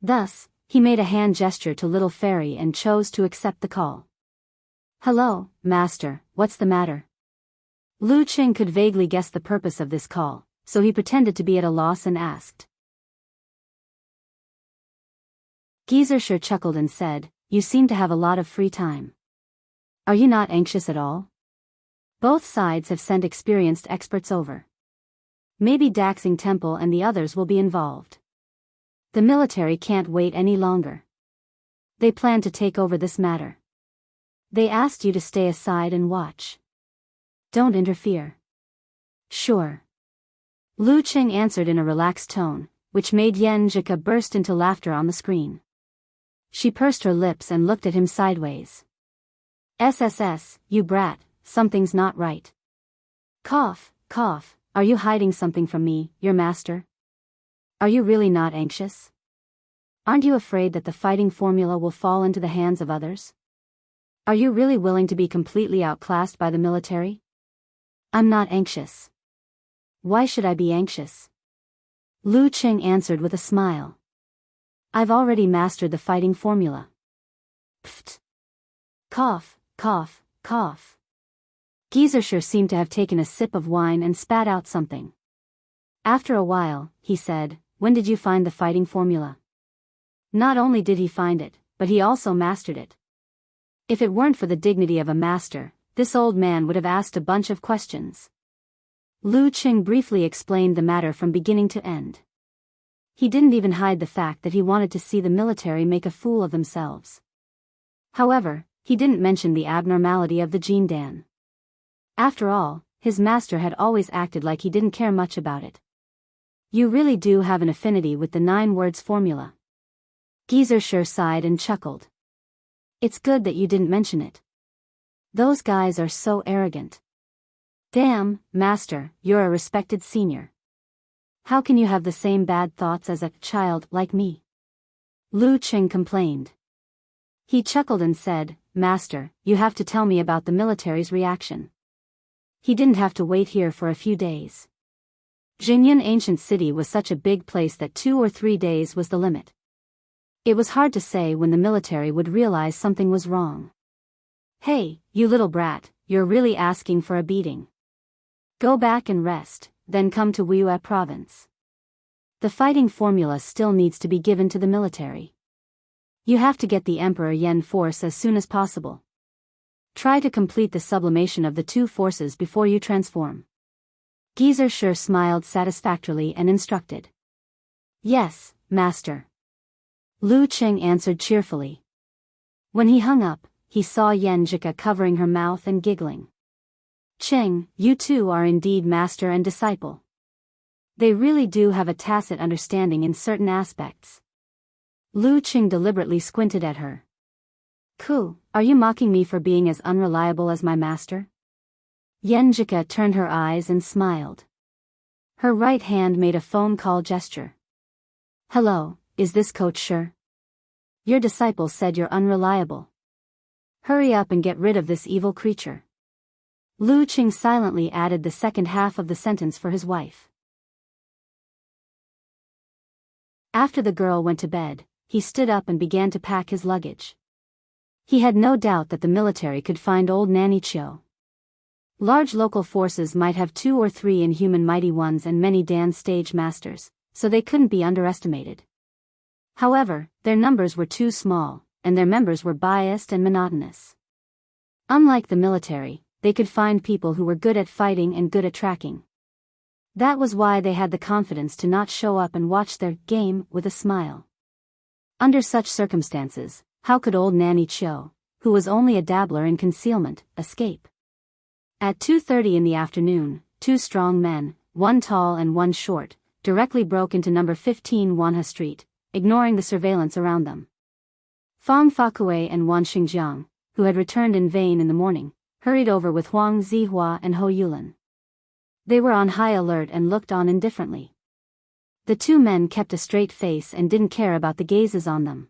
Thus, he made a hand gesture to Little Fairy and chose to accept the call. Hello, master, what's the matter? Lu Qing could vaguely guess the purpose of this call, so he pretended to be at a loss and asked. Geezershire chuckled and said, you seem to have a lot of free time. Are you not anxious at all? Both sides have sent experienced experts over. Maybe Daxing Temple and the others will be involved. The military can't wait any longer. They plan to take over this matter. They asked you to stay aside and watch. Don't interfere. Sure. Lu Qing answered in a relaxed tone, which made Yan Jika burst into laughter on the screen. She pursed her lips and looked at him sideways. SSS, you brat, something's not right. Cough, are you hiding something from me, your master? Are you really not anxious? Aren't you afraid that the fighting formula will fall into the hands of others? Are you really willing to be completely outclassed by the military? I'm not anxious. Why should I be anxious? Lu Qing answered with a smile. I've already mastered the fighting formula. Pfft. Cough. Geezershire seemed to have taken a sip of wine and spat out something. After a while, he said, when did you find the fighting formula? Not only did he find it, but he also mastered it. If it weren't for the dignity of a master, this old man would have asked a bunch of questions. Lu Qing briefly explained the matter from beginning to end. He didn't even hide the fact that he wanted to see the military make a fool of themselves. However, he didn't mention the abnormality of the Jindan. After all, his master had always acted like he didn't care much about it. You really do have an affinity with the 9 words formula. Geezer sighed and chuckled. It's good that you didn't mention it. Those guys are so arrogant. Damn, Master, you're a respected senior. How can you have the same bad thoughts as a child like me? Lu Qing complained. He chuckled and said, Master, you have to tell me about the military's reaction. He didn't have to wait here for a few days. Jingyan Ancient City was such a big place that 2 or 3 days was the limit. It was hard to say when the military would realize something was wrong. Hey, you little brat, you're really asking for a beating. Go back and rest, then come to Wiyue province. The fighting formula still needs to be given to the military. You have to get the Emperor Yen force as soon as possible. Try to complete the sublimation of the 2 forces before you transform. Geezer smiled satisfactorily and instructed. Yes, Master. Lu Qing answered cheerfully. When he hung up, he saw Yen Jika covering her mouth and giggling. Qing, you two are indeed master and disciple. They really do have a tacit understanding in certain aspects. Lu Qing deliberately squinted at her. Ku, are you mocking me for being as unreliable as my master? Yen Jika turned her eyes and smiled. Her right hand made a phone call gesture. Hello, is this Coach Shi? Your disciple said you're unreliable. Hurry up and get rid of this evil creature. Lu Qing silently added the second half of the sentence for his wife. After the girl went to bed, he stood up and began to pack his luggage. He had no doubt that the military could find old Nanny Chiu. Large local forces might have 2 or 3 inhuman mighty ones and many Dan stage masters, so they couldn't be underestimated. However, their numbers were too small, and their members were biased and monotonous. Unlike the military, they could find people who were good at fighting and good at tracking. That was why they had the confidence to not show up and watch their game with a smile. Under such circumstances, how could old Nanny Chiu, who was only a dabbler in concealment, escape? At 2:30 in the afternoon, 2 strong men, one tall and one short, directly broke into number 15 Wanha Street, ignoring the surveillance around them. Fang Fakue and Wan Xingjiang, who had returned in vain in the morning, hurried over with Huang Zihua and Ho Yulin. They were on high alert and looked on indifferently. The 2 men kept a straight face and didn't care about the gazes on them.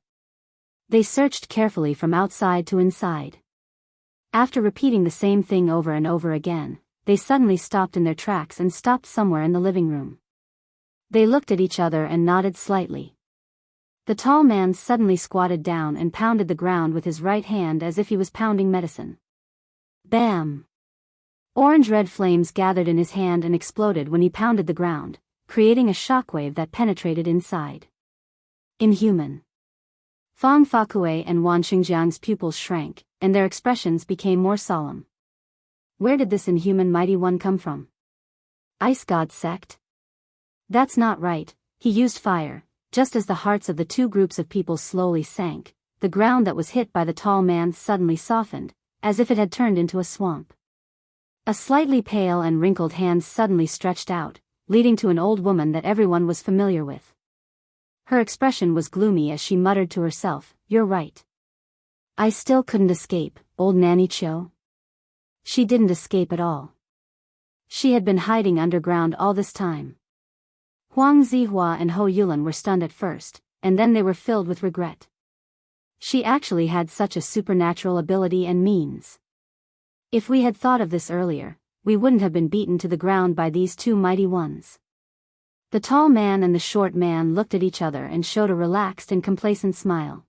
They searched carefully from outside to inside. After repeating the same thing over and over again, they suddenly stopped in their tracks and stopped somewhere in the living room. They looked at each other and nodded slightly. The tall man suddenly squatted down and pounded the ground with his right hand as if he was pounding medicine. Bam! Orange-red flames gathered in his hand and exploded when he pounded the ground, creating a shockwave that penetrated inside. Inhuman. Fang Fakue and Wan Xingjiang's pupils shrank, and their expressions became more solemn. Where did this inhuman mighty one come from? Ice God sect? That's not right, he used fire. Just as the hearts of the 2 groups of people slowly sank, the ground that was hit by the tall man suddenly softened, as if it had turned into a swamp. A slightly pale and wrinkled hand suddenly stretched out, leading to an old woman that everyone was familiar with. Her expression was gloomy as she muttered to herself, "You're right. I still couldn't escape, old Nanny Chiu." She didn't escape at all. She had been hiding underground all this time. Huang Zihua and Ho Yulin were stunned at first, and then they were filled with regret. She actually had such a supernatural ability and means. If we had thought of this earlier, we wouldn't have been beaten to the ground by these 2 mighty ones. The tall man and the short man looked at each other and showed a relaxed and complacent smile.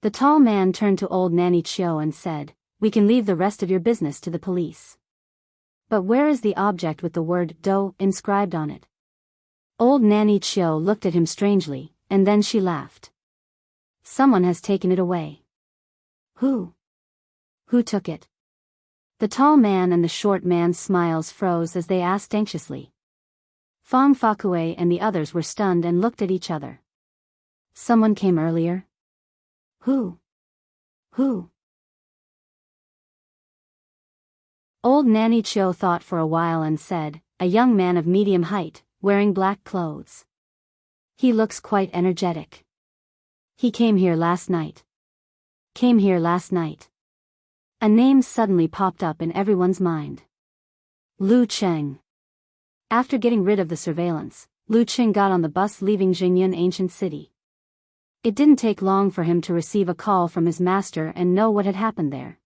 The tall man turned to old Nanny Chiu and said, "We can leave the rest of your business to the police. But where is the object with the word Do inscribed on it?" Old Nanny Chiu looked at him strangely, and then she laughed. "Someone has taken it away." "Who? Who took it?" The tall man and the short man's smiles froze as they asked anxiously. Fang Fakue and the others were stunned and looked at each other. "Someone came earlier?" "Who? Who?" Old Nanny Chiu thought for a while and said, "A young man of medium height, wearing black clothes. He looks quite energetic." He came here last night. Came here last night. A name suddenly popped up in everyone's mind. Lu Cheng. After getting rid of the surveillance, Lu Cheng got on the bus leaving Jingyan Ancient City. It didn't take long for him to receive a call from his master and know what had happened there.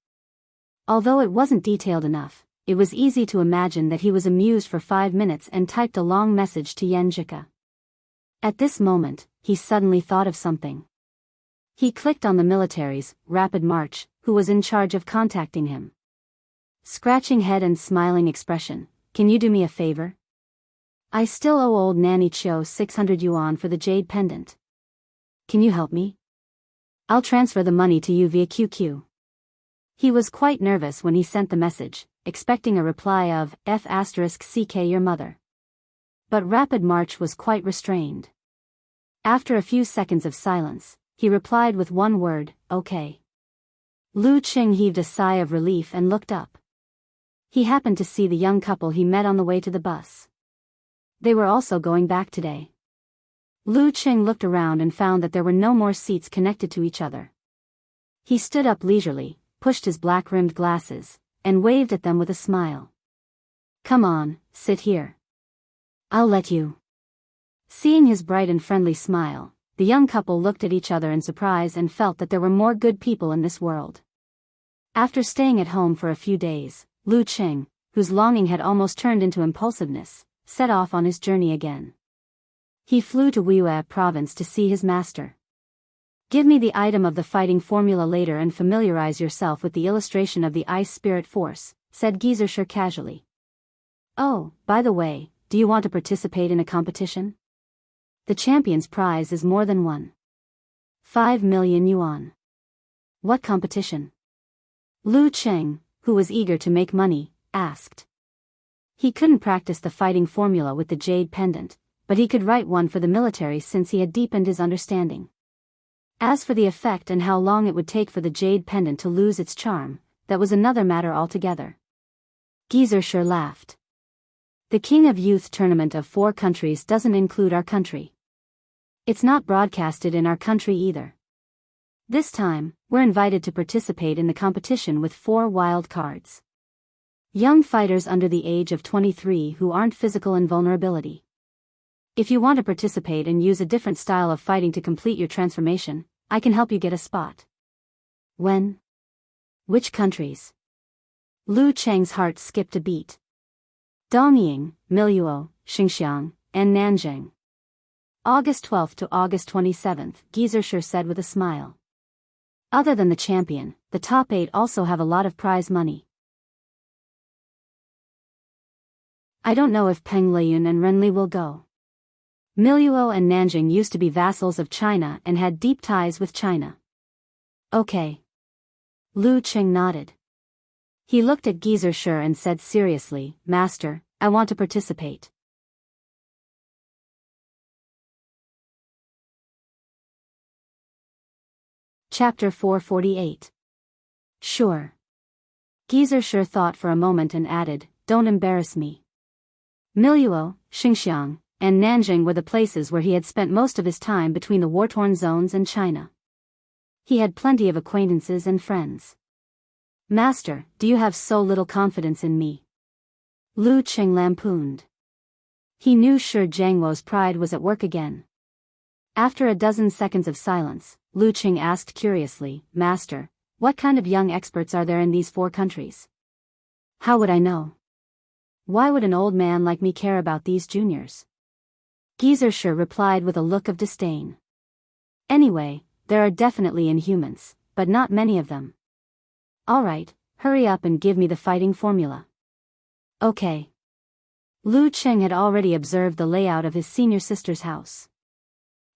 Although it wasn't detailed enough, it was easy to imagine that he was amused for 5 minutes and typed a long message to Yenjika. At this moment, he suddenly thought of something. He clicked on the military's rapid march, who was in charge of contacting him. Scratching head and smiling expression, "Can you do me a favor? I still owe old Nanny Chio 600 yuan for the jade pendant. Can you help me? I'll transfer the money to you via QQ." He was quite nervous when he sent the message, expecting a reply of F*CK your mother. But Rapid March was quite restrained. After a few seconds of silence, he replied with one word, "Okay." Lu Cheng heaved a sigh of relief and looked up. He happened to see the young couple he met on the way to the bus. They were also going back today. Lu Cheng looked around and found that there were no more seats connected to each other. He stood up leisurely, pushed his black-rimmed glasses, and waved at them with a smile. "Come on, sit here. I'll let you." Seeing his bright and friendly smile, the young couple looked at each other in surprise and felt that there were more good people in this world. After staying at home for a few days, Lu Cheng, whose longing had almost turned into impulsiveness, set off on his journey again. He flew to Wiyue province to see his master. "Give me the item of the fighting formula later and familiarize yourself with the illustration of the ice spirit force," said Geyser casually. "Oh, by the way, do you want to participate in a competition? The champion's prize is more than 5 million yuan. "What competition?" Lu Cheng, who was eager to make money, asked. He couldn't practice the fighting formula with the jade pendant, but he could write one for the military since he had deepened his understanding. As for the effect and how long it would take for the jade pendant to lose its charm, that was another matter altogether. Geyser laughed. "The King of Youth tournament of 4 countries doesn't include our country. It's not broadcasted in our country either. This time, we're invited to participate in the competition with 4 wild cards. Young fighters under the age of 23 who aren't physical invulnerability. If you want to participate and use a different style of fighting to complete your transformation, I can help you get a spot." "When? Which countries?" Lu Cheng's heart skipped a beat. "Dongying, Miluo, Xinjiang, and Nanjing. August 12th to August 27th, Geyser said with a smile. "Other than the champion, the top 8 also have a lot of prize money. I don't know if Peng Liyun and Renli will go. Miluo and Nanjing used to be vassals of China and had deep ties with China." "Okay." Lu Cheng nodded. He looked at Geyser and said seriously, "Master, I want to participate." Chapter 448. "Sure." Geyser thought for a moment and added, "Don't embarrass me." Miluo, Xinjiang, and Nanjing were the places where he had spent most of his time between the war-torn zones and China. He had plenty of acquaintances and friends. "Master, do you have so little confidence in me?" Lu Cheng lampooned. He knew Jiangwo's pride was at work again. After a dozen seconds of silence, Lu Cheng asked curiously, "Master, what kind of young experts are there in these 4 countries?" "How would I know? Why would an old man like me care about these juniors?" Geyser replied with a look of disdain. "Anyway, there are definitely Inhumans, but not many of them. All right, hurry up and give me the fighting formula." "Okay." Lu Cheng had already observed the layout of his senior sister's house.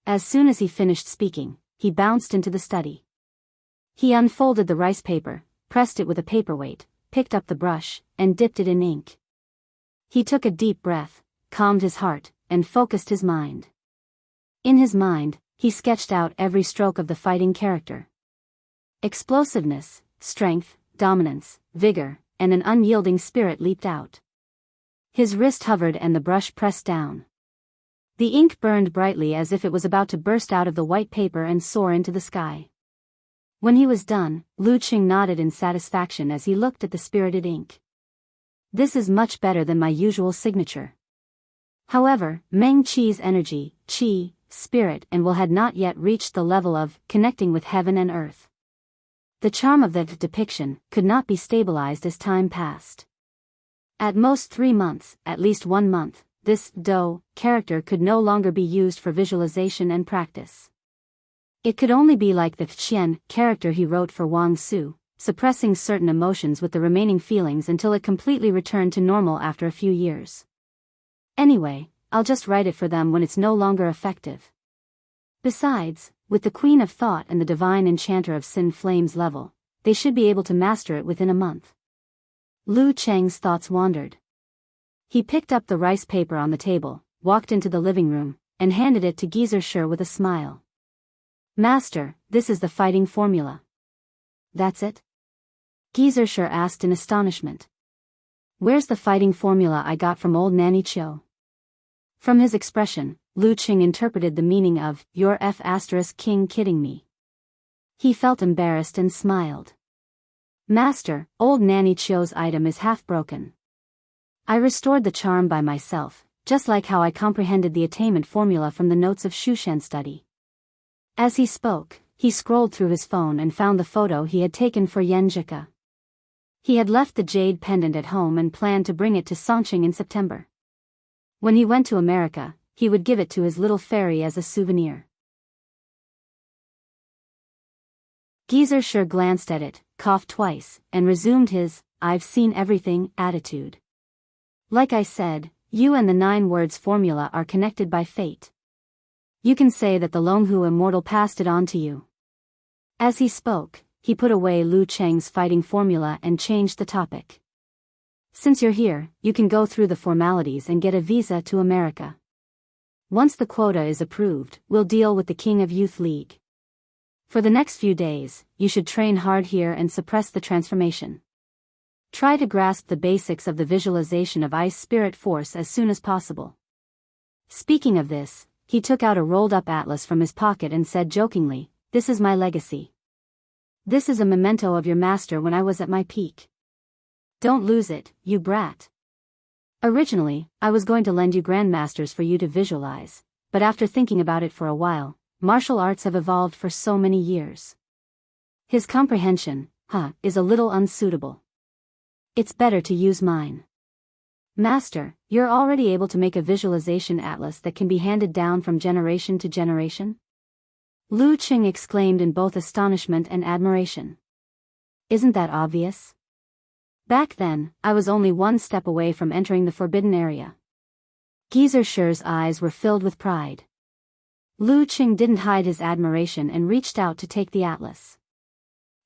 As soon as he finished speaking, he bounced into the study. He unfolded the rice paper, pressed it with a paperweight, picked up the brush, and dipped it in ink. He took a deep breath, calmed his heart, and focused his mind. In his mind, he sketched out every stroke of the fighting character. Explosiveness, strength, dominance, vigor, and an unyielding spirit leaped out. His wrist hovered and the brush pressed down. The ink burned brightly as if it was about to burst out of the white paper and soar into the sky. When he was done, Lu Qing nodded in satisfaction as he looked at the spirited ink. This is much better than my usual signature. However, Meng Qi's energy, qi, spirit and will had not yet reached the level of connecting with heaven and earth. The charm of the depiction could not be stabilized as time passed. At most 3 months, at least 1 month, this Do character could no longer be used for visualization and practice. It could only be like the Qian character he wrote for Wang Su, suppressing certain emotions with the remaining feelings until it completely returned to normal after a few years. Anyway, I'll just write it for them when it's no longer effective. Besides, with the Queen of Thought and the Divine Enchanter of Sin Flames level, they should be able to master it within a month. Lu Cheng's thoughts wandered. He picked up the rice paper on the table, walked into the living room, and handed it to Geyser with a smile. Master, this is the fighting formula. That's it? Geyser asked in astonishment. Where's the fighting formula I got from old Nanny Chiu? From his expression, Lu Qing interpreted the meaning of, "Your King kidding me." He felt embarrassed and smiled. Master, old Nanny Chiu's item is half broken. I restored the charm by myself, just like how I comprehended the attainment formula from the notes of Shushan study. As he spoke, he scrolled through his phone and found the photo he had taken for Yenjika. He had left the jade pendant at home and planned to bring it to Songqing in September. When he went to America, he would give it to his little fairy as a souvenir. Geyser glanced at it, coughed twice, and resumed his, "I've seen everything" attitude. Like I said, you and the 9 words formula are connected by fate. You can say that the Longhu immortal passed it on to you. As he spoke, he put away Lu Cheng's fighting formula and changed the topic. Since you're here, you can go through the formalities and get a visa to America. Once the quota is approved, we'll deal with the King of Youth League. For the next few days, you should train hard here and suppress the transformation. Try to grasp the basics of the visualization of ice spirit force as soon as possible. Speaking of this, he took out a rolled-up atlas from his pocket and said jokingly, "This is my legacy. This is a memento of your master when I was at my peak. Don't lose it, you brat." Originally, I was going to lend you Grandmasters for you to visualize, but after thinking about it for a while, martial arts have evolved for so many years. His comprehension, is a little unsuitable. It's better to use mine. Master, you're already able to make a visualization atlas that can be handed down from generation to generation? Lu Qing exclaimed in both astonishment and admiration. Isn't that obvious? Back then, I was only 1 step away from entering the forbidden area. Geyser's eyes were filled with pride. Lu Qing didn't hide his admiration and reached out to take the atlas.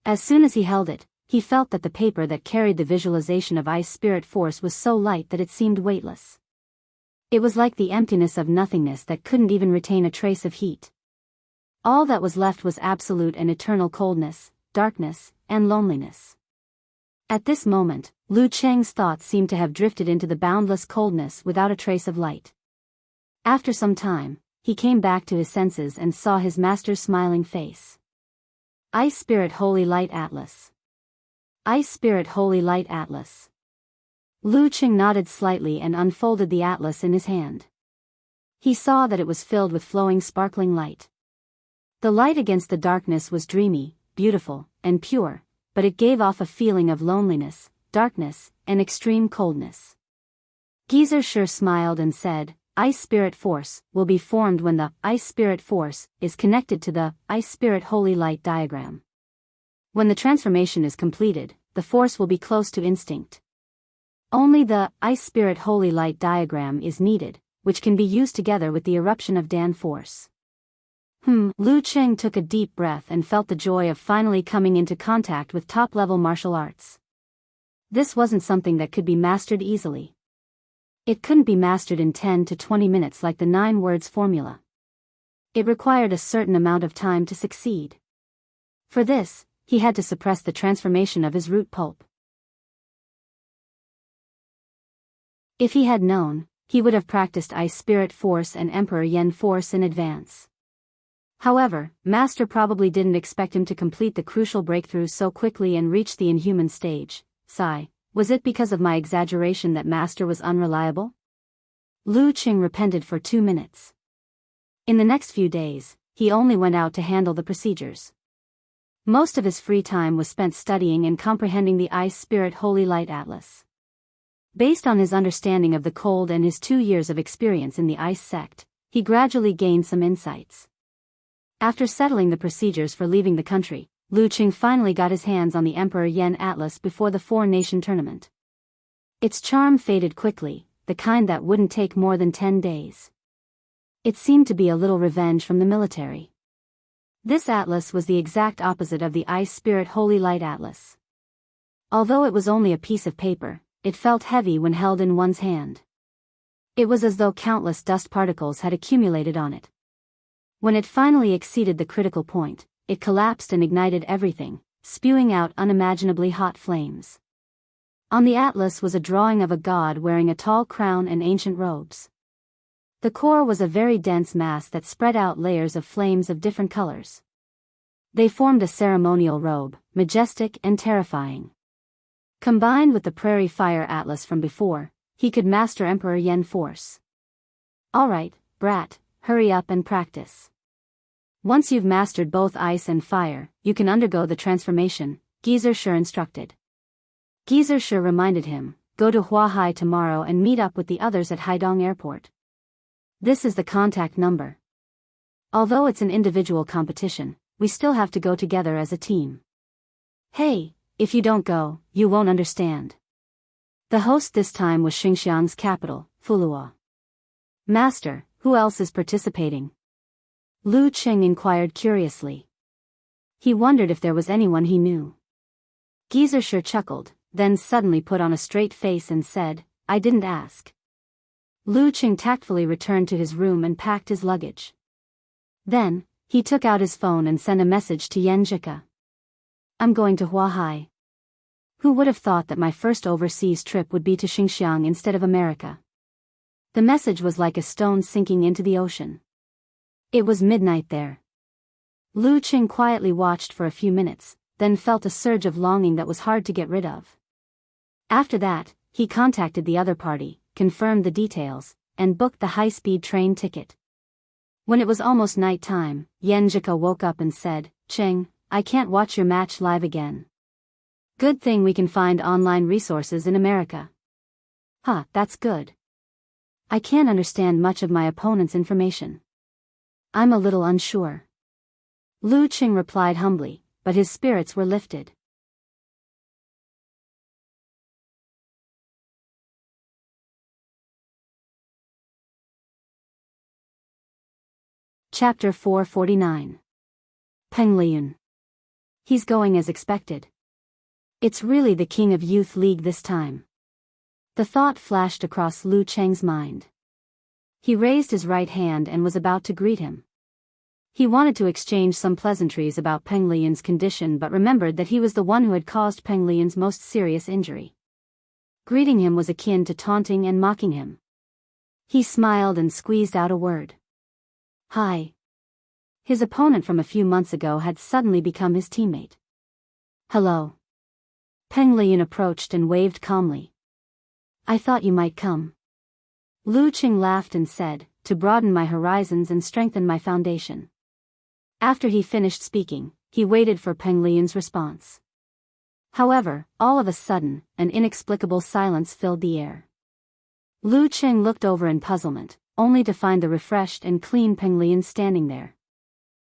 As soon as he held it, he felt that the paper that carried the visualization of ice spirit force was so light that it seemed weightless. It was like the emptiness of nothingness that couldn't even retain a trace of heat. All that was left was absolute and eternal coldness, darkness, and loneliness. At this moment, Lu Cheng's thoughts seemed to have drifted into the boundless coldness without a trace of light. After some time, he came back to his senses and saw his master's smiling face. Ice Spirit Holy Light Atlas. Ice Spirit Holy Light Atlas. Lu Qing nodded slightly and unfolded the atlas in his hand. He saw that it was filled with flowing sparkling light. The light against the darkness was dreamy, beautiful, and pure, but it gave off a feeling of loneliness, darkness, and extreme coldness. Geyser smiled and said, "Ice Spirit Force will be formed when the Ice Spirit Force is connected to the Ice Spirit Holy Light diagram. When the transformation is completed, the force will be close to instinct. Only the Ice Spirit Holy Light diagram is needed, which can be used together with the eruption of Dan force." Lu Qing took a deep breath and felt the joy of finally coming into contact with top-level martial arts. This wasn't something that could be mastered easily. It couldn't be mastered in 10 to 20 minutes like the 9 words formula. It required a certain amount of time to succeed. For this, he had to suppress the transformation of his root pulp. If he had known, he would have practiced Ice Spirit Force and Emperor Yen Force in advance. However, Master probably didn't expect him to complete the crucial breakthrough so quickly and reach the inhuman stage. Sigh, was it because of my exaggeration that Master was unreliable? Lu Qing repented for 2 minutes. In the next few days, he only went out to handle the procedures. Most of his free time was spent studying and comprehending the Ice Spirit Holy Light Atlas. Based on his understanding of the cold and his 2 years of experience in the Ice Sect, he gradually gained some insights. After settling the procedures for leaving the country, Lu Qing finally got his hands on the Emperor Yen Atlas before the 4-nation tournament. Its charm faded quickly, the kind that wouldn't take more than 10 days. It seemed to be a little revenge from the military. This atlas was the exact opposite of the Ice Spirit Holy Light Atlas. Although it was only a piece of paper, it felt heavy when held in one's hand. It was as though countless dust particles had accumulated on it. When it finally exceeded the critical point, it collapsed and ignited everything, spewing out unimaginably hot flames. On the atlas was a drawing of a god wearing a tall crown and ancient robes. The core was a very dense mass that spread out layers of flames of different colors. They formed a ceremonial robe, majestic and terrifying. Combined with the Prairie Fire Atlas from before, he could master Emperor Yen Force. Alright, brat, hurry up and practice. Once you've mastered both ice and fire, you can undergo the transformation, Geezer Shi instructed. Geezer Shi reminded him, go to Huahai tomorrow and meet up with the others at Haidong Airport. This is the contact number. Although it's an individual competition, we still have to go together as a team. Hey, if you don't go, you won't understand. The host this time was Xinjiang's capital, Fulua. Master, who else is participating? Lu Qing inquired curiously. He wondered if there was anyone he knew. Geezer Shi chuckled, then suddenly put on a straight face and said, I didn't ask. Lu Qing tactfully returned to his room and packed his luggage. Then, he took out his phone and sent a message to Yen Jika. I'm going to Huahai. Who would have thought that my first overseas trip would be to Xinjiang instead of America? The message was like a stone sinking into the ocean. It was midnight there. Lu Qing quietly watched for a few minutes, then felt a surge of longing that was hard to get rid of. After that, he contacted the other party, confirmed the details, and booked the high-speed train ticket. When it was almost night time, Yen Jika woke up and said, Qing, I can't watch your match live again. Good thing we can find online resources in America. Huh, that's good. I can't understand much of my opponent's information. I'm a little unsure. Lu Qing replied humbly, but his spirits were lifted. Chapter 449. Peng Liyun. He's going as expected. It's really the king of Youth League this time. The thought flashed across Lu Cheng's mind. He raised his right hand and was about to greet him. He wanted to exchange some pleasantries about Peng Liyun's condition but remembered that he was the one who had caused Peng Liyun's most serious injury. Greeting him was akin to taunting and mocking him. He smiled and squeezed out a word. Hi. His opponent from a few months ago had suddenly become his teammate. Hello. Peng Liyun approached and waved calmly. I thought you might come. Lu Qing laughed and said, to broaden my horizons and strengthen my foundation. After he finished speaking, he waited for Peng Liyun's response. However, all of a sudden, an inexplicable silence filled the air. Lu Qing looked over in puzzlement, only to find the refreshed and clean Peng Liyun standing there.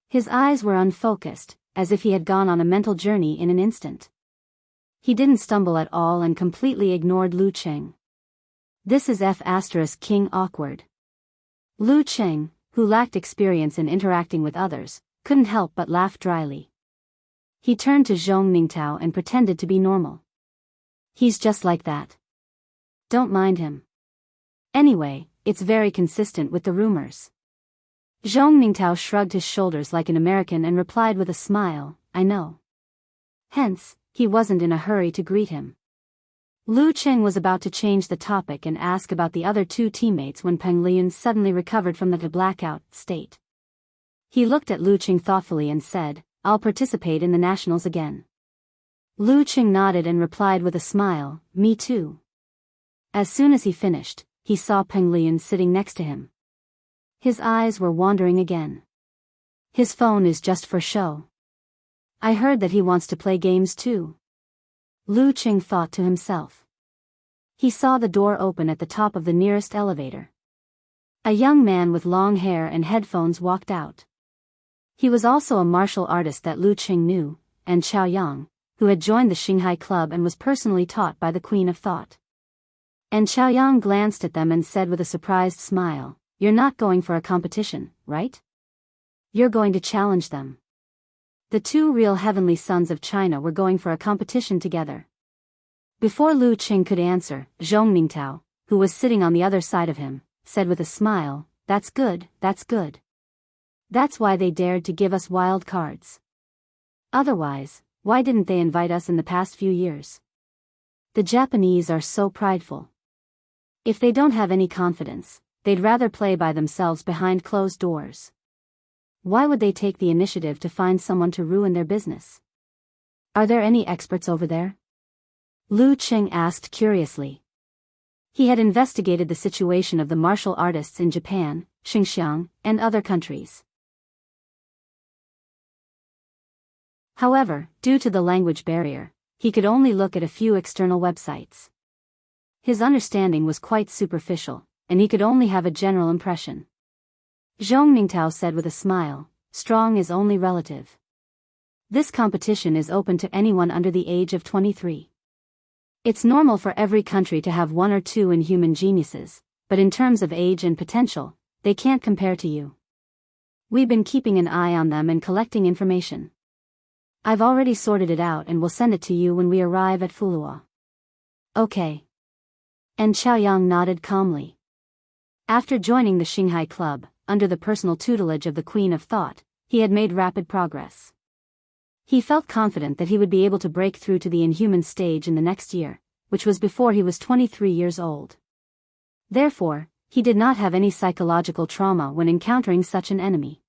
His eyes were unfocused, as if he had gone on a mental journey in an instant. He didn't stumble at all and completely ignored Lu Qing. This is King awkward. Lu Qing, who lacked experience in interacting with others, couldn't help but laugh dryly. He turned to Zhong Ningtao and pretended to be normal. He's just like that. Don't mind him. Anyway, it's very consistent with the rumors. Zhong Ningtao shrugged his shoulders like an American and replied with a smile, I know. Hence, he wasn't in a hurry to greet him. Lu Cheng was about to change the topic and ask about the other two teammates when Peng Liyun suddenly recovered from the blackout state. He looked at Lu Cheng thoughtfully and said, "I'll participate in the nationals again." Lu Cheng nodded and replied with a smile, "Me too." As soon as he finished, he saw Peng Liyun sitting next to him. His eyes were wandering again. His phone is just for show. I heard that he wants to play games too. Lu Cheng thought to himself. He saw the door open at the top of the nearest elevator. A young man with long hair and headphones walked out. He was also a martial artist that Lu Cheng knew, and Chaoyang, who had joined the Shanghai Club and was personally taught by the Queen of Thought. And Chaoyang glanced at them and said with a surprised smile, "You're not going for a competition, right? You're going to challenge them." The two real heavenly sons of China were going for a competition together. Before Lu Cheng could answer, Zhong Ningtao, who was sitting on the other side of him, said with a smile, "That's good, that's good. That's why they dared to give us wild cards. Otherwise, why didn't they invite us in the past few years? The Japanese are so prideful. If they don't have any confidence, they'd rather play by themselves behind closed doors. Why would they take the initiative to find someone to ruin their business? Are there any experts over there?" Lu Cheng asked curiously. He had investigated the situation of the martial artists in Japan, Xinjiang, and other countries. However, due to the language barrier, he could only look at a few external websites. His understanding was quite superficial, and he could only have a general impression. Zhong Ningtao said with a smile, "Strong is only relative. This competition is open to anyone under the age of 23. It's normal for every country to have one or two inhuman geniuses, but in terms of age and potential, they can't compare to you. We've been keeping an eye on them and collecting information. I've already sorted it out and will send it to you when we arrive at Fulua." "Okay." And Chaoyang nodded calmly. After joining the Shanghai Club, under the personal tutelage of the Queen of Thought, he had made rapid progress. He felt confident that he would be able to break through to the inhuman stage in the next year, which was before he was 23 years old. Therefore, he did not have any psychological trauma when encountering such an enemy.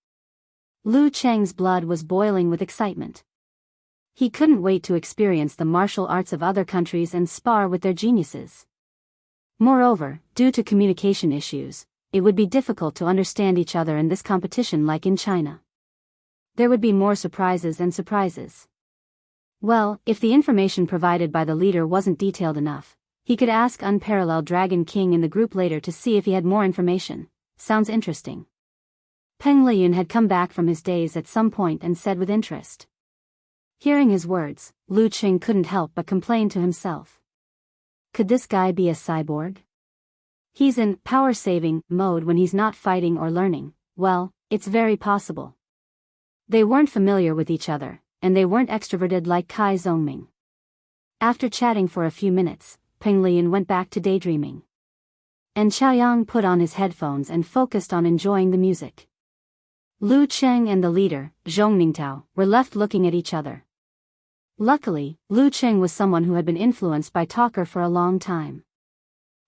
Lu Cheng's blood was boiling with excitement. He couldn't wait to experience the martial arts of other countries and spar with their geniuses. Moreover, due to communication issues, it would be difficult to understand each other in this competition like in China. There would be more surprises and surprises. Well, if the information provided by the leader wasn't detailed enough, he could ask Unparalleled Dragon King in the group later to see if he had more information. Sounds interesting. Peng Liyun had come back from his days at some point and said with interest. Hearing his words, Lu Cheng couldn't help but complain to himself. Could this guy be a cyborg? He's in power-saving mode when he's not fighting or learning. Well, it's very possible. They weren't familiar with each other, and they weren't extroverted like Kai Zhongming. After chatting for a few minutes, Peng Liyun went back to daydreaming. And Chaoyang put on his headphones and focused on enjoying the music. Lu Cheng and the leader, Zhong Ningtao, were left looking at each other. Luckily, Lu Cheng was someone who had been influenced by Talker for a long time.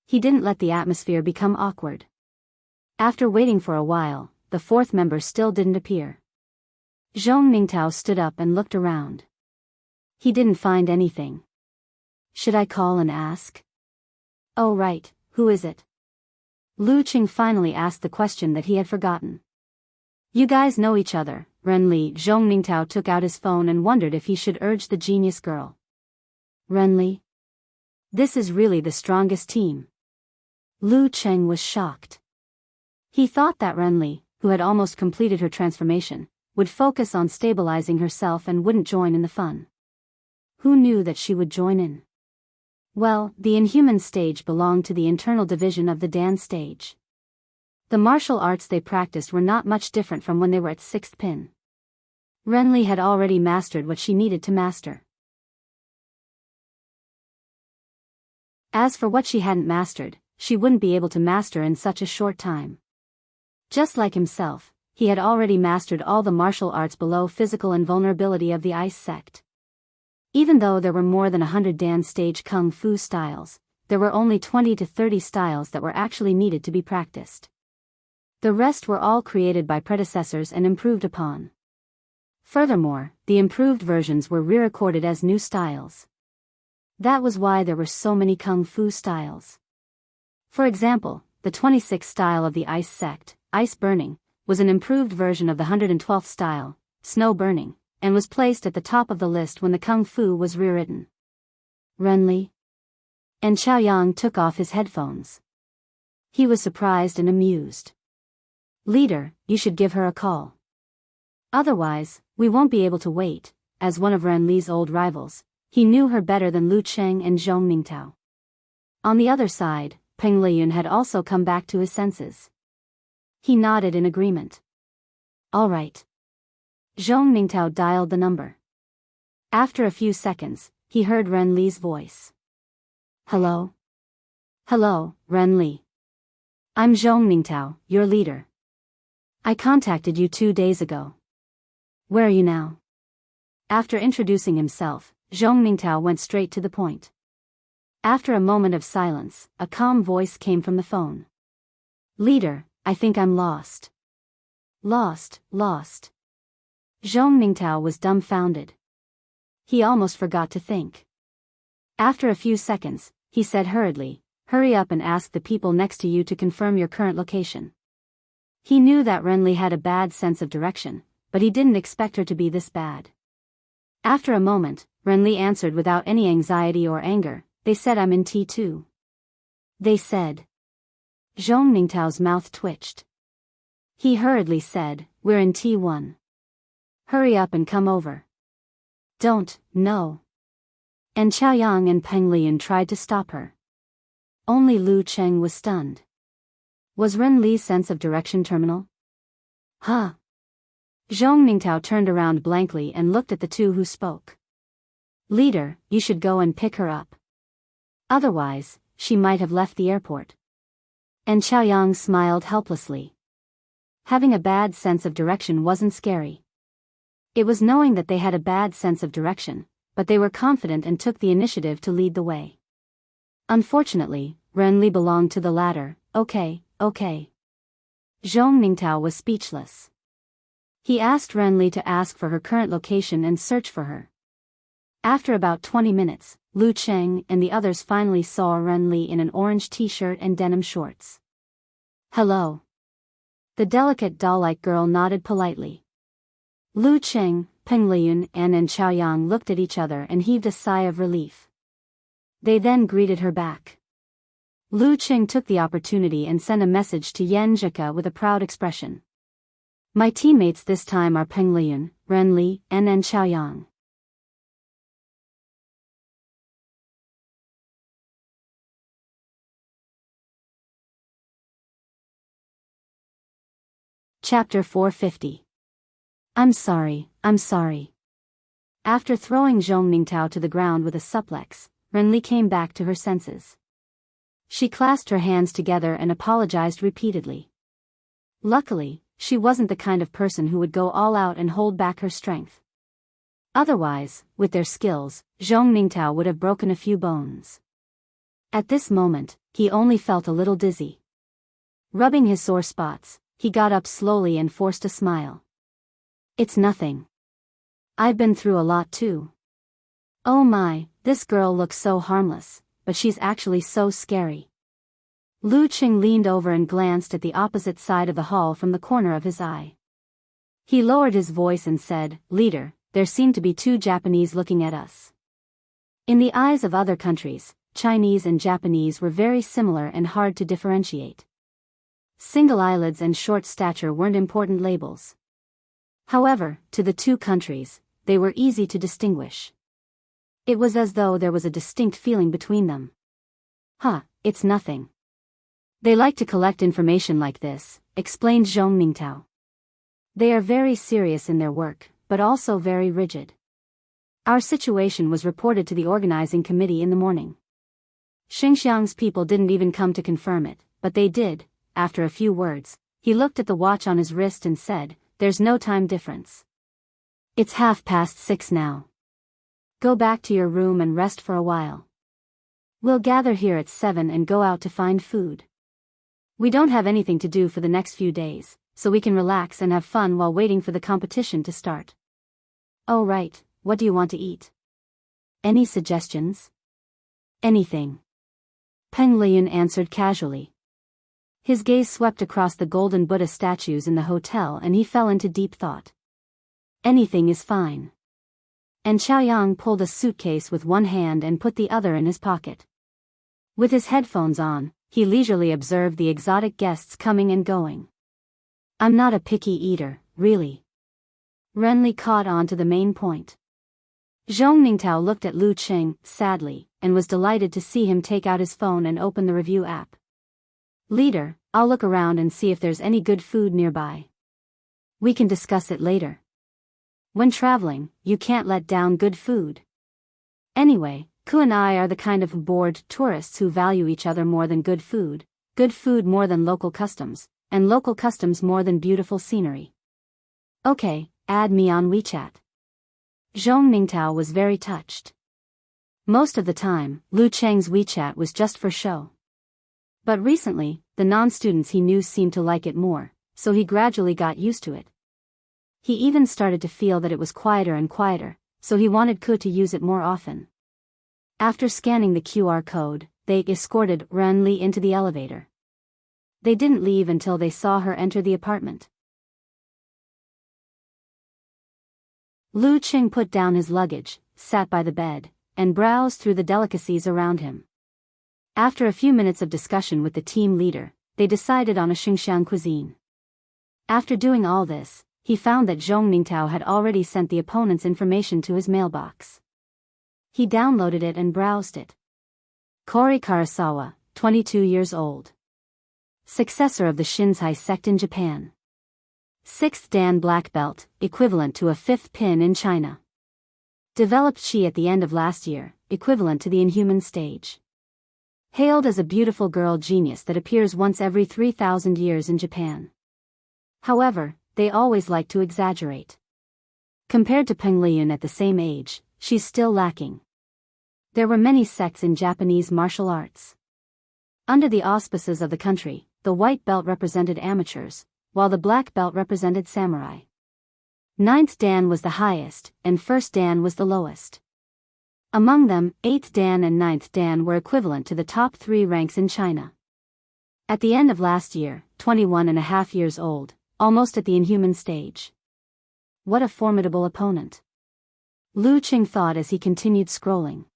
He didn't let the atmosphere become awkward. After waiting for a while, the fourth member still didn't appear. Zhong Ningtao stood up and looked around. He didn't find anything. Should I call and ask? Oh right, who is it? Lu Cheng finally asked the question that he had forgotten. You guys know each other, Renli. Zhong Ningtao took out his phone and wondered if he should urge the genius girl. Renli? This is really the strongest team. Lu Cheng was shocked. He thought that Renli, who had almost completed her transformation, would focus on stabilizing herself and wouldn't join in the fun. Who knew that she would join in? Well, the inhuman stage belonged to the internal division of the Dan stage. The martial arts they practiced were not much different from when they were at 6th pin. Renli had already mastered what she needed to master. As for what she hadn't mastered, she wouldn't be able to master in such a short time. Just like himself, he had already mastered all the martial arts below physical invulnerability of the Ice sect. Even though there were more than 100 dance stage kung fu styles, there were only 20 to 30 styles that were actually needed to be practiced. The rest were all created by predecessors and improved upon. Furthermore, the improved versions were re-recorded as new styles. That was why there were so many kung fu styles. For example, the 26th style of the ice sect, ice burning, was an improved version of the 112th style, snow burning, and was placed at the top of the list when the kung fu was rewritten. Renly. And Chaoyang took off his headphones. He was surprised and amused. Leader, you should give her a call. Otherwise, we won't be able to wait. As one of Renly's old rivals, he knew her better than Lu Cheng and Zhong Mingtao. On the other side, Peng Liyun had also come back to his senses. He nodded in agreement. All right. Zhong Mingtao dialed the number. After a few seconds, he heard Renly's voice. Hello? Hello, Renly. I'm Zhong Mingtao, your leader. I contacted you 2 days ago. Where are you now? After introducing himself, Zhong Mingtao went straight to the point. After a moment of silence, a calm voice came from the phone. Leader, I think I'm lost. Lost. Zhong Mingtao was dumbfounded. He almost forgot to think. After a few seconds, he said hurriedly, hurry up and ask the people next to you to confirm your current location. He knew that Renly had a bad sense of direction, but he didn't expect her to be this bad. After a moment, Renly answered without any anxiety or anger, they said I'm in T2. They said. Zhong Mingtao's mouth twitched. He hurriedly said, we're in T1. Hurry up and come over. Don't, no. And Chaoyang and Peng Liyun tried to stop her. Only Lu Cheng was stunned. Was Renly's sense of direction terminal? Huh? Zhong Mingtao turned around blankly and looked at the two who spoke. Leader, you should go and pick her up. Otherwise, she might have left the airport. And Chaoyang smiled helplessly. Having a bad sense of direction wasn't scary. It was knowing that they had a bad sense of direction, but they were confident and took the initiative to lead the way. Unfortunately, Renly belonged to the latter. Okay. Zhong Mingtao was speechless. He asked Renly to ask for her current location and search for her. After about 20 minutes, Lu Cheng and the others finally saw Renly in an orange t-shirt and denim shorts. Hello. The delicate doll-like girl nodded politely. Lu Cheng, Peng Liyun and Chaoyang looked at each other and heaved a sigh of relief. They then greeted her back. Lu Cheng took the opportunity and sent a message to Yen Zhika with a proud expression. My teammates this time are Peng Liyun, Renly, and Chaoyang. Chapter 450. I'm sorry. After throwing Zhong Mingtao to the ground with a suplex, Renly came back to her senses. She clasped her hands together and apologized repeatedly. Luckily, she wasn't the kind of person who would go all out and hold back her strength. Otherwise, with their skills, Zhong Mingtao would have broken a few bones. At this moment, he only felt a little dizzy. Rubbing his sore spots, he got up slowly and forced a smile. It's nothing. I've been through a lot too. Oh my, this girl looks so harmless, but she's actually so scary. Lu Cheng leaned over and glanced at the opposite side of the hall from the corner of his eye. He lowered his voice and said, Leader, there seem to be 2 Japanese looking at us. In the eyes of other countries, Chinese and Japanese were very similar and hard to differentiate. Single eyelids and short stature weren't important labels. However, to the 2 countries, they were easy to distinguish. It was as though there was a distinct feeling between them. It's nothing. They like to collect information like this, explained Zhong Mingtao. They are very serious in their work, but also very rigid. Our situation was reported to the organizing committee in the morning. Xinjiang's people didn't even come to confirm it, but they did. After a few words, he looked at the watch on his wrist and said, There's no time difference. It's 6:30 now. Go back to your room and rest for a while. We'll gather here at 7 and go out to find food. We don't have anything to do for the next few days, so we can relax and have fun while waiting for the competition to start. Oh right, what do you want to eat? Any suggestions? Anything. Peng Liyun answered casually. His gaze swept across the golden Buddha statues in the hotel and he fell into deep thought. Anything is fine. And Chaoyang pulled a suitcase with one hand and put the other in his pocket. With his headphones on, he leisurely observed the exotic guests coming and going. I'm not a picky eater, really. Renly caught on to the main point. Zhong Ningtao looked at Lu Qing, sadly, and was delighted to see him take out his phone and open the review app. Leader, I'll look around and see if there's any good food nearby. We can discuss it later. When traveling, you can't let down good food. Anyway, Ku and I are the kind of bored tourists who value each other more than good food more than local customs, and local customs more than beautiful scenery. Okay, add me on WeChat. Zhong Ningtao was very touched. Most of the time, Lu Cheng's WeChat was just for show. But recently, the non-students he knew seemed to like it more, so he gradually got used to it. He even started to feel that it was quieter and quieter, so he wanted Ku to use it more often. After scanning the QR code, they escorted Renli into the elevator. They didn't leave until they saw her enter the apartment. Lu Qing put down his luggage, sat by the bed, and browsed through the delicacies around him. After a few minutes of discussion with the team leader, they decided on a Xinjiang cuisine. After doing all this, he found that Zhong Ningtao had already sent the opponent's information to his mailbox. He downloaded it and browsed it. Kori Karasawa, 22 years old. Successor of the Shinzai sect in Japan. 6th Dan black belt, equivalent to a 5th pin in China. Developed Qi at the end of last year, equivalent to the inhuman stage. Hailed as a beautiful girl genius that appears once every 3,000 years in Japan. However, they always like to exaggerate. Compared to Peng Liyun at the same age, she's still lacking. There were many sects in Japanese martial arts. Under the auspices of the country, the white belt represented amateurs, while the black belt represented samurai. 9th Dan was the highest, and 1st Dan was the lowest. Among them, 8th Dan and 9th Dan were equivalent to the top 3 ranks in China. At the end of last year, 21.5 years old, almost at the inhuman stage. What a formidable opponent. Lu Qing thought as he continued scrolling.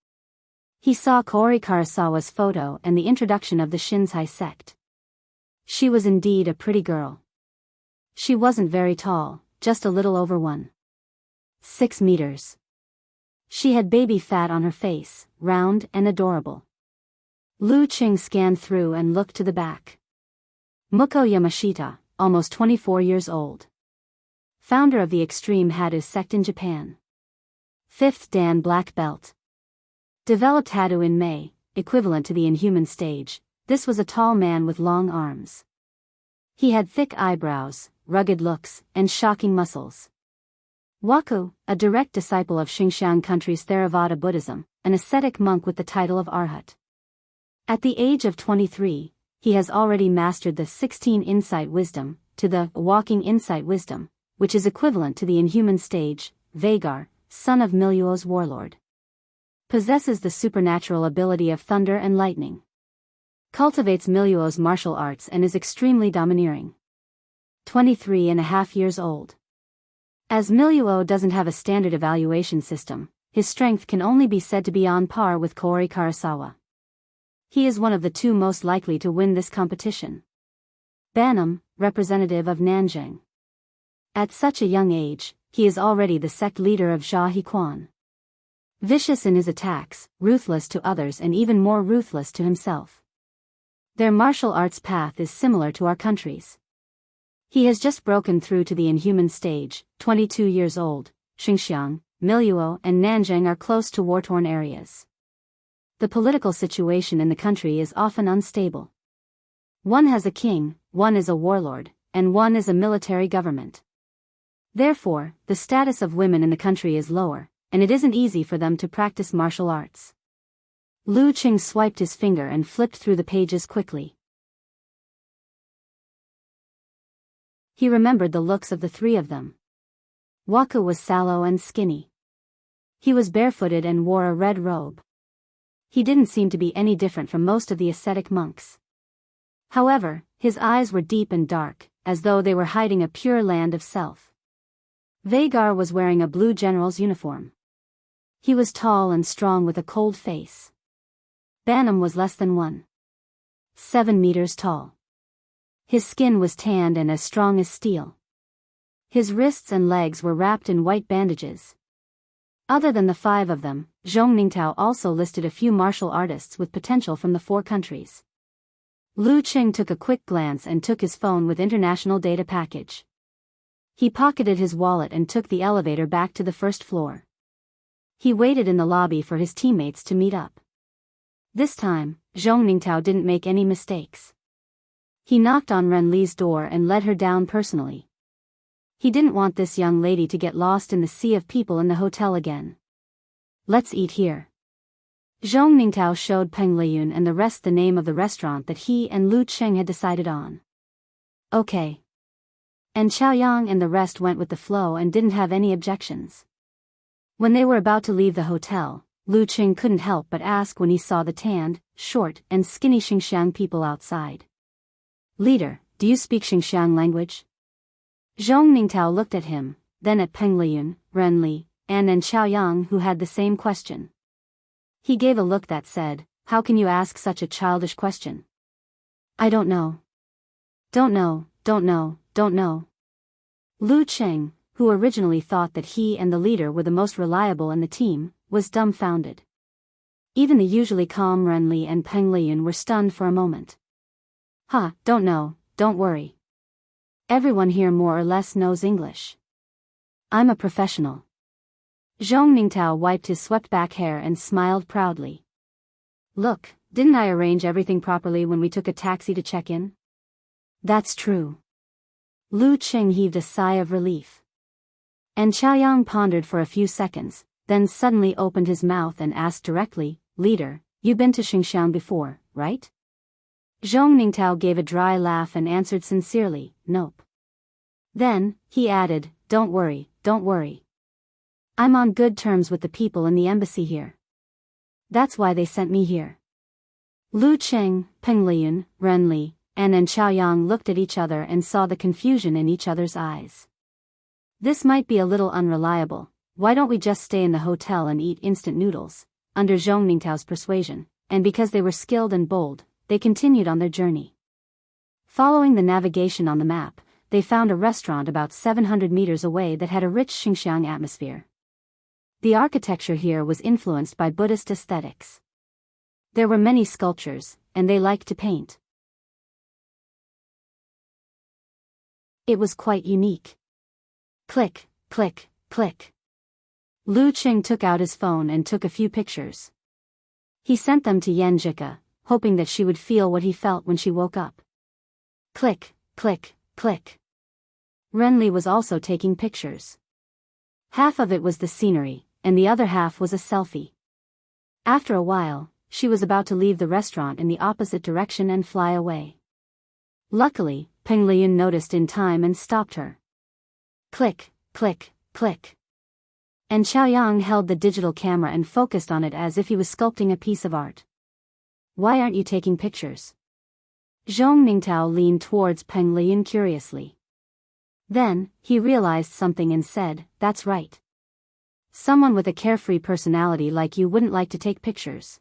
He saw Kori Karasawa's photo and the introduction of the Shinzai sect. She was indeed a pretty girl. She wasn't very tall, just a little over 1.6 meters. She had baby fat on her face, round and adorable. Lu Qing scanned through and looked to the back. Muko Yamashita, almost 24 years old. Founder of the Extreme Hadu sect in Japan. 5th Dan black belt. Developed Hadu in May, equivalent to the inhuman stage. This was a tall man with long arms. He had thick eyebrows, rugged looks, and shocking muscles. Waku, a direct disciple of Xinjiang country's Theravada Buddhism, an ascetic monk with the title of Arhat. At the age of 23, he has already mastered the 16 insight wisdom, to the walking insight wisdom, which is equivalent to the inhuman stage. Vagar, son of Miluo's warlord. Possesses the supernatural ability of thunder and lightning. Cultivates Miluo's martial arts and is extremely domineering. 23.5 years old. As Miluo doesn't have a standard evaluation system, his strength can only be said to be on par with Kori Karasawa. He is one of the 2 most likely to win this competition. Banam, representative of Nanjing. At such a young age, he is already the sect leader of Jia Hequan. Vicious in his attacks, ruthless to others and even more ruthless to himself. Their martial arts path is similar to our country's. He has just broken through to the inhuman stage, 22 years old. Xinjiang, Miluo and Nanjing are close to war-torn areas. The political situation in the country is often unstable. One has a king, one is a warlord, and one is a military government. Therefore, the status of women in the country is lower, and it isn't easy for them to practice martial arts. Lu Qing swiped his finger and flipped through the pages quickly. He remembered the looks of the three of them. Waku was sallow and skinny. He was barefooted and wore a red robe. He didn't seem to be any different from most of the ascetic monks. However, his eyes were deep and dark, as though they were hiding a pure land of self. Vagar was wearing a blue general's uniform. He was tall and strong with a cold face. Banam was less than 1.7 meters tall. His skin was tanned and as strong as steel. His wrists and legs were wrapped in white bandages. Other than the 5 of them, Zhong Ningtao also listed a few martial artists with potential from the 4 countries. Lu Qing took a quick glance and took his phone with international data package. He pocketed his wallet and took the elevator back to the first floor. He waited in the lobby for his teammates to meet up. This time, Zhong Ningtao didn't make any mistakes. He knocked on Renli's door and led her down personally. He didn't want this young lady to get lost in the sea of people in the hotel again. "Let's eat here." Zhong Ningtao showed Peng Liyun and the rest the name of the restaurant that he and Lu Qing had decided on. "Okay." And Chaoyang and the rest went with the flow and didn't have any objections. When they were about to leave the hotel, Lu Qing couldn't help but ask when he saw the tanned, short, and skinny Xinjiang people outside. "Leader, do you speak Xinjiang language?" Zhong Ningtao looked at him, then at Peng Liyun, Renli, and Chaoyang, who had the same question. He gave a look that said, "How can you ask such a childish question?" "I don't know. Don't know, don't know, don't know." Lu Qing, who originally thought that he and the leader were the most reliable in the team, was dumbfounded. Even the usually calm Renli and Peng Liyun were stunned for a moment. Don't know, don't worry. Everyone here more or less knows English. I'm a professional." Zhong Ningtao wiped his swept-back hair and smiled proudly. "Look, didn't I arrange everything properly when we took a taxi to check in?" "That's true." Lu Qing heaved a sigh of relief. And Chaoyang pondered for a few seconds, then suddenly opened his mouth and asked directly, "Leader, you've been to Xinjiang before, right?" Zhong Ningtao gave a dry laugh and answered sincerely, "Nope." Then, he added, don't worry. I'm on good terms with the people in the embassy here. That's why they sent me here." Lu Qing, Peng Liyun, Renli, and Chaoyang looked at each other and saw the confusion in each other's eyes. "This might be a little unreliable. Why don't we just stay in the hotel and eat instant noodles?" Under Zhong Ningtao's persuasion, and because they were skilled and bold, they continued on their journey. Following the navigation on the map, they found a restaurant about 700 meters away that had a rich Xinjiang atmosphere. The architecture here was influenced by Buddhist aesthetics. There were many sculptures, and they liked to paint. It was quite unique. Click, click, click. Lu Qing took out his phone and took a few pictures. He sent them to Yenjika, hoping that she would feel what he felt when she woke up. Click, click, click. Renli was also taking pictures. Half of it was the scenery, and the other half was a selfie. After a while, she was about to leave the restaurant in the opposite direction and fly away. Luckily, Peng Liyun noticed in time and stopped her. Click, click, click. And Chaoyang held the digital camera and focused on it as if he was sculpting a piece of art. "Why aren't you taking pictures?" Zhong Ningtao leaned towards Peng Liyun curiously. Then, he realized something and said, "That's right. Someone with a carefree personality like you wouldn't like to take pictures.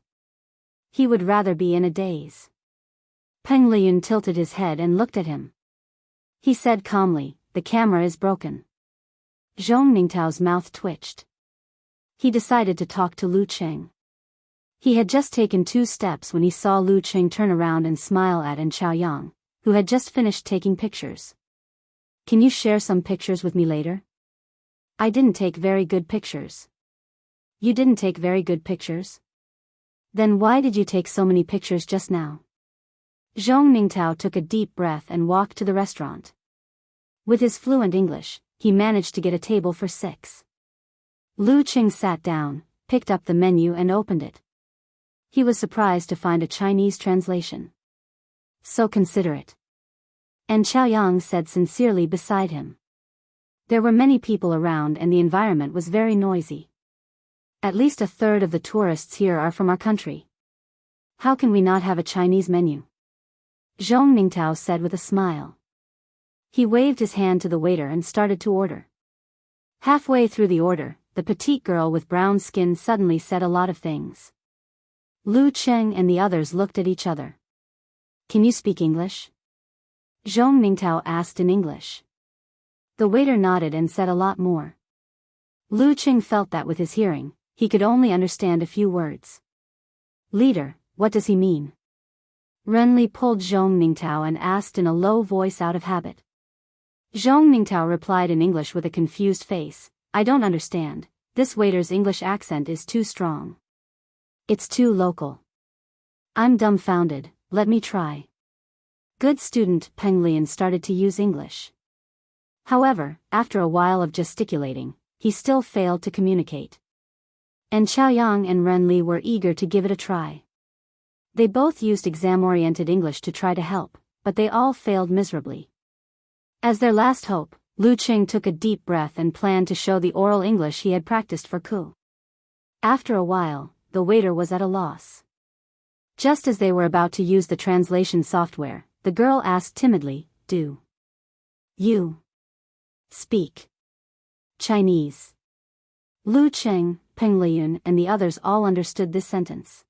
He would rather be in a daze." Peng Liyun tilted his head and looked at him. He said calmly, "The camera is broken." Zhong Ningtao's mouth twitched. He decided to talk to Lu Qing. He had just taken 2 steps when he saw Lu Qing turn around and smile at Chaoyang, who had just finished taking pictures. "Can you share some pictures with me later?" "I didn't take very good pictures." "You didn't take very good pictures? Then why did you take so many pictures just now?" Zhong Ningtao took a deep breath and walked to the restaurant. With his fluent English, he managed to get a table for 6. Lu Qing sat down, picked up the menu and opened it. He was surprised to find a Chinese translation. So considerate. And Xiaoyang said sincerely beside him. There were many people around and the environment was very noisy. At least a third of the tourists here are from our country. How can we not have a Chinese menu? Zhong Ningtao said with a smile. He waved his hand to the waiter and started to order. Halfway through the order, the petite girl with brown skin suddenly said a lot of things. Lu Cheng and the others looked at each other. Can you speak English? Zhong Ningtao asked in English. The waiter nodded and said a lot more. Lu Cheng felt that with his hearing, he could only understand a few words. Leader, what does he mean? Renli pulled Zhong Ningtao and asked in a low voice out of habit. Zhong Ningtao replied in English with a confused face, I don't understand, this waiter's English accent is too strong. It's too local. I'm dumbfounded, let me try. Good student Peng Lian started to use English. However, after a while of gesticulating, he still failed to communicate. And Xiaoyang and Renli were eager to give it a try. They both used exam-oriented English to try to help, but they all failed miserably. As their last hope, Lu Qing took a deep breath and planned to show the oral English he had practiced for Ku. After a while, the waiter was at a loss. Just as they were about to use the translation software, the girl asked timidly, Do you speak Chinese? Lu Qing, Peng Liyun and the others all understood this sentence.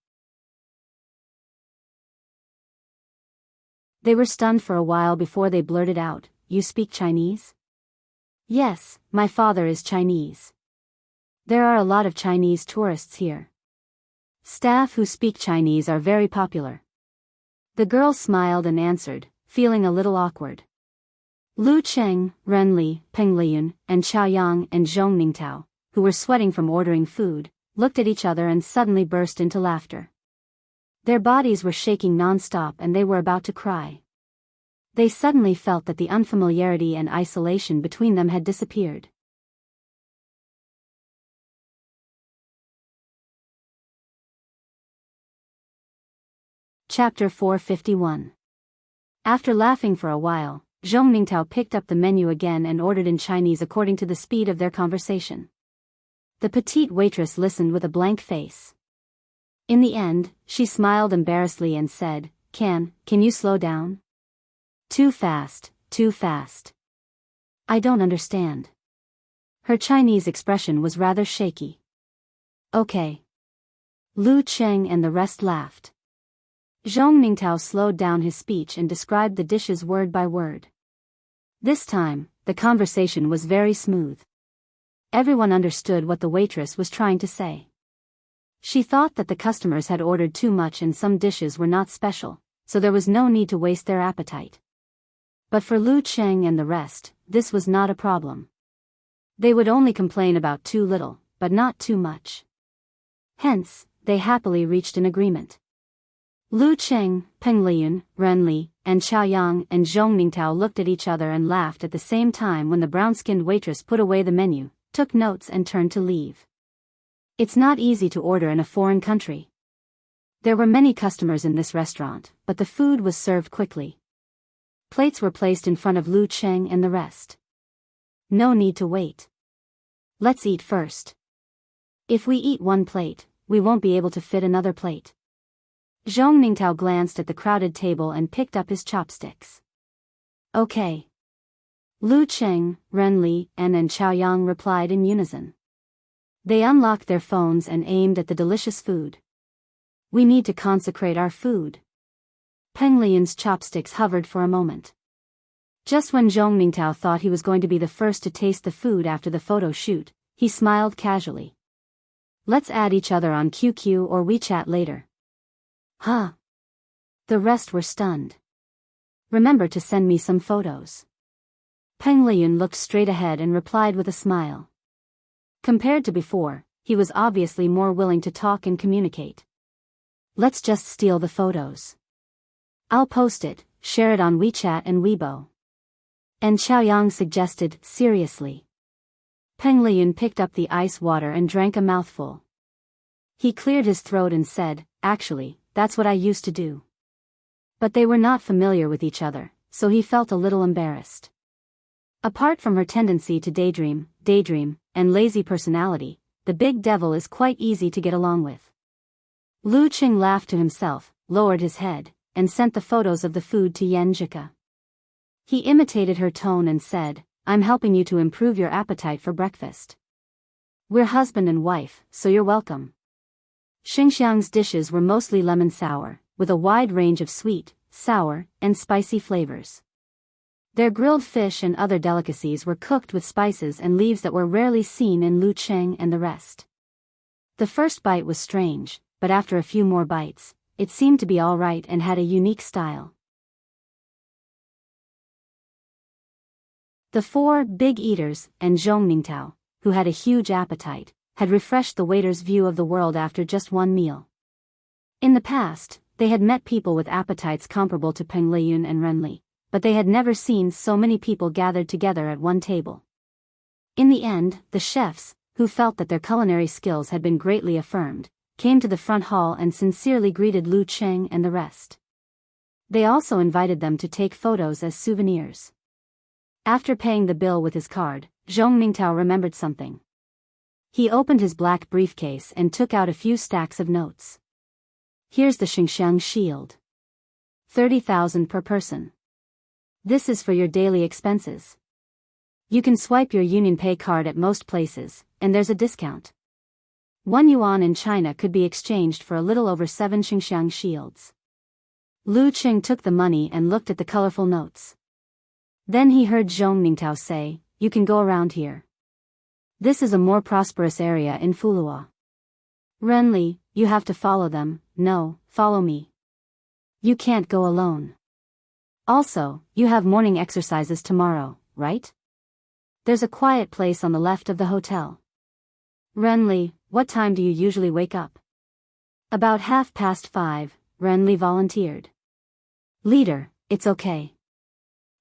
They were stunned for a while before they blurted out, You speak Chinese? Yes, my father is Chinese. There are a lot of Chinese tourists here. Staff who speak Chinese are very popular. The girl smiled and answered, feeling a little awkward. Lu Cheng, Renli, Peng Liyun, and Xiaoyang and Zhong Ningtao, who were sweating from ordering food, looked at each other and suddenly burst into laughter. Their bodies were shaking non-stop and they were about to cry. They suddenly felt that the unfamiliarity and isolation between them had disappeared. Chapter 451. After laughing for a while, Zhong Ningtao picked up the menu again and ordered in Chinese according to the speed of their conversation. The petite waitress listened with a blank face. In the end, she smiled embarrassedly and said, Can you slow down? Too fast, too fast. I don't understand. Her Chinese expression was rather shaky. Okay. Lu Cheng and the rest laughed. Zhong Ningtao slowed down his speech and described the dishes word by word. This time, the conversation was very smooth. Everyone understood what the waitress was trying to say. She thought that the customers had ordered too much and some dishes were not special, so there was no need to waste their appetite. But for Lu Cheng and the rest, this was not a problem. They would only complain about too little, but not too much. Hence, they happily reached an agreement. Lu Cheng, Peng Liyun, Renli, and Xiaoyang and Zhong Ningtao looked at each other and laughed at the same time when the brown-skinned waitress put away the menu, took notes and turned to leave. It's not easy to order in a foreign country. There were many customers in this restaurant, but the food was served quickly. Plates were placed in front of Lu Cheng and the rest. No need to wait. Let's eat first. If we eat one plate, we won't be able to fit another plate. Zhong Ningtao glanced at the crowded table and picked up his chopsticks. Okay. Lu Cheng, Renli, and Xiaoyang replied in unison. They unlocked their phones and aimed at the delicious food. We need to consecrate our food. Peng Liyun's chopsticks hovered for a moment. Just when Zhong Ningtao thought he was going to be the first to taste the food after the photo shoot, he smiled casually. Let's add each other on QQ or WeChat later. Huh? The rest were stunned. Remember to send me some photos. Peng Liyun looked straight ahead and replied with a smile. Compared to before, he was obviously more willing to talk and communicate. Let's just steal the photos. I'll post it, share it on WeChat and Weibo. And Xiaoyang suggested, seriously. Peng Liyun picked up the ice water and drank a mouthful. He cleared his throat and said, "Actually, that's what I used to do." But they were not familiar with each other, so he felt a little embarrassed. Apart from her tendency to daydream, and lazy personality, the big devil is quite easy to get along with. Lu Qing laughed to himself, lowered his head, and sent the photos of the food to Yen Jika. He imitated her tone and said, "I'm helping you to improve your appetite for breakfast. We're husband and wife, so you're welcome." Xinxiang's dishes were mostly lemon sour, with a wide range of sweet, sour, and spicy flavors. Their grilled fish and other delicacies were cooked with spices and leaves that were rarely seen in Lu Cheng and the rest. The first bite was strange, but after a few more bites, it seemed to be all right and had a unique style. The four big eaters and Zhong Ningtao, who had a huge appetite, had refreshed the waiter's view of the world after just one meal. In the past, they had met people with appetites comparable to Peng Liyun and Renli, but they had never seen so many people gathered together at one table. In the end, the chefs, who felt that their culinary skills had been greatly affirmed, came to the front hall and sincerely greeted Lu Cheng and the rest. They also invited them to take photos as souvenirs. After paying the bill with his card, Zhong Ningtao remembered something. He opened his black briefcase and took out a few stacks of notes. "Here's the Xinxiang shield. 30,000 per person. This is for your daily expenses. You can swipe your UnionPay card at most places, and there's a discount. 1 yuan in China could be exchanged for a little over 7 Xinxiang shields." Lu Qing took the money and looked at the colorful notes. Then he heard Zhong Ningtao say, "You can go around here. This is a more prosperous area in Fulua. Renli, you have to follow them. No, follow me. You can't go alone. Also, you have morning exercises tomorrow, right? There's a quiet place on the left of the hotel. Renli, what time do you usually wake up?" "About 5:30, Renli volunteered. "Leader, it's okay.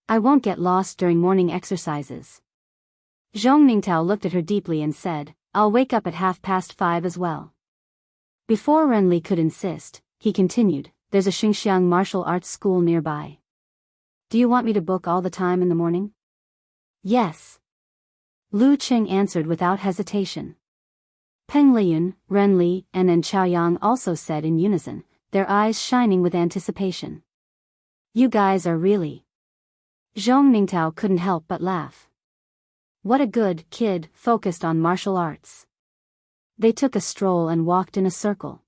I won't get lost during morning exercises." Zhong Ningtao looked at her deeply and said, "I'll wake up at 5:30 as well." Before Renli could insist, he continued, "There's a Xinxiang martial arts school nearby. Do you want me to book all the time in the morning?" "Yes." Lu Qing answered without hesitation. Peng Liyun, Renli, and Chaoyang also said in unison, their eyes shining with anticipation. "You guys are really..." Zhong Ningtao couldn't help but laugh. What a good kid, focused on martial arts. They took a stroll and walked in a circle.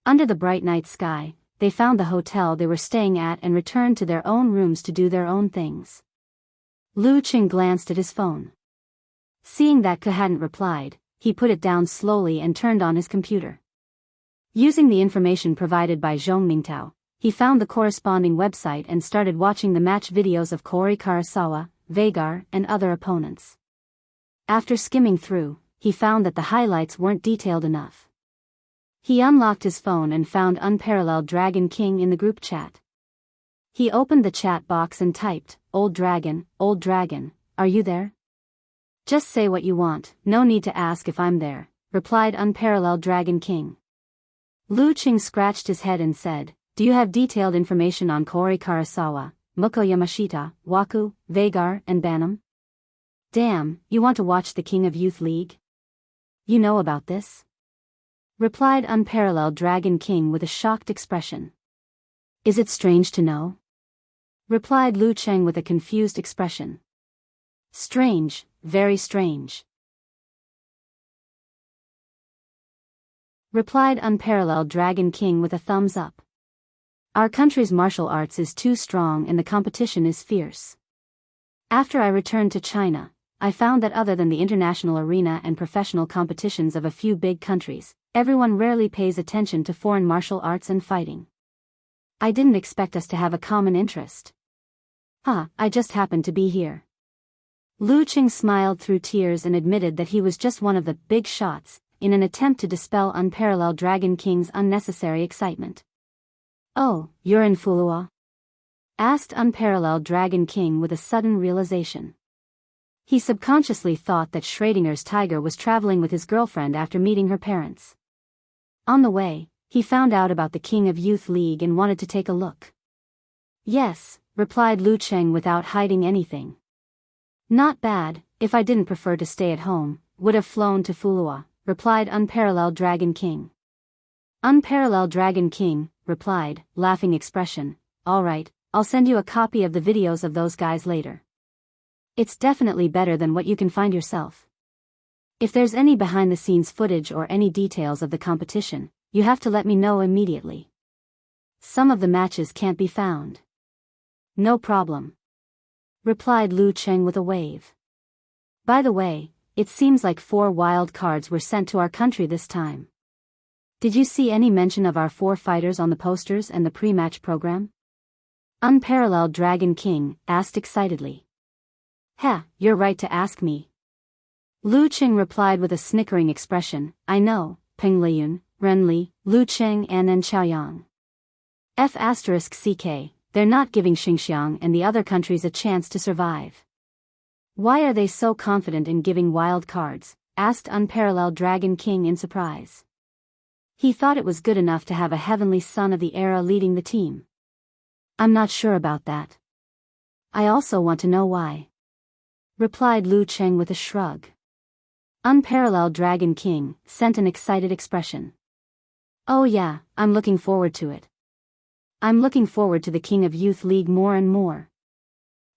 Under the bright night sky, they found the hotel they were staying at and returned to their own rooms to do their own things. Lu Qing glanced at his phone. Seeing that Ke hadn't replied, he put it down slowly and turned on his computer. Using the information provided by Zhong Ningtao, he found the corresponding website and started watching the match videos of Kori Karasawa, Vagar, and other opponents. After skimming through, he found that the highlights weren't detailed enough. He unlocked his phone and found Unparalleled Dragon King in the group chat. He opened the chat box and typed, old dragon, are you there?" "Just say what you want, no need to ask if I'm there," replied Unparalleled Dragon King. Lu Qing scratched his head and said, "Do you have detailed information on Kori Karasawa, Muko Yamashita, Waku, Vagar, and Banam? Damn, you want to watch the King of Youth League? You know about this?" replied Unparalleled Dragon King with a shocked expression. "Is it strange to know?" replied Lu Cheng with a confused expression. "Strange, very strange," replied Unparalleled Dragon King with a thumbs up. "Our country's martial arts is too strong and the competition is fierce. After I returned to China, I found that other than the international arena and professional competitions of a few big countries, everyone rarely pays attention to foreign martial arts and fighting. I didn't expect us to have a common interest. I just happened to be here." Lu Qing smiled through tears and admitted that he was just one of the big shots, in an attempt to dispel Unparalleled Dragon King's unnecessary excitement. "Oh, you're in Fulua?" asked Unparalleled Dragon King with a sudden realization. He subconsciously thought that Schrodinger's tiger was traveling with his girlfriend after meeting her parents. On the way, he found out about the King of Youth League and wanted to take a look. Yes, replied Lu Cheng without hiding anything. Not bad, if I didn't prefer to stay at home, would have flown to Fulua, replied Unparalleled Dragon King. Unparalleled Dragon King, replied, laughing expression, alright, I'll send you a copy of the videos of those guys later. It's definitely better than what you can find yourself. If there's any behind-the-scenes footage or any details of the competition, you have to let me know immediately. Some of the matches can't be found. No problem, replied Lu Cheng with a wave. By the way, it seems like 4 wild cards were sent to our country this time. Did you see any mention of our 4 fighters on the posters and the pre-match program? Unparalleled Dragon King asked excitedly. You're right to ask me. Lu Cheng replied with a snickering expression, I know, Peng Liyun, Ren Li, Lu Cheng and Chaoyang. F***ck, they're not giving Xinjiang and the other countries a chance to survive. Why are they so confident in giving wild cards? Asked Unparalleled Dragon King in surprise. He thought it was good enough to have a heavenly son of the era leading the team. I'm not sure about that. I also want to know why, replied Lu Cheng with a shrug. Unparalleled Dragon King sent an excited expression. Oh yeah, I'm looking forward to it. I'm looking forward to the King of Youth League more and more.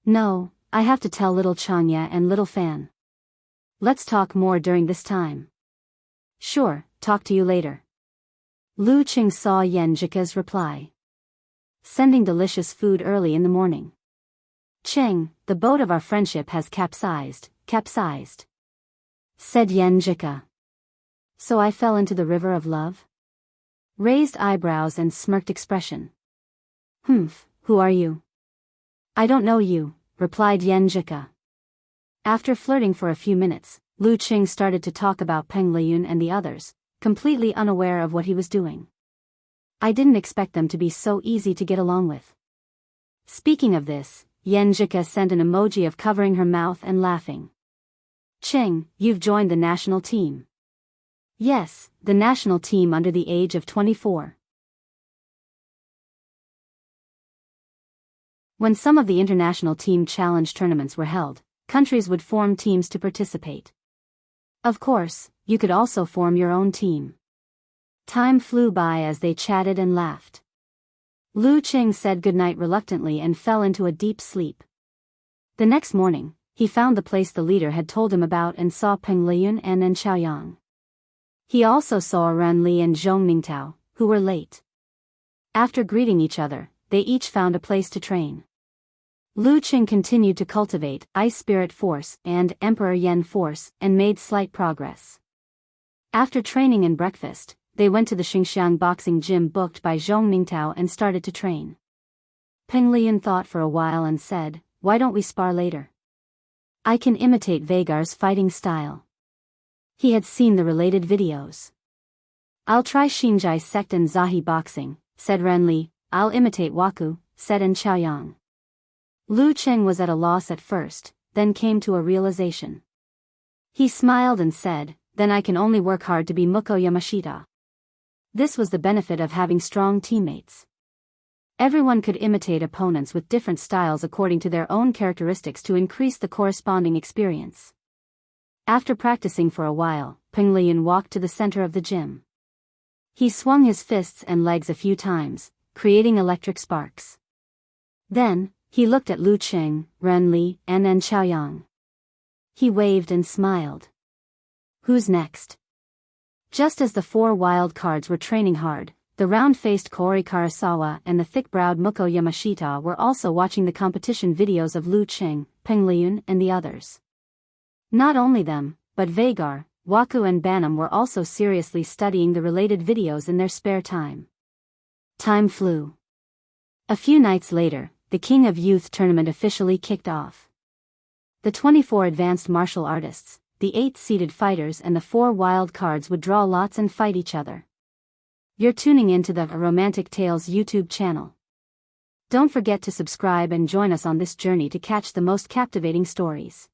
No, I have to tell little Chanya and little Fan. Let's talk more during this time. Sure, talk to you later. Lu Cheng saw Yenjika's reply. Sending delicious food early in the morning. Cheng, the boat of our friendship has capsized, said Yenjika. So I fell into the river of love? Raised eyebrows and smirked expression. Who are you? I don't know you, replied Yenjika. After flirting for a few minutes, Lu Cheng started to talk about Peng Liyun and the others, completely unaware of what he was doing. I didn't expect them to be so easy to get along with. Speaking of this, Yenjika sent an emoji of covering her mouth and laughing. Cheng, you've joined the national team. Yes, the national team under the age of 24. When some of the international team challenge tournaments were held, countries would form teams to participate. Of course, you could also form your own team. Time flew by as they chatted and laughed. Lu Cheng said goodnight reluctantly and fell into a deep sleep. The next morning, he found the place the leader had told him about and saw Peng Liyun and Chaoyang. He also saw Ren Li and Zhong Mingtao, who were late. After greeting each other, they each found a place to train. Lu Cheng continued to cultivate Ice Spirit Force and Emperor Yen Force and made slight progress. After training and breakfast, they went to the Xinjiang boxing gym booked by Zhong Mingtao and started to train. Peng Liyun thought for a while and said, why don't we spar later? I can imitate Vagar's fighting style. He had seen the related videos. I'll try Xinjai Sect and Zahi boxing, said Ren Li. I'll imitate Waku, said Chaoyang. Lu Cheng was at a loss at first, then came to a realization. He smiled and said, then I can only work hard to be Muko Yamashita. This was the benefit of having strong teammates. Everyone could imitate opponents with different styles according to their own characteristics to increase the corresponding experience. After practicing for a while, Peng Liyun walked to the center of the gym. He swung his fists and legs a few times, creating electric sparks. Then, he looked at Lu Cheng, Ren Li, and Chaoyang. He waved and smiled. Who's next? Just as the 4 wild cards were training hard, the round-faced Kori Karasawa and the thick-browed Muko Yamashita were also watching the competition videos of Lu Cheng, Peng Liyun and the others. Not only them, but Vagar, Waku and Banam were also seriously studying the related videos in their spare time. Time flew. A few nights later, the King of Youth tournament officially kicked off. The 24 advanced martial artists, the 8 seeded fighters and the 4 wild cards would draw lots and fight each other. You're tuning into the Romantic Tales YouTube channel. Don't forget to subscribe and join us on this journey to catch the most captivating stories.